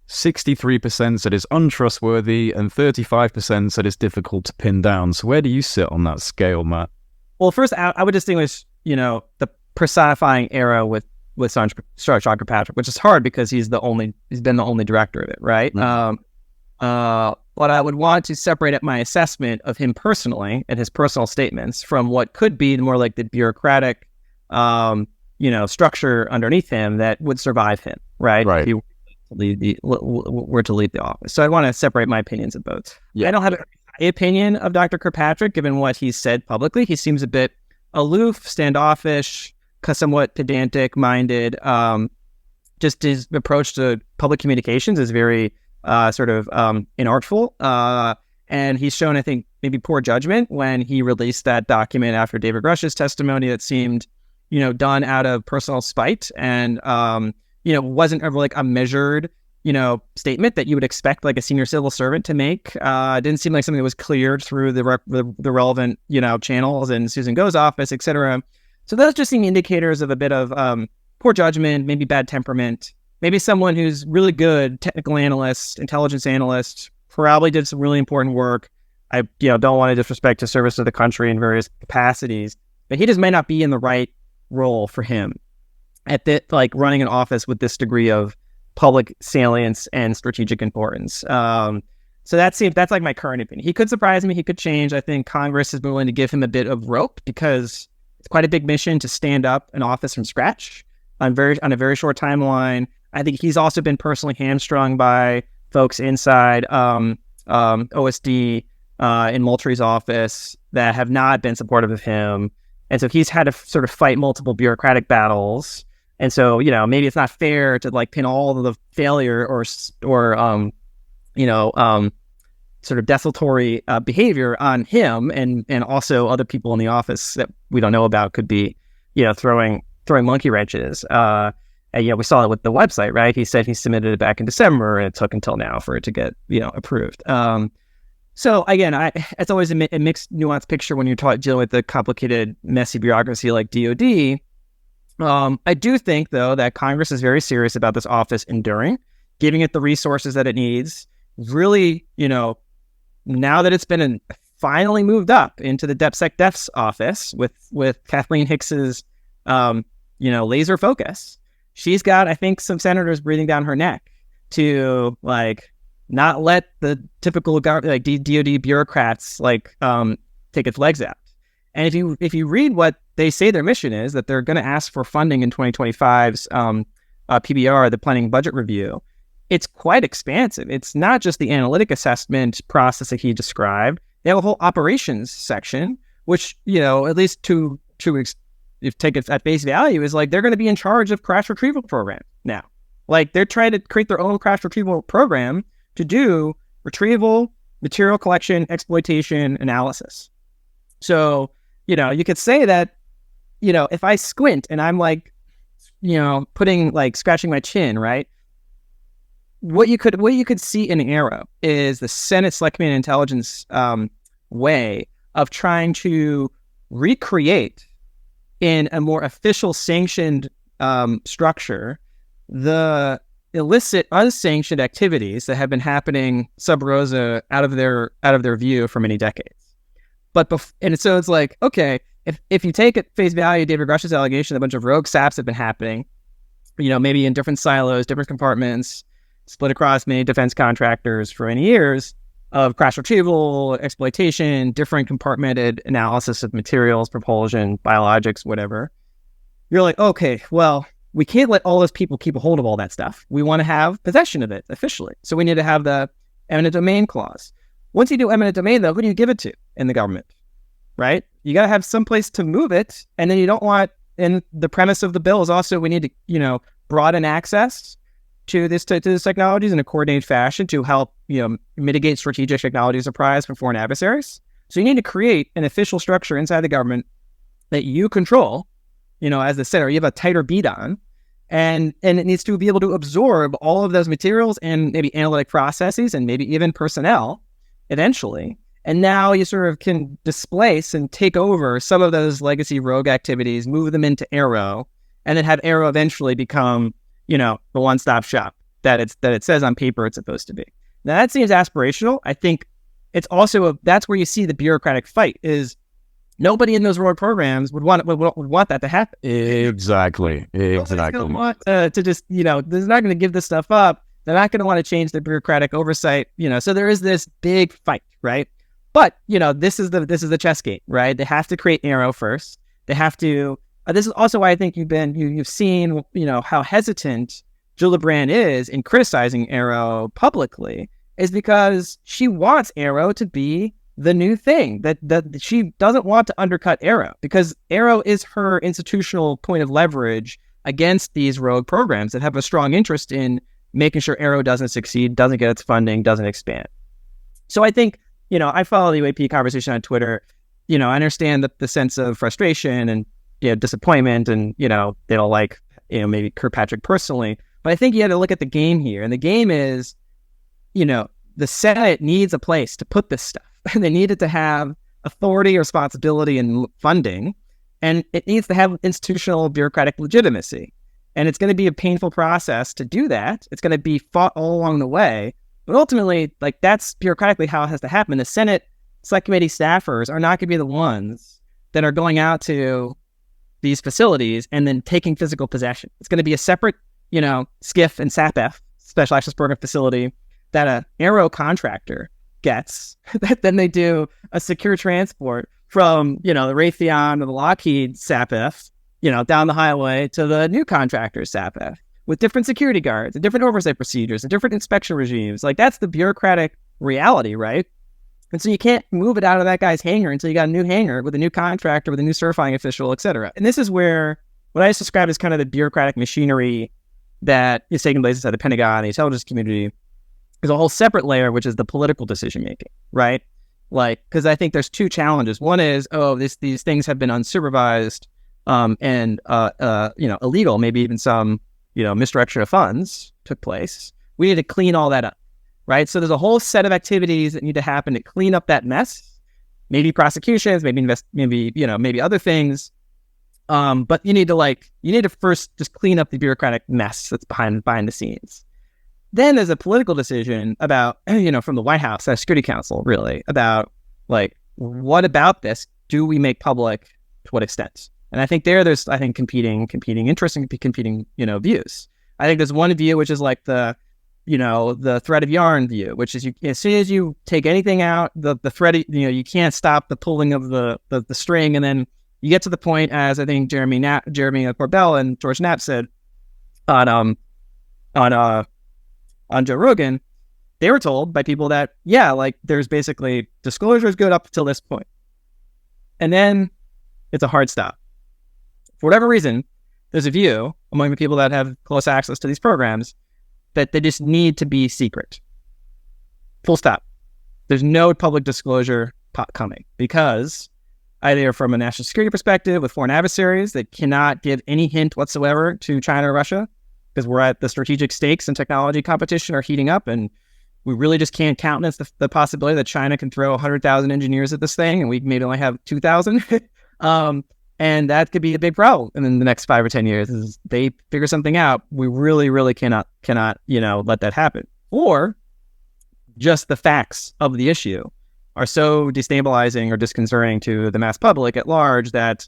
63% said it's untrustworthy, and 35% said it's difficult to pin down. So where do you sit on that scale, Matt? Well, first, I would distinguish, the personifying AARO with Sergeant Kirkpatrick, which is hard because he's been the only director of it, right? Mm-hmm. But I would want to separate up my assessment of him personally and his personal statements from what could be more like the bureaucratic, structure underneath him that would survive him, right? Right. If he were to leave the office. So I want to separate my opinions of both. Yeah. I don't have an opinion of Dr. Kirkpatrick, given what he's said publicly. He seems a bit aloof, standoffish, somewhat pedantic-minded. Just his approach to public communications is very inartful. And he's shown, I think, maybe poor judgment when he released that document after David Rush's testimony that seemed, done out of personal spite and, wasn't ever like a measured, statement that you would expect like a senior civil servant to make. It didn't seem like something that was cleared through the relevant, channels in Susan Go's office, et cetera. So those just seem indicators of a bit of poor judgment, maybe bad temperament, maybe someone who's really good, technical analyst, intelligence analyst, probably did some really important work. I don't want to disrespect his service to the country in various capacities, but he just may not be in the right role for him at running an office with this degree of public salience and strategic importance. So that's like my current opinion. He could surprise me. He could change. I think Congress has been willing to give him a bit of rope because it's quite a big mission to stand up an office from scratch. on a very short timeline. I think he's also been personally hamstrung by folks inside OSD in Moultrie's office that have not been supportive of him. And so he's had to sort of fight multiple bureaucratic battles. And so, maybe it's not fair to like pin all of the failure or sort of desultory behavior on him and also other people in the office that we don't know about could be, throwing monkey wrenches. And we saw it with the website, right? He said he submitted it back in December and it took until now for it to get, approved. So again, it's always a mixed, nuanced picture when you're dealing with the complicated, messy bureaucracy like DOD. I do think, though, that Congress is very serious about this office enduring, giving it the resources that it needs. Really, now that it's been finally moved up into the DepSecDef's office with Kathleen Hicks's, laser focus, she's got, I think, some senators breathing down her neck to not let the typical DOD bureaucrats take its legs out. And if you read what they say their mission is, that they're going to ask for funding in 2025's PBR, the Planning Budget Review, it's quite expansive. It's not just the analytic assessment process that he described. They have a whole operations section, which, at least if take it at face value, is they're going to be in charge of crash retrieval program now. They're trying to create their own crash retrieval program to do retrieval, material collection, exploitation, analysis. So, you could say that, if I squint and I'm scratching my chin, right? What you could see in AARO is the Senate Select Committee on Intelligence way of trying to recreate in a more official sanctioned structure the illicit, unsanctioned activities that have been happening sub rosa out of their view for many decades. And so it's okay, if you take at face value David Grush's allegation that a bunch of rogue SAPs have been happening, maybe in different silos, different compartments, split across many defense contractors for many years of crash retrieval, exploitation, different compartmented analysis of materials, propulsion, biologics, whatever. You're okay, well, we can't let all those people keep a hold of all that stuff. We want to have possession of it officially. So we need to have the eminent domain clause. Once you do eminent domain, though, who do you give it to in the government, right? You got to have some place to move it. And then you don't want, and the premise of the bill is also we need to, broaden access to these technologies in a coordinated fashion to help, mitigate strategic technology surprise from foreign adversaries. So you need to create an official structure inside the government that you control, as the center, you have a tighter beat on, and it needs to be able to absorb all of those materials and maybe analytic processes and maybe even personnel eventually. And now you sort of can displace and take over some of those legacy rogue activities, move them into AARO, and then have AARO eventually become, the one-stop shop that it says on paper it's supposed to be. Now that seems aspirational. I think it's also that's where you see the bureaucratic fight is nobody in those rogue programs would want that to happen. Exactly. Nobody's want to just, they're not going to give this stuff up. They're not going to want to change their bureaucratic oversight, so there is this big fight, right? But, this is the chess game, right? They have to create AARO first. They have to, this is also why I think you've seen, how hesitant Julia Brand is in criticizing AARO publicly, is because she wants AARO to be the new thing, that she doesn't want to undercut AARO, because AARO is her institutional point of leverage against these rogue programs that have a strong interest in making sure AARO doesn't succeed, doesn't get its funding, doesn't expand. So I think, I follow the UAP conversation on Twitter. I understand the sense of frustration and disappointment, and they don't maybe Kirkpatrick personally. But I think you have to look at the game here, and the game is, the Senate needs a place to put this stuff. And they need it to have authority, responsibility, and funding, and it needs to have institutional bureaucratic legitimacy. And it's going to be a painful process to do that. It's going to be fought all along the way. But ultimately, that's bureaucratically how it has to happen. The Senate Select Committee staffers are not going to be the ones that are going out to these facilities and then taking physical possession. It's going to be a separate, SCIF and SAPF, Special Access Program facility, that a AARO contractor gets. Then they do a secure transport from, the Raytheon or the Lockheed SAPF, down the highway to the new contractor's SAPF with different security guards and different oversight procedures and different inspection regimes. Like, that's the bureaucratic reality, right? And so you can't move it out of that guy's hangar until you got a new hangar with a new contractor, with a new certifying official, et cetera. And this is where what I just described as kind of the bureaucratic machinery that is taking place inside the Pentagon, the intelligence community, is a whole separate layer, which is the political decision-making, right? Like, because I think there's two challenges. One is, these things have been unsupervised and illegal, maybe even some, misdirection of funds took place. We need to clean all that up. Right. So there's a whole set of activities that need to happen to clean up that mess. Maybe prosecutions, maybe other things. But you need to first just clean up the bureaucratic mess that's behind the scenes. Then there's a political decision about, from the White House, the Security Council, really, about like, what about this do we make public, to what extent? And I think there's competing interests and competing, views. I think there's one view, which is like the thread of yarn view, which is as soon as you take anything out, the thread, you can't stop the pulling of the string. And then you get to the point, as I think Jeremy Corbell and George Knapp said on Joe Rogan, they were told by people that, there's basically disclosure is good up until this point. And then it's a hard stop. For whatever reason, there's a view among the people that have close access to these programs that they just need to be secret. Full stop. There's no public disclosure coming because either from a national security perspective with foreign adversaries that cannot give any hint whatsoever to China or Russia because we're at the strategic stakes and technology competition are heating up, and we really just can't countenance the possibility that China can throw 100,000 engineers at this thing and we maybe only have 2,000. And that could be a big problem in the next 5 or 10 years is they figure something out. We really, really cannot, let that happen. Or just the facts of the issue are so destabilizing or disconcerting to the mass public at large that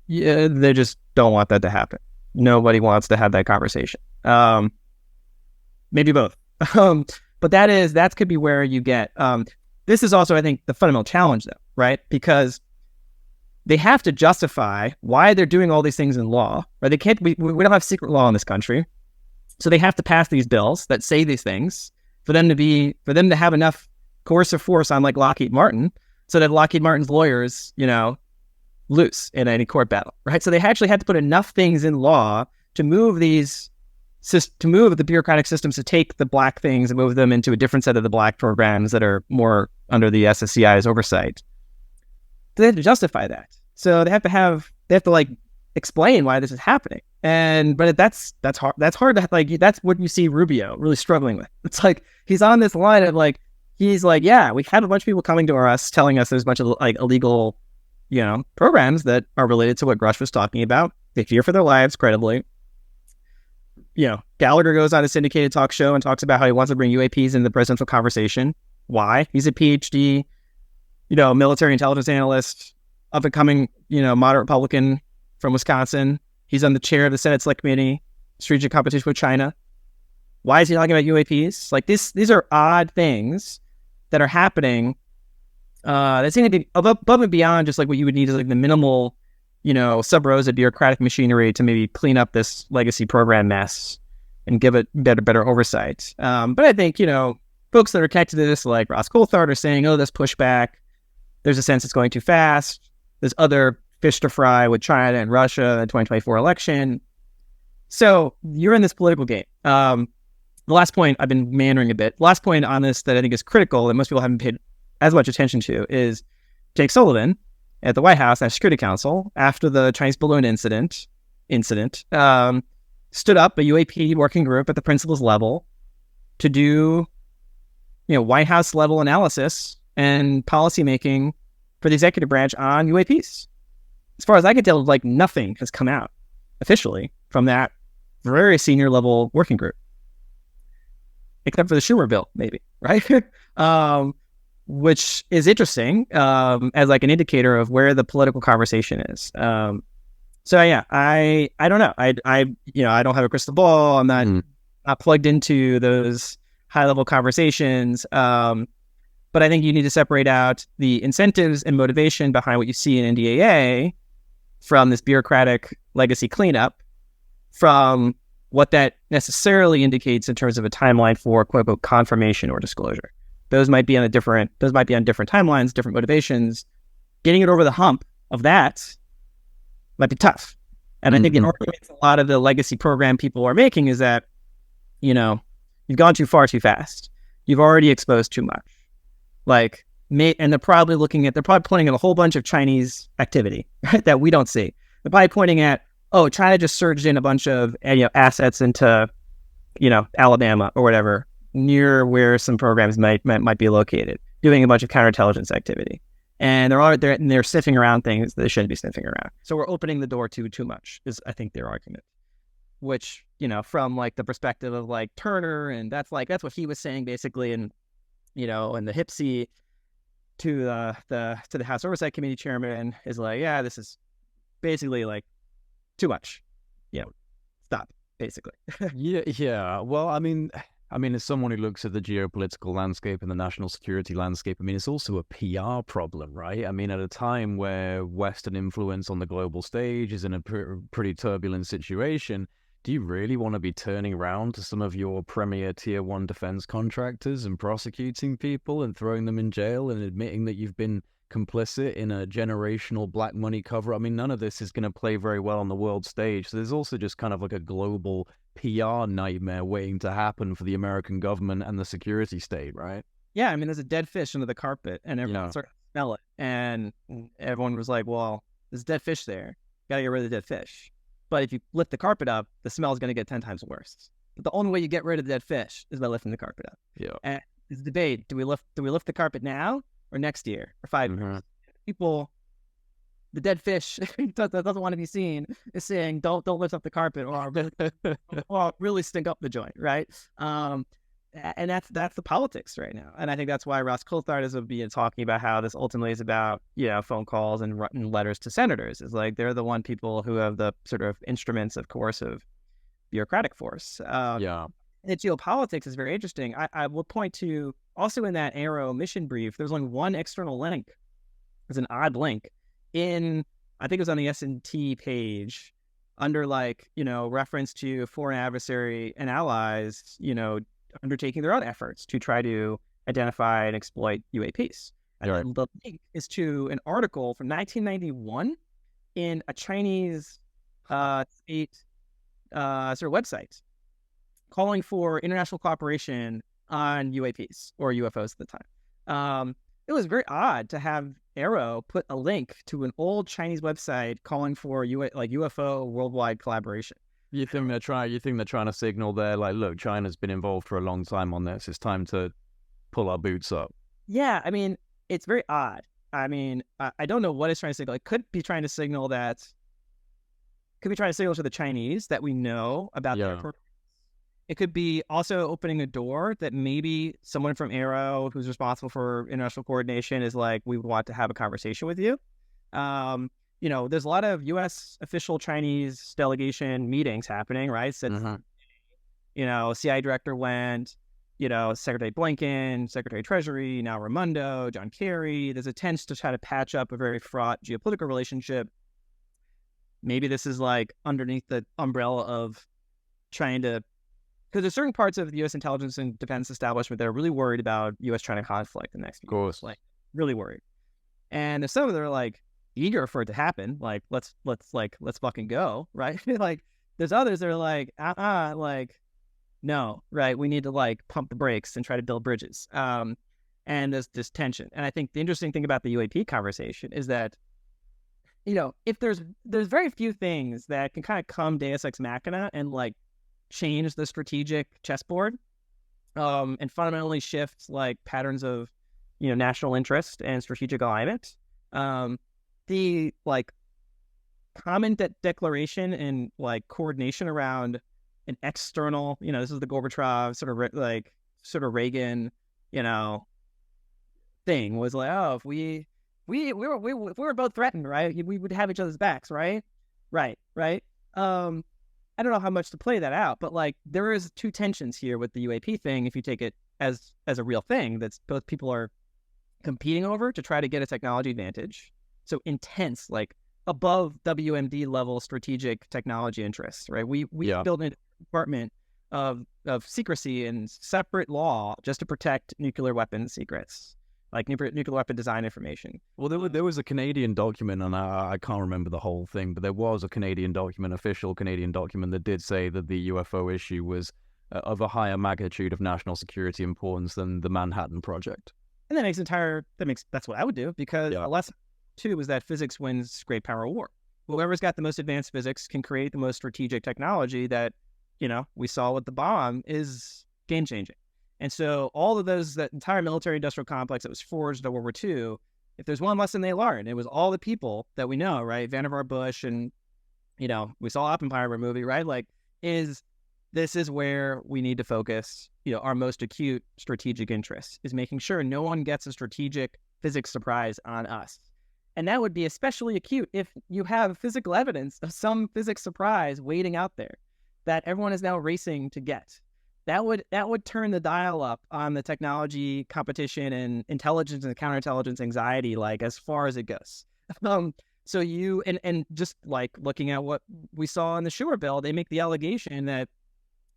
they just don't want that to happen. Nobody wants to have that conversation. Maybe both. But that could be where you get, this is also, I think, the fundamental challenge though, right? Because they have to justify why they're doing all these things in law, right? They can't. We don't have secret law in this country, so they have to pass these bills that say these things for them to have enough coercive force on like Lockheed Martin, so that Lockheed Martin's lawyers, lose in any court battle, right? So they actually had to put enough things in law to move the bureaucratic systems to take the black things and move them into a different set of the black programs that are more under the SSCI's oversight. They have to justify that. So they have to explain why this is happening. But that's hard. That's hard to that's what you see Rubio really struggling with. It's like, he's on this line of he's like, yeah, we had a bunch of people coming to us telling us there's a bunch of illegal, programs that are related to what Grush was talking about. They fear for their lives credibly. Gallagher goes on a syndicated talk show and talks about how he wants to bring UAPs into the presidential conversation. Why? He's a PhD, military intelligence analyst, up and coming, moderate Republican from Wisconsin. He's on the chair of the Senate Select Committee, strategic competition with China. Why is he talking about UAPs? These are odd things that are happening that seem to be above and beyond just what you would need is the minimal, sub rosa bureaucratic machinery to maybe clean up this legacy program mess and give it better oversight. But I think, folks that are connected to this, like Ross Coulthard, are saying, this pushback, there's a sense it's going too fast. There's other fish to fry with China and Russia in the 2024 election. So you're in this political game. The last point, I've been meandering a bit. Last point on this that I think is critical that most people haven't paid as much attention to is Jake Sullivan at the White House, National Security Council, after the Chinese balloon incident, stood up a UAP working group at the principals level to do, White House level analysis and policymaking for the executive branch on UAPs. As far as I can tell, nothing has come out officially from that very senior level working group, except for the Schumer bill, maybe, right? Which is interesting as an indicator of where the political conversation is. So yeah, I don't know. I don't have a crystal ball. I'm not plugged into those high level conversations. But I think you need to separate out the incentives and motivation behind what you see in NDAA from this bureaucratic, legacy cleanup from what that necessarily indicates in terms of a timeline for quote unquote confirmation or disclosure. Those might be on different timelines, different motivations. Getting it over the hump of that might be tough. And I think the arguments a lot of the legacy program people are making is that, you've gone too far too fast. You've already exposed too much. And they're probably pointing at a whole bunch of Chinese activity that we don't see. They're probably pointing at, China just surged in a bunch of assets into, Alabama or whatever, near where some programs might be located, doing a bunch of counterintelligence activity. And they're sniffing around things that they shouldn't be sniffing around. So we're opening the door too much, is I think their argument. Which, from the perspective of Turner, and that's what he was saying basically, and and the HIPSI to the House Oversight Committee chairman is this is basically too much. Stop, basically. Yeah. Well, I mean, as someone who looks at the geopolitical landscape and the national security landscape, it's also a PR problem, right? At a time where Western influence on the global stage is in a pretty turbulent situation, do you really want to be turning around to some of your premier tier 1 defense contractors and prosecuting people and throwing them in jail and admitting that you've been complicit in a generational black money cover? None of this is going to play very well on the world stage. So there's also just kind of a global PR nightmare waiting to happen for the American government and the security state, right? Yeah, there's a dead fish under the carpet, and everyone started to smell it. And everyone was like, well, there's dead fish there. Got to get rid of the dead fish. But if you lift the carpet up, the smell is going to get 10 times worse. But the only way you get rid of the dead fish is by lifting the carpet up. Yeah. And it's a debate. Do we lift the carpet now or next year or 5 years? People, the dead fish that doesn't want to be seen is saying, don't lift up the carpet or really stink up the joint, right? And that's the politics right now. And I think that's why Ross Coulthard is talking about how this ultimately is about, phone calls and letters to senators. Is they're the one people who have the sort of instruments of coercive bureaucratic force. The geopolitics is very interesting. I will point to also in that AARO mission brief, there's only one external link. There's an odd link in, I think it was on the S&T page under reference to foreign adversary and allies, undertaking their own efforts to try to identify and exploit UAPs. And the link is to an article from 1991 in a Chinese state sort of website calling for international cooperation on UAPs or UFOs at the time. It was very odd to have AARO put a link to an old Chinese website calling for UFO worldwide collaboration. You think they're trying to signal there, look, China's been involved for a long time on this. It's time to pull our boots up. Yeah, it's very odd. I don't know what it's trying to signal. It could be trying to signal to the Chinese that we know about their programs. It could be also opening a door that maybe someone from AARO who's responsible for international coordination is we would want to have a conversation with you. There's a lot of U.S. official Chinese delegation meetings happening, right? Since, CIA director went, Secretary Blinken, Secretary Treasury, now Raimondo, John Kerry. There's attempts to try to patch up a very fraught geopolitical relationship. Maybe this is underneath the umbrella of trying to, because there's certain parts of the U.S. intelligence and defense establishment that are really worried about U.S.-China conflict in the next few years. Really worried. And there's some that are eager for it to happen. Let's fucking go, right? There's others that are no, right? We need to pump the brakes and try to build bridges. And there's this tension. And I think the interesting thing about the UAP conversation is that, if there's very few things that can kind of come Deus Ex Machina and change the strategic chessboard, and fundamentally shift patterns of, national interest and strategic alignment. The common declaration and coordination around an external, this is the Gorbachev sort of Reagan, thing was if we were both threatened, right? We would have each other's backs, right? Right. I don't know how much to play that out, but there is two tensions here with the UAP thing. If you take it as a real thing, that's both people are competing over to try to get a technology advantage. So intense, above WMD level strategic technology interests, right? We built a department of secrecy and separate law just to protect nuclear weapons secrets, like nuclear weapon design information. Well, there was a Canadian document, and I can't remember the whole thing, but there was a Canadian document, official Canadian document, that did say that the UFO issue was of a higher magnitude of national security importance than the Manhattan Project. And that's what I would do, because the lesson two is that physics wins great power war. Whoever's got the most advanced physics can create the most strategic technology that, we saw with the bomb is game changing. And so all of that entire military industrial complex that was forged in World War II, if there's one lesson they learned, it was all the people that we know, right? Vannevar Bush and, we saw Oppenheimer movie, right? Like, this is where we need to focus, our most acute strategic interests, is making sure no one gets a strategic physics surprise on us. And that would be especially acute if you have physical evidence of some physics surprise waiting out there that everyone is now racing to get. That would turn the dial up on the technology competition and intelligence and counterintelligence anxiety, like, as far as it goes. So and just like looking at what we saw in the Schumer bill, they make the allegation that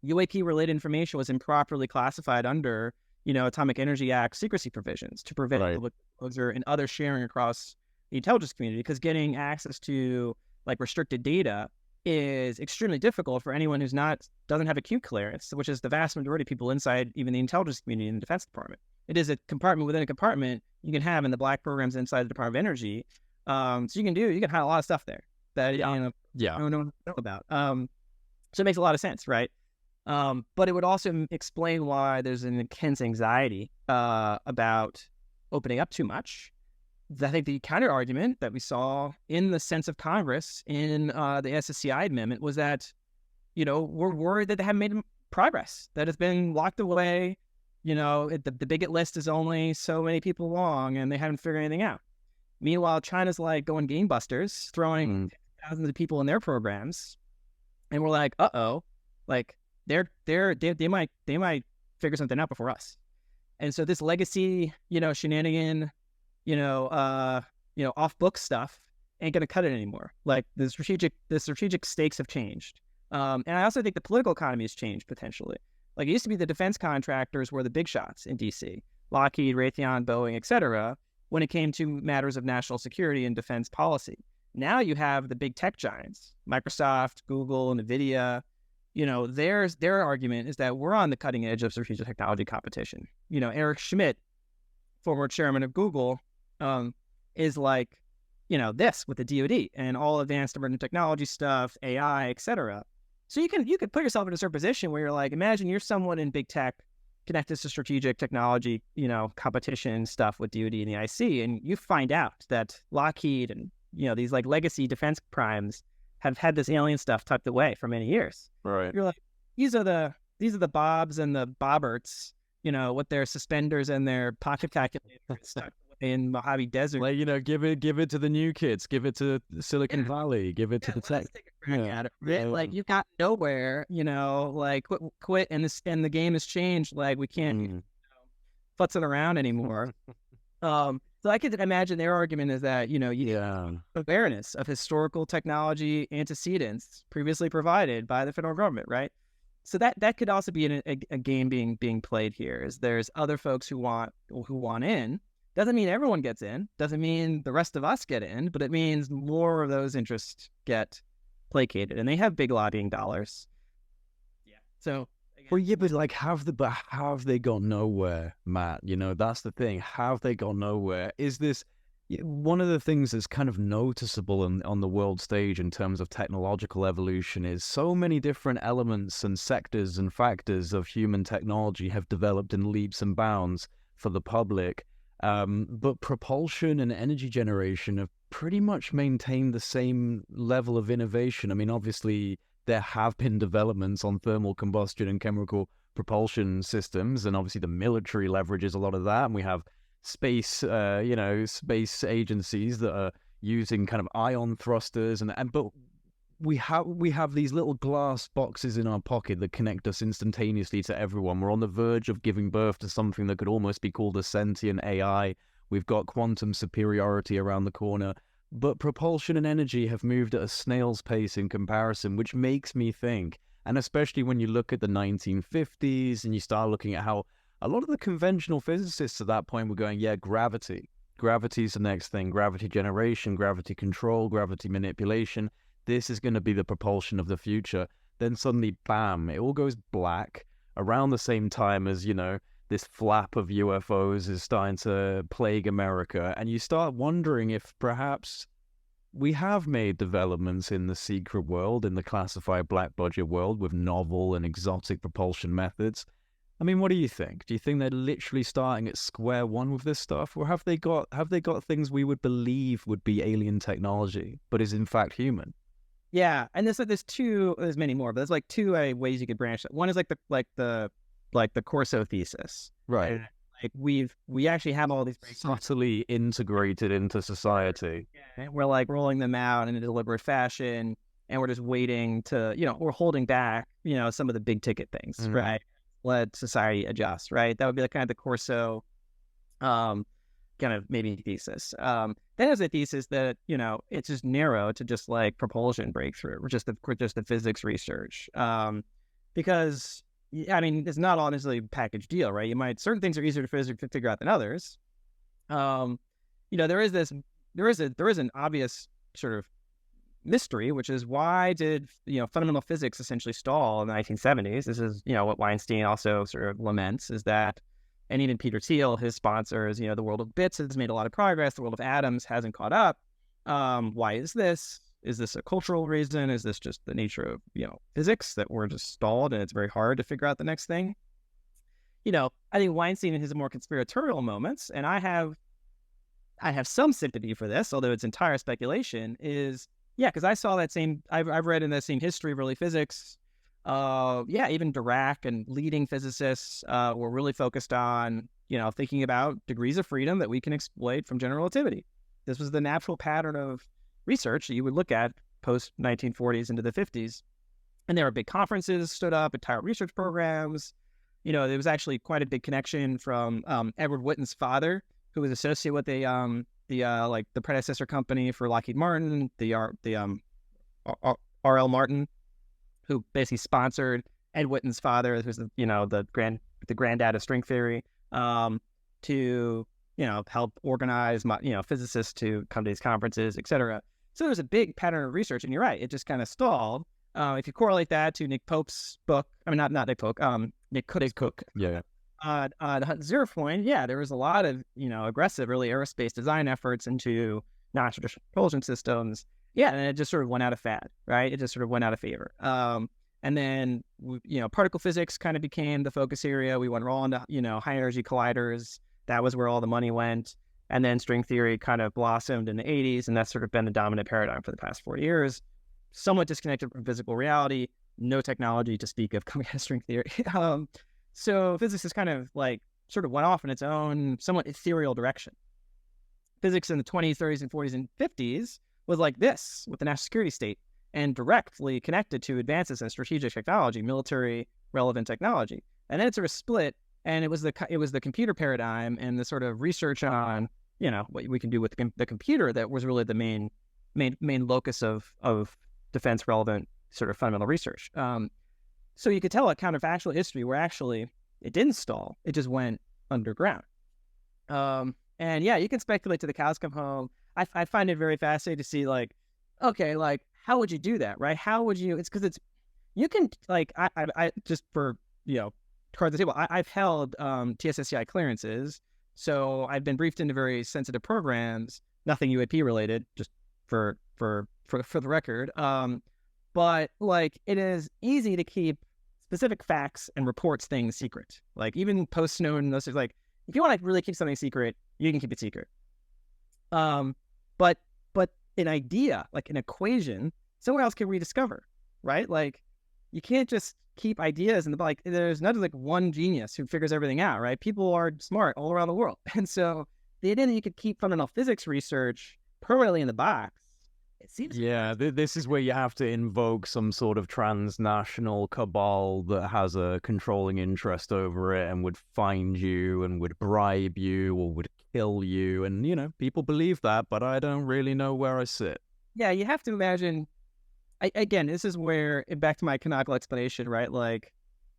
UAP related information was improperly classified under, Atomic Energy Act secrecy provisions to prevent public disclosure and other sharing across the intelligence community, because getting access to like restricted data is extremely difficult for anyone who's doesn't have acute clearance, which is the vast majority of people inside even the intelligence community and the Defense Department. It is a compartment within a compartment you can have in the black programs inside the Department of Energy. So you can hide a lot of stuff there that no one know about. So it makes a lot of sense, right? But it would also explain why there's an intense anxiety about opening up too much. I think the counter argument that we saw in the sense of Congress in the SSCI amendment was that, we're worried that they haven't made progress, that it's been locked away. The bigot list is only so many people long and they haven't figured anything out. Meanwhile, China's like going gangbusters, throwing thousands of people in their programs. And we're like, like they might figure something out before us. And so this legacy, shenanigan, off book stuff ain't going to cut it anymore. Like the strategic stakes have changed. And I also think the political economy has changed potentially. Like it used to be the defense contractors were the big shots in DC, Lockheed, Raytheon, Boeing, etc., when it came to matters of national security and defense policy. Now you have the big tech giants, Microsoft, Google, NVIDIA. Their argument is that we're on the cutting edge of strategic technology competition. Eric Schmidt, former chairman of Google, is like, this with the DoD and all advanced emerging technology stuff, AI, etc. So you could put yourself in a certain position where you're like, imagine you're someone in big tech connected to strategic technology, competition stuff with DoD and the IC, and you find out that Lockheed and these like legacy defense primes have had this alien stuff tucked away for many years. Right. You're like, these are the Bobs and the Bobberts, with their suspenders and their pocket calculators stuck in Mojave Desert. Like, give it to the new kids, give it to Silicon Valley, give it to the tech. Take a crack at it. Like you got nowhere, like quit, and the game has changed. Like we can't futzing around anymore. So I could imagine their argument is that, awareness of historical technology antecedents previously provided by the federal government, right? So that could also be a game being played here. Is there's other folks who want in. Doesn't mean everyone gets in. Doesn't mean the rest of us get in. But it means more of those interests get placated, and they have big lobbying dollars. Yeah. So. Well, yeah, but like, have they gone nowhere, Matt? That's the thing. Have they gone nowhere? Is this one of the things that's kind of noticeable on the world stage in terms of technological evolution is so many different elements and sectors and factors of human technology have developed in leaps and bounds for the public. But propulsion and energy generation have pretty much maintained the same level of innovation. I mean, obviously, there have been developments on thermal combustion and chemical propulsion systems, and obviously the military leverages a lot of that. And we have space, space agencies that are using kind of ion thrusters, but we have these little glass boxes in our pocket that connect us instantaneously to everyone. We're on the verge of giving birth to something that could almost be called a sentient AI. We've got quantum superiority around the corner. but propulsion and energy have moved at a snail's pace in comparison, which makes me think, and especially when you look at the 1950s and you start looking at how a lot of the conventional physicists at that point were going, yeah, gravity. Gravity's the next thing. Gravity generation, gravity control, gravity manipulation. This is going to be the propulsion of the future. Then suddenly, bam, it all goes black around the same time as, this flap of UFOs is starting to plague America. And you start wondering if perhaps we have made developments in the secret world, in the classified black budget world, with novel and exotic propulsion methods. I mean, what do you think? Do you think they're literally starting at square one with this stuff? Or have they got things we would believe would be alien technology, but is in fact human? Yeah, and there's many more, but there's like two ways you could branch it. One is like the Corso thesis, right? And like we actually have all these subtly integrated into society. And we're like rolling them out in a deliberate fashion, and we're just waiting to, we're holding back, some of the big ticket things, right? Let society adjust, right? That would be kind of the Corso, kind of maybe thesis. Then there's a thesis that it's just narrow to just like propulsion breakthrough, or just the physics research, because I mean it's not all necessarily a package deal, right? Certain things are easier to figure out than others. There is an obvious sort of mystery, which is why did fundamental physics essentially stall in the 1970s? This is what Weinstein also sort of laments, is that, and even Peter Thiel, his sponsors, the world of bits has made a lot of progress, the world of atoms hasn't caught up. Why is this? Is this a cultural reason? Is this just the nature of physics, that we're just stalled and it's very hard to figure out the next thing? I think Weinstein in his more conspiratorial moments, and I have some sympathy for this, although it's entire speculation, is because I saw that same, I've read in that same history of early physics, even Dirac and leading physicists were really focused on, thinking about degrees of freedom that we can exploit from general relativity. This was the natural pattern of research that you would look at post-1940s into the 50s. And there were big conferences stood up, entire research programs. There was actually quite a big connection from Edward Witten's father, who was associated with the predecessor company for Lockheed Martin, the R.L. Martin, who basically sponsored Ed Witten's father, who's the granddad of string theory, to help organize physicists to come to these conferences, etc. So there's a big pattern of research, and you're right, it just kind of stalled. If you correlate that to Nick Pope's book, I mean not Nick Pope, Nick Cook. Yeah. Zero Point, there was a lot of aggressive early aerospace design efforts into non-traditional propulsion systems. And it just sort of went out of fad, right? It just sort of went out of favor. And then particle physics kind of became the focus area. We went all into high energy colliders. That was where all the money went. And then string theory kind of blossomed in the 80s, and that's sort of been the dominant paradigm for the past 4 years. Somewhat disconnected from physical reality, no technology to speak of coming out of string theory. So physics is kind of sort of went off in its own somewhat ethereal direction. Physics in the 20s, 30s, and 40s, and 50s was like this with the national security state, and directly connected to advances in strategic technology, military relevant technology. And then it sort of split, and it was the computer paradigm and the sort of research on what we can do with the computer that was really the main locus of defense relevant sort of fundamental research. So you could tell a counterfactual history where actually it didn't stall, it just went underground. And you can speculate till the cows come home. I find it very fascinating to see how would you do that, right? How would you? It's because you can I just for cards on the table. I've held TSSCI clearances, so I've been briefed into very sensitive programs. Nothing UAP related, just for the record. But it is easy to keep specific facts and reports things secret. Even post Snowden, those are if you want to really keep something secret, you can keep it secret. But an idea, an equation, someone else can rediscover, right? You can't just keep ideas in the there's not one genius who figures everything out, right? People are smart all around the world. And so the idea that you could keep fundamental physics research permanently in the box It seems this is where you have to invoke some sort of transnational cabal that has a controlling interest over it and would find you and would bribe you or would kill you. And, people believe that, but I don't really know where I sit. Yeah, you have to imagine, again, this is where, back to my canonical explanation, right? Like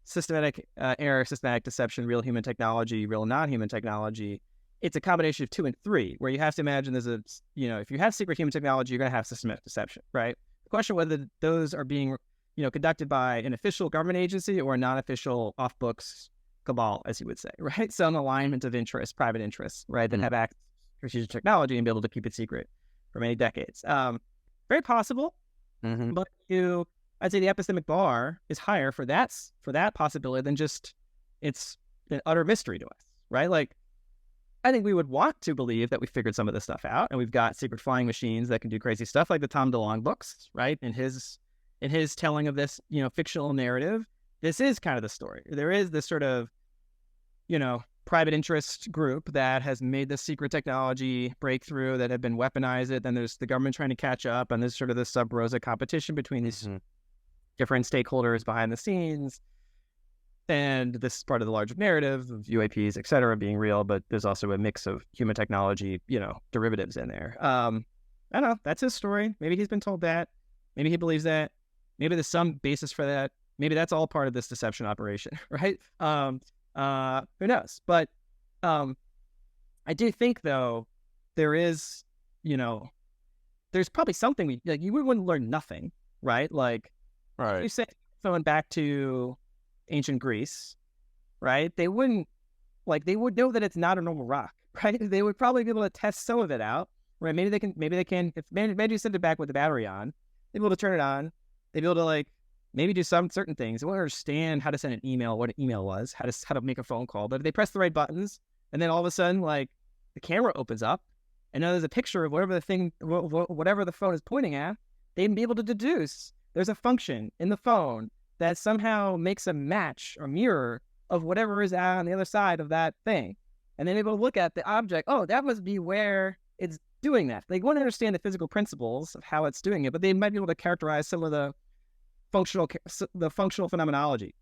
systematic error, systematic deception, real human technology, real non-human technology. It's a combination of 2 and 3, where you have to imagine there's if you have secret human technology, you're going to have systematic deception, right? The question whether those are being, conducted by an official government agency or a non-official off-books cabal, as you would say, right? Some alignment of interests, private interests, right, that have access to strategic technology and be able to keep it secret for many decades. Very possible, but I'd say the epistemic bar is higher for that possibility than just it's an utter mystery to us, right? Like, I think we would want to believe that we figured some of this stuff out, and we've got secret flying machines that can do crazy stuff, like the Tom DeLonge books, right? In his telling of this, fictional narrative, this is kind of the story. There is this sort of, private interest group that has made this secret technology breakthrough that have been weaponized it. Then there's the government trying to catch up, and there's sort of this sub rosa competition between these different stakeholders behind the scenes. And this is part of the larger narrative of UAPs, et cetera, being real, but there's also a mix of human technology, derivatives in there. I don't know. That's his story. Maybe he's been told that. Maybe he believes that. Maybe there's some basis for that. Maybe that's all part of this deception operation, right? Who knows? But I do think, though, there is, there's probably something you wouldn't learn nothing, right? Like, right. You say going back to ancient Greece, right? They would know that it's not a normal rock, right? They would probably be able to test some of it out, right? Maybe they can, if maybe you send it back with the battery on, they'd be able to turn it on. They'd be able to maybe do some certain things. They won't understand how to send an email, what an email was, how to make a phone call, but if they press the right buttons, and then all of a sudden, the camera opens up, and now there's a picture of whatever the phone is pointing at, they'd be able to deduce there's a function in the phone that somehow makes a match or mirror of whatever is on the other side of that thing. And then able to look at the object, that must be where it's doing that. They won't understand the physical principles of how it's doing it, but they might be able to characterize some of the functional phenomenology.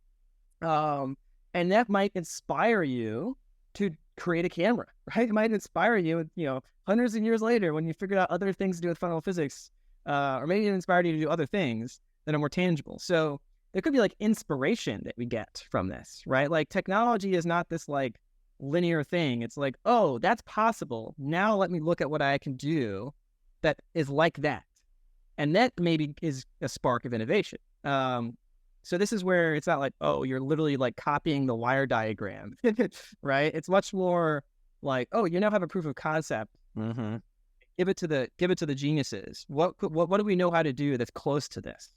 And that might inspire you to create a camera, right? It might inspire you, hundreds of years later when you figured out other things to do with fundamental physics, or maybe it inspired you to do other things that are more tangible. So there could be inspiration that we get from this, right? Like, technology is not this linear thing. It's that's possible. Now let me look at what I can do that is like that. And that maybe is a spark of innovation. So this is where it's not you're literally copying the wire diagram, right? It's much more you now have a proof of concept. Mm-hmm. Give it to the geniuses. What do we know how to do that's close to this,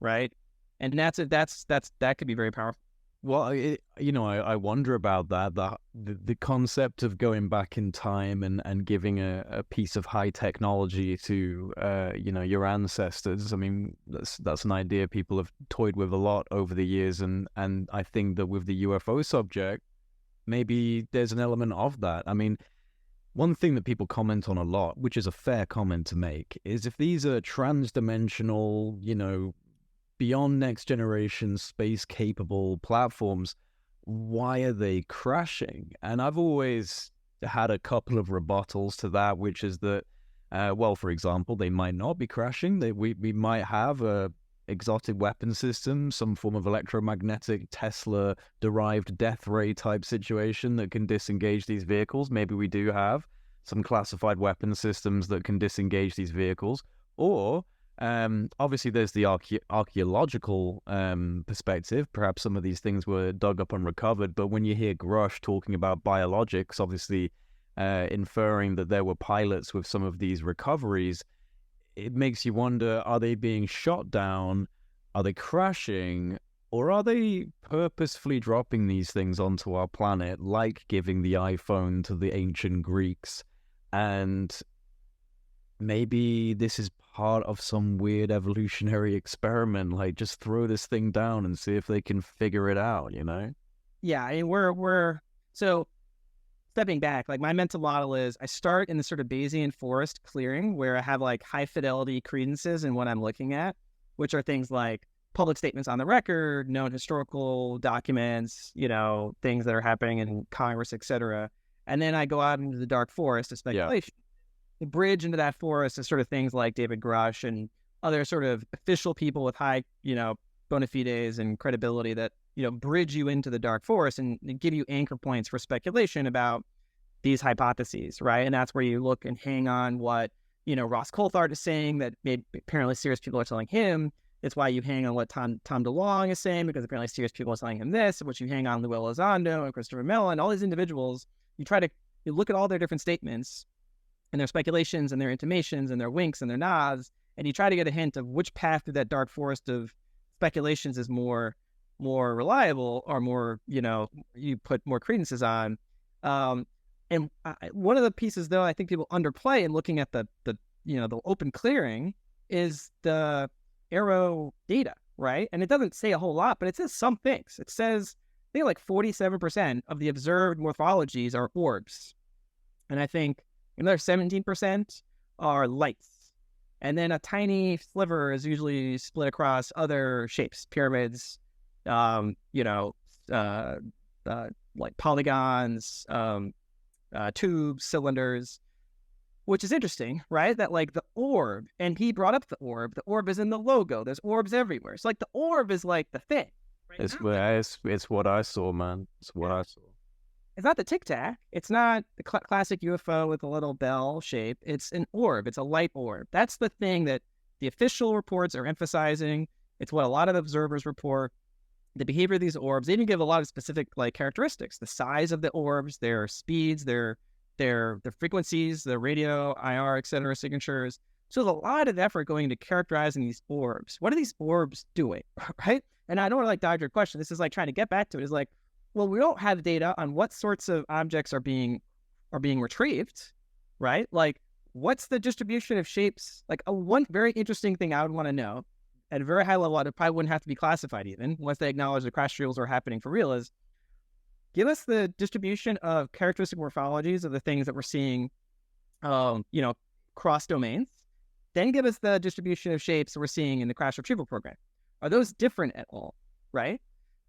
right? And that could be very powerful. Well, I wonder about that. The concept of going back in time and giving a piece of high technology to your ancestors. I mean, that's an idea people have toyed with a lot over the years, and I think that with the UFO subject, maybe there's an element of that. I mean, one thing that people comment on a lot, which is a fair comment to make, is if these are trans-dimensional, beyond next generation space capable platforms, why are they crashing? And I've always had a couple of rebuttals to that, which is that, for example, they might not be crashing. We might have a exotic weapon system, some form of electromagnetic Tesla derived death ray type situation that can disengage these vehicles. Maybe we do have some classified weapon systems that can disengage these vehicles. Or obviously there's the archaeological perspective. Perhaps some of these things were dug up and recovered, but when you hear Grush talking about biologics, obviously inferring that there were pilots with some of these recoveries, it makes you wonder, are they being shot down? Are they crashing? Or are they purposefully dropping these things onto our planet, like giving the iPhone to the ancient Greeks? And maybe this is part of some weird evolutionary experiment, just throw this thing down and see if they can figure it out, Yeah, I mean, we're so stepping back, like my mental model is I start in the sort of Bayesian forest clearing where I have like high fidelity credences in what I'm looking at, which are things like public statements on the record, known historical documents, things that are happening in Congress, et cetera. And then I go out into the dark forest of speculation. The bridge into that forest is sort of things like David Grush and other sort of official people with high, bona fides and credibility that, bridge you into the dark forest and give you anchor points for speculation about these hypotheses, right? And that's where you look and hang on what, Ross Coulthard is saying that apparently serious people are telling him. It's why you hang on what Tom DeLonge is saying, because apparently serious people are telling him this, which you hang on Elizondo and Christopher Mellon, all these individuals. You look at all their different statements and their speculations and their intimations and their winks and their nods, and you try to get a hint of which path through that dark forest of speculations is more reliable or more, you put more credences on. And one of the pieces, though, I think people underplay in looking at the open clearing is the AARO data, right? And it doesn't say a whole lot, but it says some things. It says, I think like 47% of the observed morphologies are orbs. And I think another 17% are lights. And then a tiny sliver is usually split across other shapes, pyramids, like polygons, tubes, cylinders, which is interesting, right? That like the orb, and he brought up the orb is in the logo. There's orbs everywhere. It's like the orb is like the thing. Right? It's what I saw, man. It's what I saw. It's not the Tic Tac. It's not the classic UFO with a little bell shape. It's an orb. It's a light orb. That's the thing that the official reports are emphasizing. It's what a lot of observers report. The behavior of these orbs. They even give a lot of specific like characteristics. The size of the orbs, their speeds, their frequencies, the radio, IR, et cetera, signatures. So there's a lot of effort going into characterizing these orbs. What are these orbs doing, right? And I don't want to like dodge your question. This is like trying to get back to it. It's like, well, we don't have data on what sorts of objects are being retrieved, right? Like, what's the distribution of shapes? Like, one very interesting thing I would want to know at a very high level, it probably wouldn't have to be classified even once they acknowledge the crash drills are happening for real, is give us the distribution of characteristic morphologies of the things that we're seeing, cross domains. Then give us the distribution of shapes that we're seeing in the crash retrieval program. Are those different at all, right?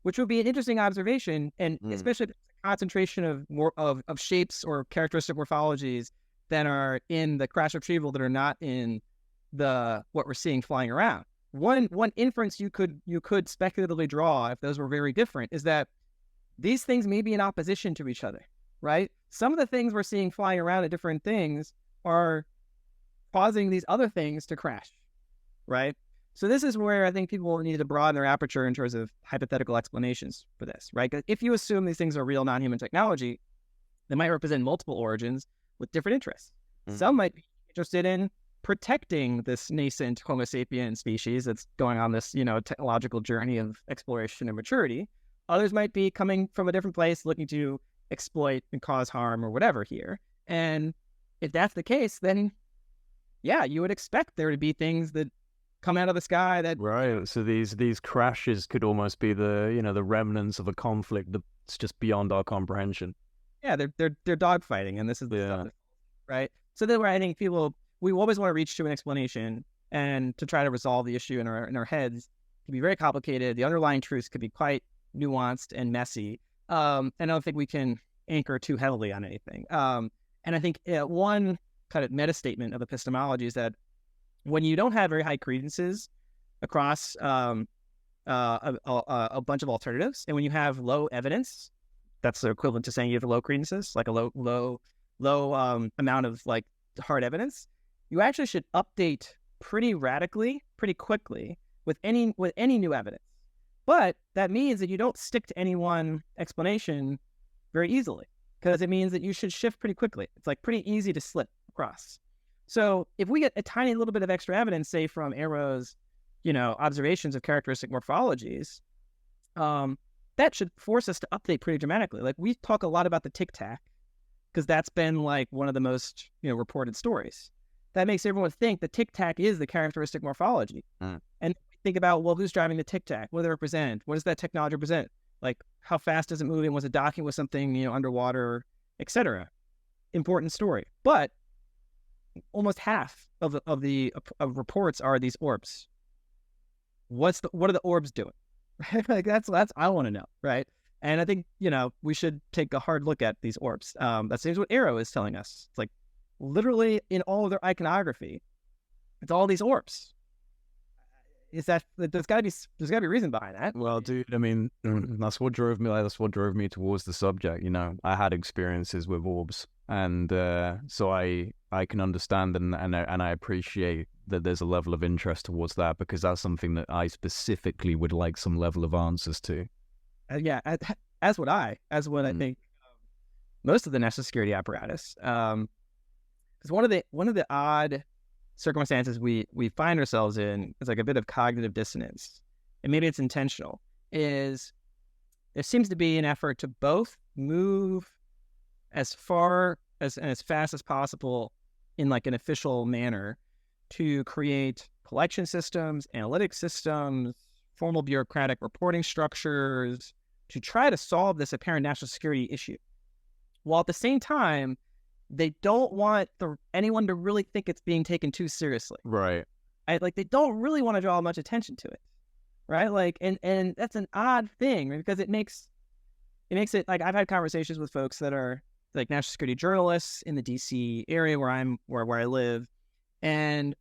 Which would be an interesting observation, and especially the concentration of shapes or characteristic morphologies that are in the crash retrieval that are not in what we're seeing flying around. One inference you could speculatively draw, if those were very different, is that these things may be in opposition to each other, right? Some of the things we're seeing flying around at different things are causing these other things to crash, right? So this is where I think people need to broaden their aperture in terms of hypothetical explanations for this, right? Because if you assume these things are real non-human technology, they might represent multiple origins with different interests. Some might be interested in protecting this nascent Homo sapien species that's going on this, technological journey of exploration and maturity. Others might be coming from a different place, looking to exploit and cause harm or whatever here. And if that's the case, then yeah, you would expect there to be things that come out of the sky that... Right, so these crashes could almost be the remnants of a conflict that's just beyond our comprehension. Yeah, they're dogfighting, and this is the stuff, right? So then where I think we always want to reach to an explanation and to try to resolve the issue in our heads. It can be very complicated. The underlying truths could be quite nuanced and messy. And I don't think we can anchor too heavily on anything. And I think one kind of meta statement of epistemology is that when you don't have very high credences across a bunch of alternatives, and when you have low evidence, that's the equivalent to saying you have low credences, like a low amount of like hard evidence, you actually should update pretty radically, pretty quickly with any new evidence. But that means that you don't stick to any one explanation very easily, because it means that you should shift pretty quickly. It's like pretty easy to slip across. So if we get a tiny little bit of extra evidence, say from AARO's, observations of characteristic morphologies, that should force us to update pretty dramatically. Like we talk a lot about the Tic Tac, because that's been like one of the most, reported stories. That makes everyone think the Tic Tac is the characteristic morphology. And think about, well, who's driving the Tic Tac? What does it represent? What does that technology represent? Like, how fast is it moving? Was it docking with something, underwater, etc. Important story. But almost half of reports are these orbs. What are the orbs doing? Right? Like that's I want to know, right? And I think, we should take a hard look at these orbs. That seems what AARO is telling us. It's like literally in all of their iconography, it's all these orbs. Is that there's got to be reason behind that? Well, dude, I mean, that's what drove me. That's what drove me towards the subject. I had experiences with orbs, and so I can understand and I appreciate that there's a level of interest towards that, because that's something that I specifically would like some level of answers to. Yeah, as would I. I think most of the national security apparatus. Because one of the odd circumstances we find ourselves in is like a bit of cognitive dissonance, and maybe it's intentional, is there seems to be an effort to both move as far as and as fast as possible in like an official manner to create collection systems, analytic systems, formal bureaucratic reporting structures to try to solve this apparent national security issue, while at the same time they don't want anyone to really think it's being taken too seriously. Right. They don't really want to draw much attention to it. Right. Like, and that's an odd thing, right? Because it makes it like, I've had conversations with folks that are like national security journalists in the DC area where I live, and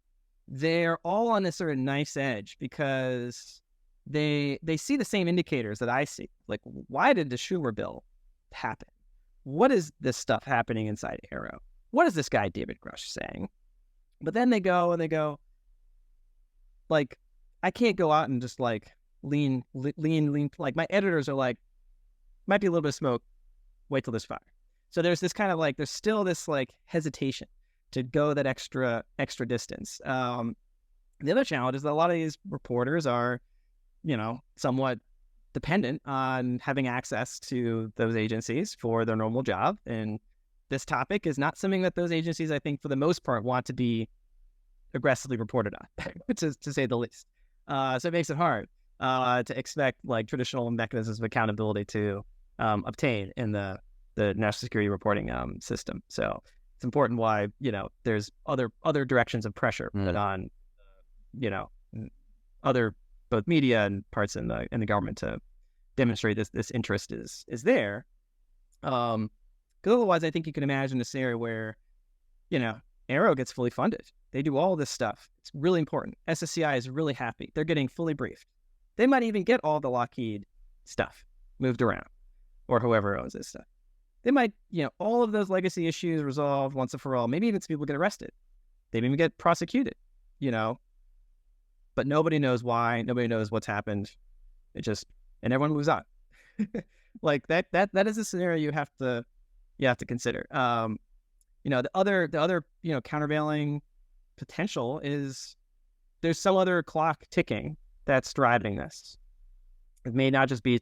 they're all on this sort of nice edge because they see the same indicators that I see. Like, why did the Schumer bill happen? What is this stuff happening inside AARO? What is this guy David Grush saying? But then they go, like, I can't go out and just like lean. Like, my editors are like, might be a little bit of smoke, wait till there's fire. So there's this kind of like, there's still this like hesitation to go that extra distance. The other challenge is that a lot of these reporters are, somewhat dependent on having access to those agencies for their normal job. And this topic is not something that those agencies, I think, for the most part, want to be aggressively reported on, to say the least. So it makes it hard to expect like traditional mechanisms of accountability to obtain in the national security reporting system. So it's important why, there's other directions of pressure put on, other both media and parts in the government to demonstrate this interest is there. Because otherwise, I think you can imagine a scenario where, AARO gets fully funded. They do all this stuff. It's really important. SSCI is really happy. They're getting fully briefed. They might even get all the Lockheed stuff moved around, or whoever owns this stuff. They might, all of those legacy issues resolved once and for all. Maybe even some people get arrested. They even get prosecuted, but nobody knows why. Nobody knows what's happened. And everyone moves on. Like that is a scenario you have to consider. The other countervailing potential is there's some other clock ticking that's driving this. It may not just be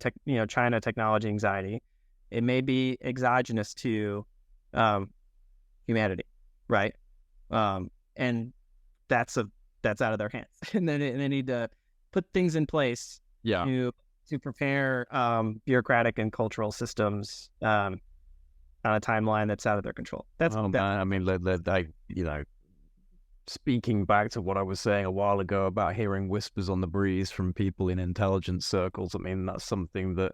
China technology anxiety. It may be exogenous to humanity, right? And that's out of their hands, and then they need to put things in place to prepare bureaucratic and cultural systems on a timeline that's out of their control. I mean, speaking back to what I was saying a while ago about hearing whispers on the breeze from people in intelligence circles, I mean, that's something that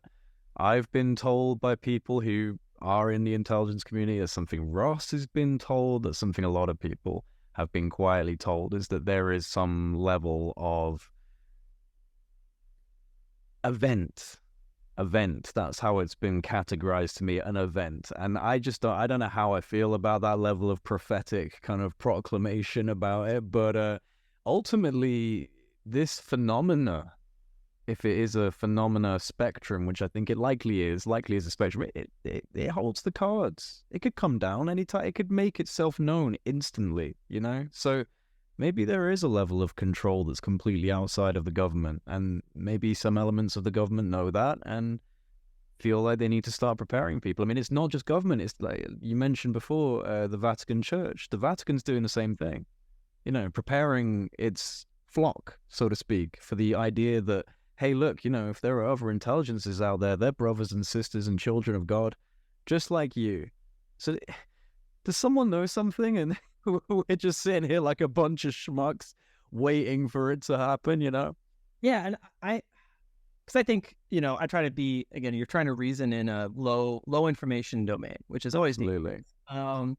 I've been told by people who are in the intelligence community. That's something Ross has been told. That's something a lot of people have been quietly told, is that there is some level of event. That's how it's been categorized to me, an event. And I don't know how I feel about that level of prophetic kind of proclamation about it. But ultimately, this phenomena, if it is a phenomena spectrum, which I think it likely is a spectrum, it holds the cards. It could come down anytime. It could make itself known instantly, So maybe there is a level of control that's completely outside of the government, and maybe some elements of the government know that and feel like they need to start preparing people. I mean, it's not just government. It's like you mentioned before, the Vatican Church. The Vatican's doing the same thing, preparing its flock, so to speak, for the idea that, hey, look, if there are other intelligences out there, they're brothers and sisters and children of God, just like you. So does someone know something? And we're just sitting here like a bunch of schmucks waiting for it to happen, you know? Yeah, and because I think, I try to be, again, you're trying to reason in a low information domain, which is always neat. Absolutely.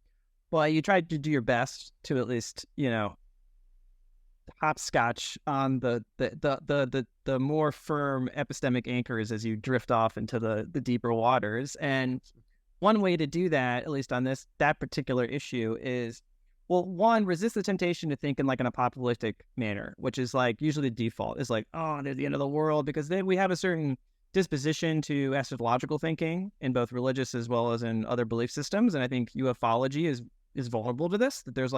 But you try to do your best to at least, hopscotch on the more firm epistemic anchors as you drift off into the deeper waters. And one way to do that, at least on that particular issue, is, well, one, resist the temptation to think in like an apocalyptic manner, which is like usually the default is like, oh, there's the end of the world, because then we have a certain disposition to eschatological thinking in both religious as well as in other belief systems. And I think ufology is vulnerable to this, that there's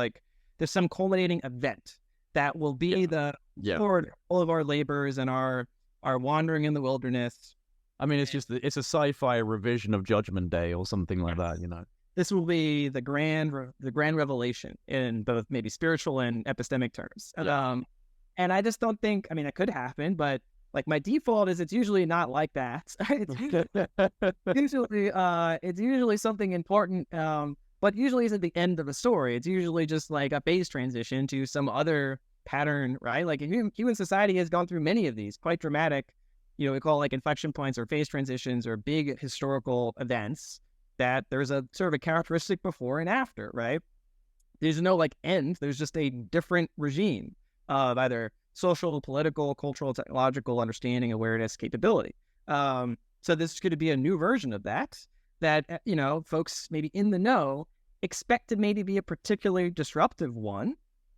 some culminating event that will be the Lord of all of our labors and our wandering in the wilderness. I mean, it's a sci-fi revision of Judgment Day or something like that, you know. This will be the grand revelation in both maybe spiritual and epistemic terms. Yeah. And I just don't think, I mean, it could happen, but like my default is it's usually not like that. It's usually something important, but usually isn't the end of a story. It's usually just like a base transition to some other pattern, right? Like human society has gone through many of these quite dramatic, we call like inflection points or phase transitions or big historical events that there's a sort of a characteristic before and after, right? There's no like end. There's just a different regime of either social, political, cultural, technological understanding, awareness, capability. So this is going to be a new version of that, folks maybe in the know expect to maybe be a particularly disruptive one,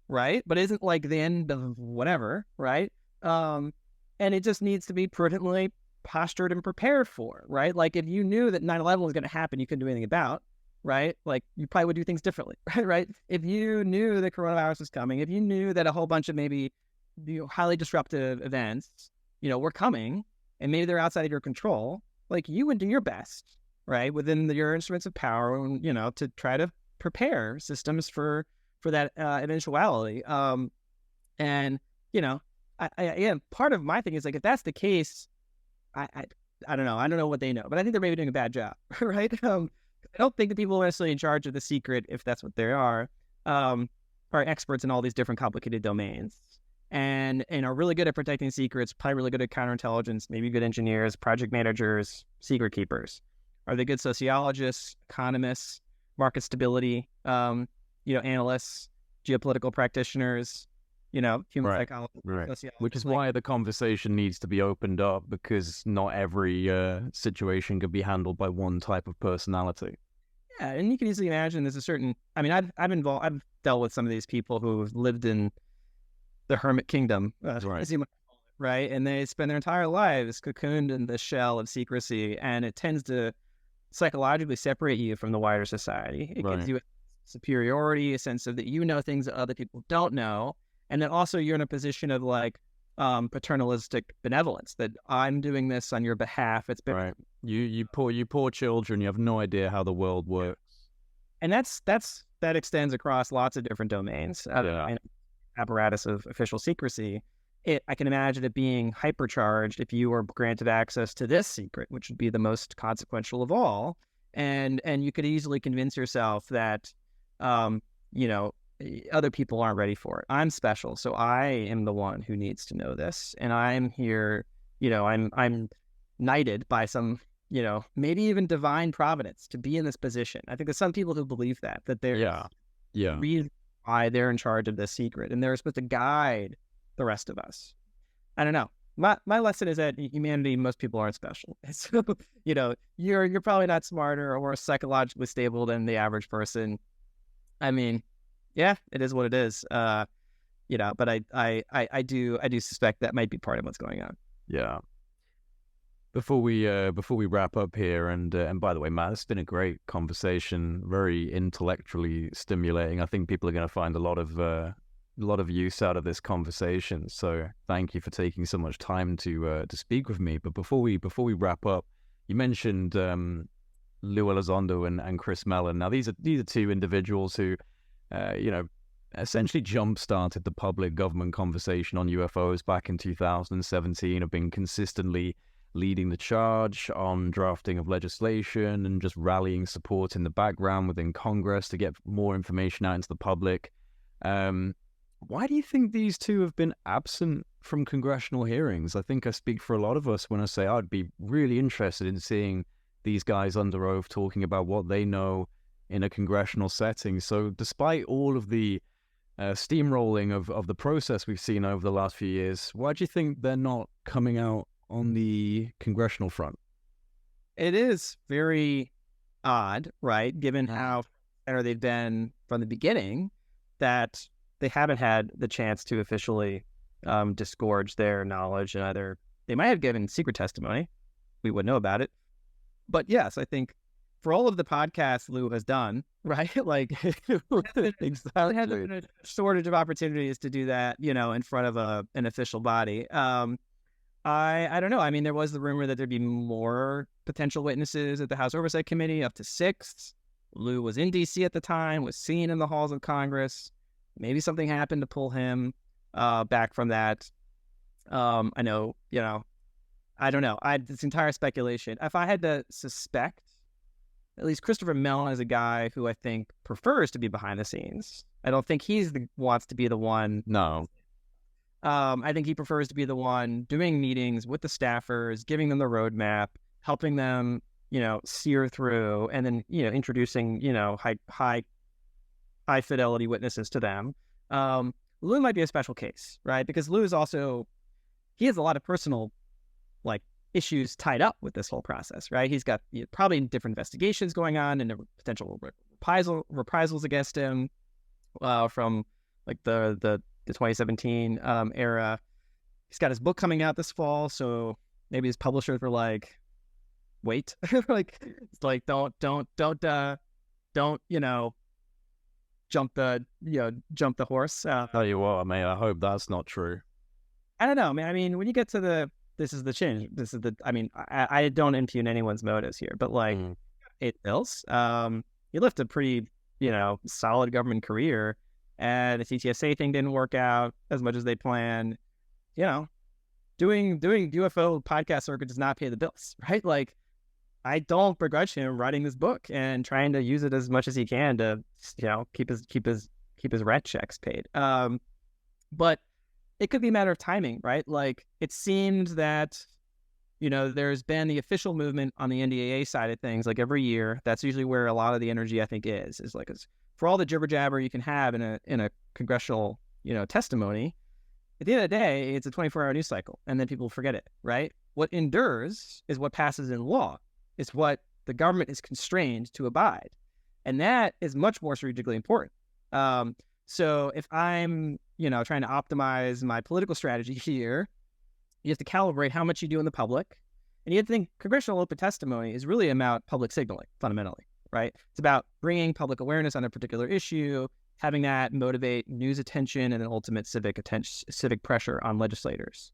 right? But isn't like the end of whatever, right? And it just needs to be prudently postured and prepared for, right? Like if you knew that 9/11 was going to happen, you couldn't do anything about, right? Like you probably would do things differently, right? If you knew that coronavirus was coming, if you knew that a whole bunch of maybe highly disruptive events, were coming, and maybe they're outside of your control, like you would do your best, right, within your instruments of power, to try to prepare systems for that eventuality. And part of my thing is like if that's the case, I don't know. I don't know what they know, but I think they're maybe doing a bad job, right? I don't think the people necessarily in charge of the secret, if that's what they are experts in all these different complicated domains and are really good at protecting secrets, probably really good at counterintelligence, maybe good engineers, project managers, secret keepers. Are they good sociologists, economists, market stability, analysts, geopolitical practitioners, human psychology, sociology. Which is why the conversation needs to be opened up, because not every situation could be handled by one type of personality. Yeah, and you can easily imagine there's a certain. I mean, I've dealt with some of these people who've lived in the hermit kingdom, as you might call it, right? And they spend their entire lives cocooned in the shell of secrecy, and it tends to psychologically separate you from the wider society. It gives you a superiority, a sense of that things that other people don't know. And then also you're in a position of like paternalistic benevolence, that I'm doing this on your behalf. It's been right. You poor children. You have no idea how the world works. And that extends across lots of different domains. Apparatus of official secrecy. I can imagine it being hypercharged if you were granted access to this secret, which would be the most consequential of all. And you could easily convince yourself that other people aren't ready for it. I'm special, so I am the one who needs to know this, and I'm here. I'm knighted by some, maybe even divine providence to be in this position. I think there's some people who believe that there's reason why they're in charge of this secret, and they're supposed to guide the rest of us. I don't know. My lesson is that humanity, most people aren't special. So, you're probably not smarter or more psychologically stable than the average person. I mean, yeah, it is what it is. But I do suspect that might be part of what's going on. Yeah. Before we wrap up here, and by the way, Matt, it's been a great conversation, very intellectually stimulating. I think people are going to find a lot of use out of this conversation. So thank you for taking so much time to speak with me. But before we wrap up, you mentioned Lou Elizondo and Chris Mellon. Now these are two individuals who essentially jump-started the public government conversation on UFOs back in 2017, have been consistently leading the charge on drafting of legislation and just rallying support in the background within Congress to get more information out into the public. Why do you think these two have been absent from congressional hearings? I think I speak for a lot of us when I say I'd be really interested in seeing these guys under oath talking about what they know in a congressional setting. So despite all of the steamrolling of the process we've seen over the last few years, why do you think they're not coming out on the congressional front? It is very odd, right? Given how they've been from the beginning, that they haven't had the chance to officially disgorge their knowledge, and either they might have given secret testimony, we wouldn't know about it. But yes, I think for all of the podcasts Lou has done, right? Like, exactly, has been a shortage of opportunities to do that, in front of an official body. I don't know. I mean, there was the rumor that there'd be more potential witnesses at the House Oversight Committee, up to 6. Lou was in D.C. at the time, was seen in the halls of Congress. Maybe something happened to pull him back from that. I know, I don't know. It's entire speculation. If I had to suspect, at least Christopher Mellon is a guy who I think prefers to be behind the scenes. I don't think wants to be the one. No. I think he prefers to be the one doing meetings with the staffers, giving them the roadmap, helping them, sear through, and then, introducing, high fidelity witnesses to them. Lou might be a special case, right? Because Lou is also, he has a lot of personal, issues tied up with this whole process, right? He's got probably different investigations going on and potential reprisals against him from the 2017 era. He's got his book coming out this fall, so maybe his publishers were like, wait, it's like don't jump the horse. Tell you what, I hope that's not true. I don't know, man. I mean, when you get to this is the change. I don't impugn anyone's motives here, but $8 billion. You left a pretty, solid government career, and the CTSA thing didn't work out as much as they planned. Doing UFO podcast circuit does not pay the bills, right? I don't begrudge him writing this book and trying to use it as much as he can to, keep his rent checks paid. But it could be a matter of timing, right? It seemed that, there's been the official movement on the NDAA side of things, every year. That's usually where a lot of the energy, I think, is for all the jibber jabber you can have in a congressional, testimony. At the end of the day, it's a 24-hour news cycle, and then people forget it, right? What endures is what passes in law. It's what the government is constrained to abide, and that is much more strategically important. So if I'm, trying to optimize my political strategy here, you have to calibrate how much you do in the public. And you have to think congressional open testimony is really about public signaling, fundamentally, right? It's about bringing public awareness on a particular issue, having that motivate news attention and then ultimate civic pressure on legislators.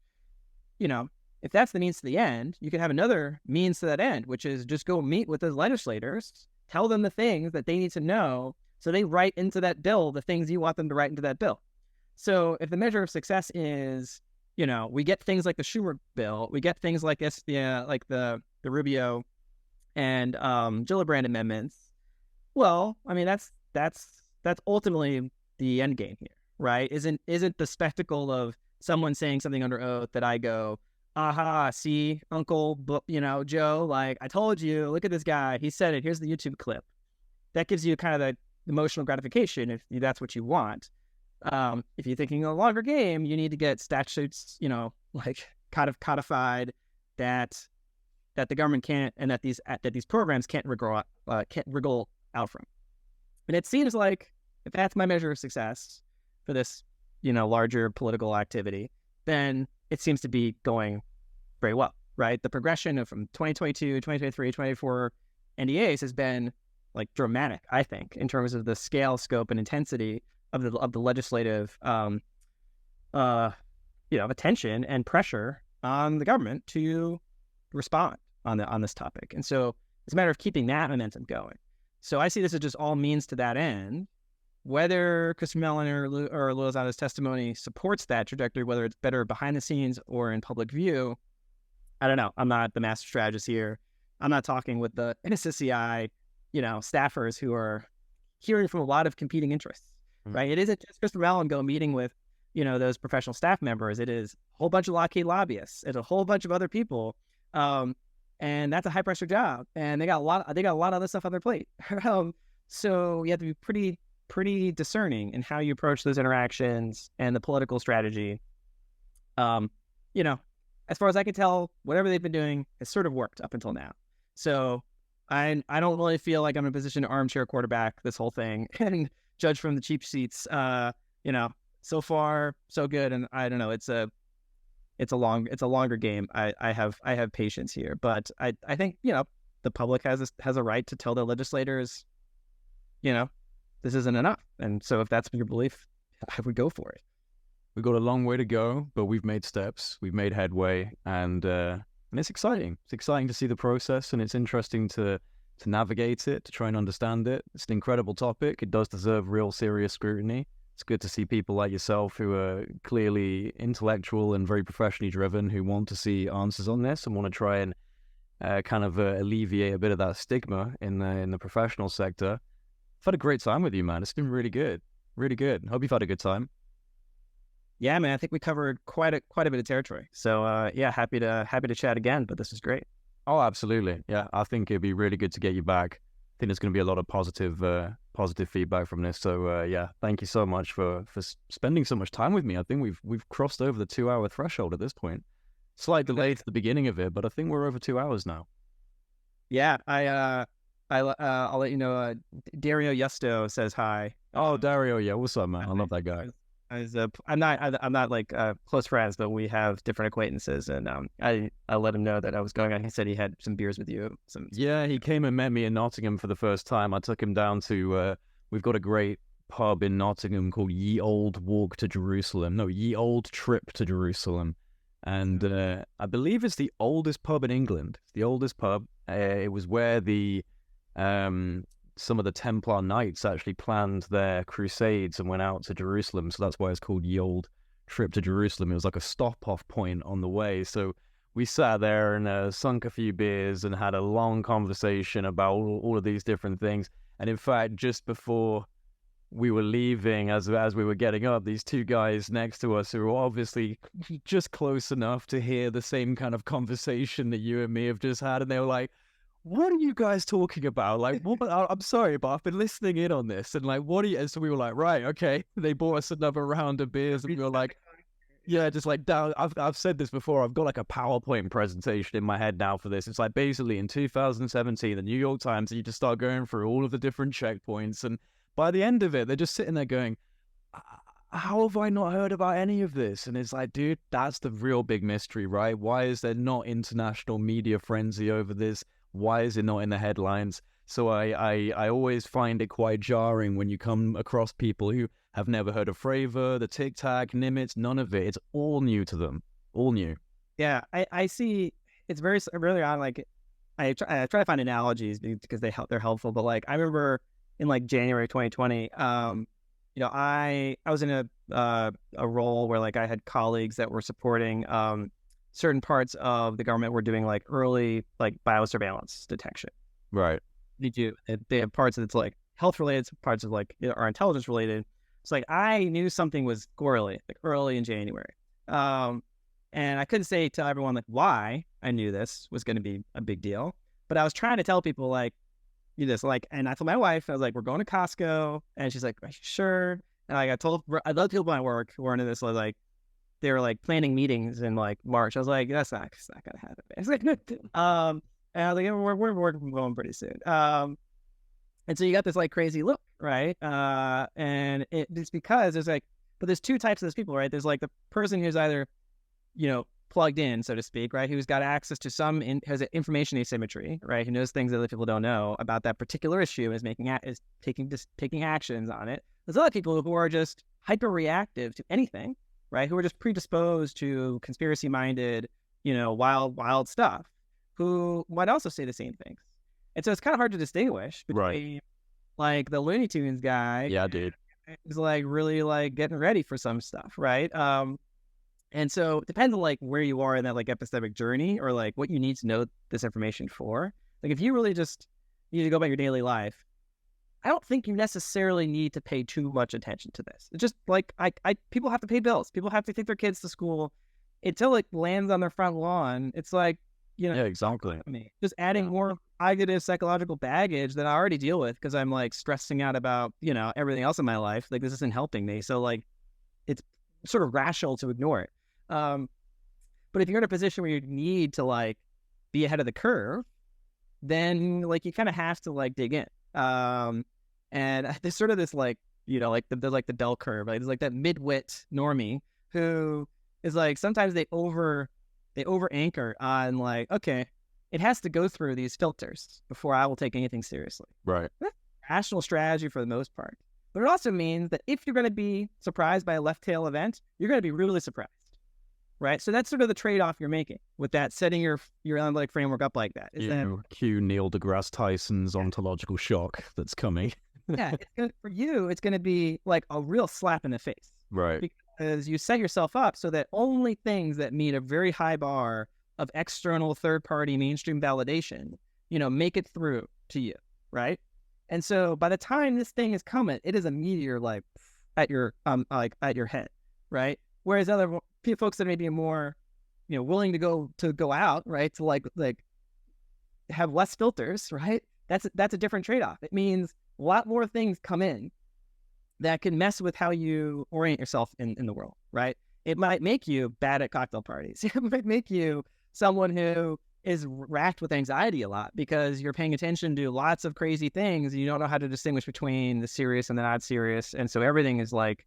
If that's the means to the end, you can have another means to that end, which is just go meet with those legislators, tell them the things that they need to know, so they write into that bill the things you want them to write into that bill. So if the measure of success is, we get things like the Schumer bill, we get things like this, the Rubio and Gillibrand amendments. Well, I mean, that's ultimately the end game here, right? Isn't the spectacle of someone saying something under oath that I go, aha, see, Uncle, Joe, I told you, look at this guy, he said it, here's the YouTube clip. That gives you kind of the emotional gratification if that's what you want. If you're thinking a longer game, you need to get statutes, codified that the government can't, and that these programs can't wriggle out from. And it seems like if that's my measure of success for this, larger political activity, then it seems to be going very well, right? The progression from 2022, 2023, 2024 NDAs has been dramatic, I think, in terms of the scale, scope, and intensity of the legislative, attention and pressure on the government to respond on this topic. And so it's a matter of keeping that momentum going. So I see this as just all means to that end. Whether Christopher Mellon or Elizondo's testimony supports that trajectory, whether it's better behind the scenes or in public view, I don't know. I'm not the master strategist here. I'm not talking with the NSSCI, staffers who are hearing from a lot of competing interests, right? It isn't just Christopher Mellon meeting with, those professional staff members. It is a whole bunch of Lockheed lobbyists. It's a whole bunch of other people. And that's a high pressure job. And they got a lot of other stuff on their plate. So you have to be pretty discerning in how you approach those interactions and the political strategy. As far as I can tell, whatever they've been doing has sort of worked up until now. So I don't really feel like I'm in a position to armchair quarterback this whole thing and judge from the cheap seats. So far so good, and I don't know. It's a longer game. I have patience here, but I think the public has a right to tell their legislators, this isn't enough. And so if that's your belief, I would go for it. We've got a long way to go, but we've made steps, we've made headway, and it's exciting. It's exciting to see the process, and it's interesting to navigate it, to try and understand it. It's an incredible topic. It does deserve real serious scrutiny. It's good to see people like yourself who are clearly intellectual and very professionally driven, who want to see answers on this and want to try and alleviate a bit of that stigma in the professional sector. I've had a great time with you, man. It's been really good. Really good. Hope you've had a good time. Yeah, man. I think we covered quite a bit of territory. So happy to chat again. But this is great. Oh, absolutely. Yeah, I think it'd be really good to get you back. I think there's going to be a lot of positive feedback from this. So thank you so much for spending so much time with me. I think we've crossed over the 2-hour threshold at this point. Slight delay to the beginning of it, but I think we're over 2 hours now. Yeah, I'll let you know. Dario Justo says hi. Oh, Dario, yeah, what's up, man? I love that guy. I'm not like close friends, but we have different acquaintances, and I let him know that I was going on. He said he had some beers with you. Yeah, he came and met me in Nottingham for the first time. I took him down to we've got a great pub in Nottingham called Ye Old Trip to Jerusalem, and I believe it's the oldest pub in England. It's the oldest pub. It was where the some of the Templar Knights actually planned their crusades and went out to Jerusalem. So that's why it's called Ye Old Trip to Jerusalem. It was like a stop-off point on the way. So we sat there and sunk a few beers and had a long conversation about all of these different things. And in fact, just before we were leaving, as we were getting up, these two guys next to us who were obviously just close enough to hear the same kind of conversation that you and me have just had. And they were like, what are you guys talking about? Like, I'm sorry, but I've been listening in on this. And like, what are you? And so we were like, right, okay. They bought us another round of beers and we were like, yeah, just like down. I've said this before. I've got like a PowerPoint presentation in my head now for this. It's like basically in 2017, the New York Times, you just start going through all of the different checkpoints. And by the end of it, they're just sitting there going, how have I not heard about any of this? And it's like, dude, that's the real big mystery, right? Why is there not international media frenzy over this? Why is it not in the headlines? So I always find it quite jarring when you come across people who have never heard of Fravor, the Tic Tac, Nimitz, none of it. It's all new to them. All new. Yeah, I see. It's very early on. Like I try to find analogies because they're helpful. But like I remember in like January 2020, I was in a role where like I had colleagues that were supporting certain parts of the government were doing like early like biosurveillance detection. Right. They have parts that's like health related, parts of like are intelligence related. It's like I knew something was squirrely like early in January. And I couldn't tell everyone like why I knew this was going to be a big deal, but I was trying to tell people like this, like, and I told my wife, I was like, we're going to Costco, and she's like, are you sure? And like I told other people at my work who were into this, like they were like planning meetings in like March. I was like, that's not gonna happen. It's like, and I was like, we're working from home pretty soon. And so you got this like crazy look, right? And it's because there's like, but there's two types of those people, right? There's like the person who's either, plugged in, so to speak, right? Who's got access to has an information asymmetry, right? Who knows things that other people don't know about that particular issue and is taking actions on it. There's other people who are just hyper reactive to anything, right? Who are just predisposed to conspiracy-minded, wild stuff, who might also say the same things. And so it's kind of hard to distinguish between, like, the Looney Tunes guy. Yeah, dude. Is, like, really, like, getting ready for some stuff, right? And so it depends on like where you are in that like epistemic journey, or like what you need to know this information for. Like if you really just need to go about your daily life, I don't think you necessarily need to pay too much attention to this. It's just like people have to pay bills. People have to take their kids to school. Until it lands on their front lawn, it's like, you know, Yeah, exactly. Just adding more cognitive psychological baggage that I already deal with because I'm like stressing out about, you know, everything else in my life. Like this isn't helping me. So like it's sort of rational to ignore it. But if you're in a position where you need to like be ahead of the curve, then like you kind of have to like dig in. And there's sort of this like, you know, like the bell curve, right? There's like that mid-wit normie who is like, sometimes they over anchor on like, okay, it has to go through these filters before I will take anything seriously. Right. That's a rational strategy for the most part. But it also means that if you're going to be surprised by a left tail event, you're going to be really surprised. Right. So that's sort of the trade-off you're making with that, setting your analytic framework up like that. Cue Neil deGrasse Tyson's ontological shock that's coming. Yeah. For you, it's going to be like a real slap in the face. Right. Because you set yourself up so that only things that meet a very high bar of external third-party mainstream validation, you know, make it through to you. Right. And so by the time this thing is coming, it is a meteor like at your head. Right. Whereas other folks that may be more, you know, willing to go out, right, to like have less filters, right? That's a different trade-off. It means a lot more things come in that can mess with how you orient yourself in the world, right? It might make you bad at cocktail parties. It might make you someone who is racked with anxiety a lot because you're paying attention to lots of crazy things. And you don't know how to distinguish between the serious and the not serious. And so everything is like,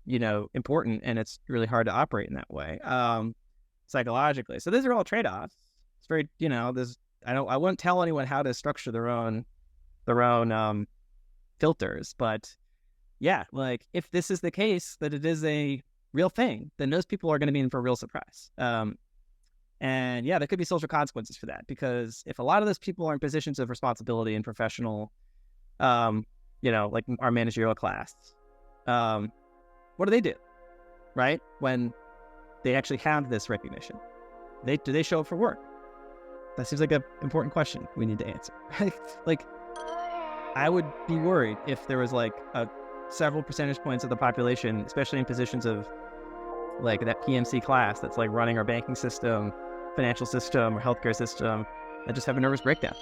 you know, important, and it's really hard to operate in that way, psychologically. So these are all trade-offs. It's very, you know, I wouldn't tell anyone how to structure their own filters, but yeah, like if this is the case that it is a real thing, then those people are going to be in for a real surprise. And yeah, there could be social consequences for that, because if a lot of those people are in positions of responsibility and professional, you know, like our managerial class, what do they do, right? When they actually have this recognition, do they show up for work? That seems like an important question we need to answer. Like, I would be worried if there was like several percentage points of the population, especially in positions of like that PMC class that's like running our banking system, financial system, or healthcare system, that just have a nervous breakdown.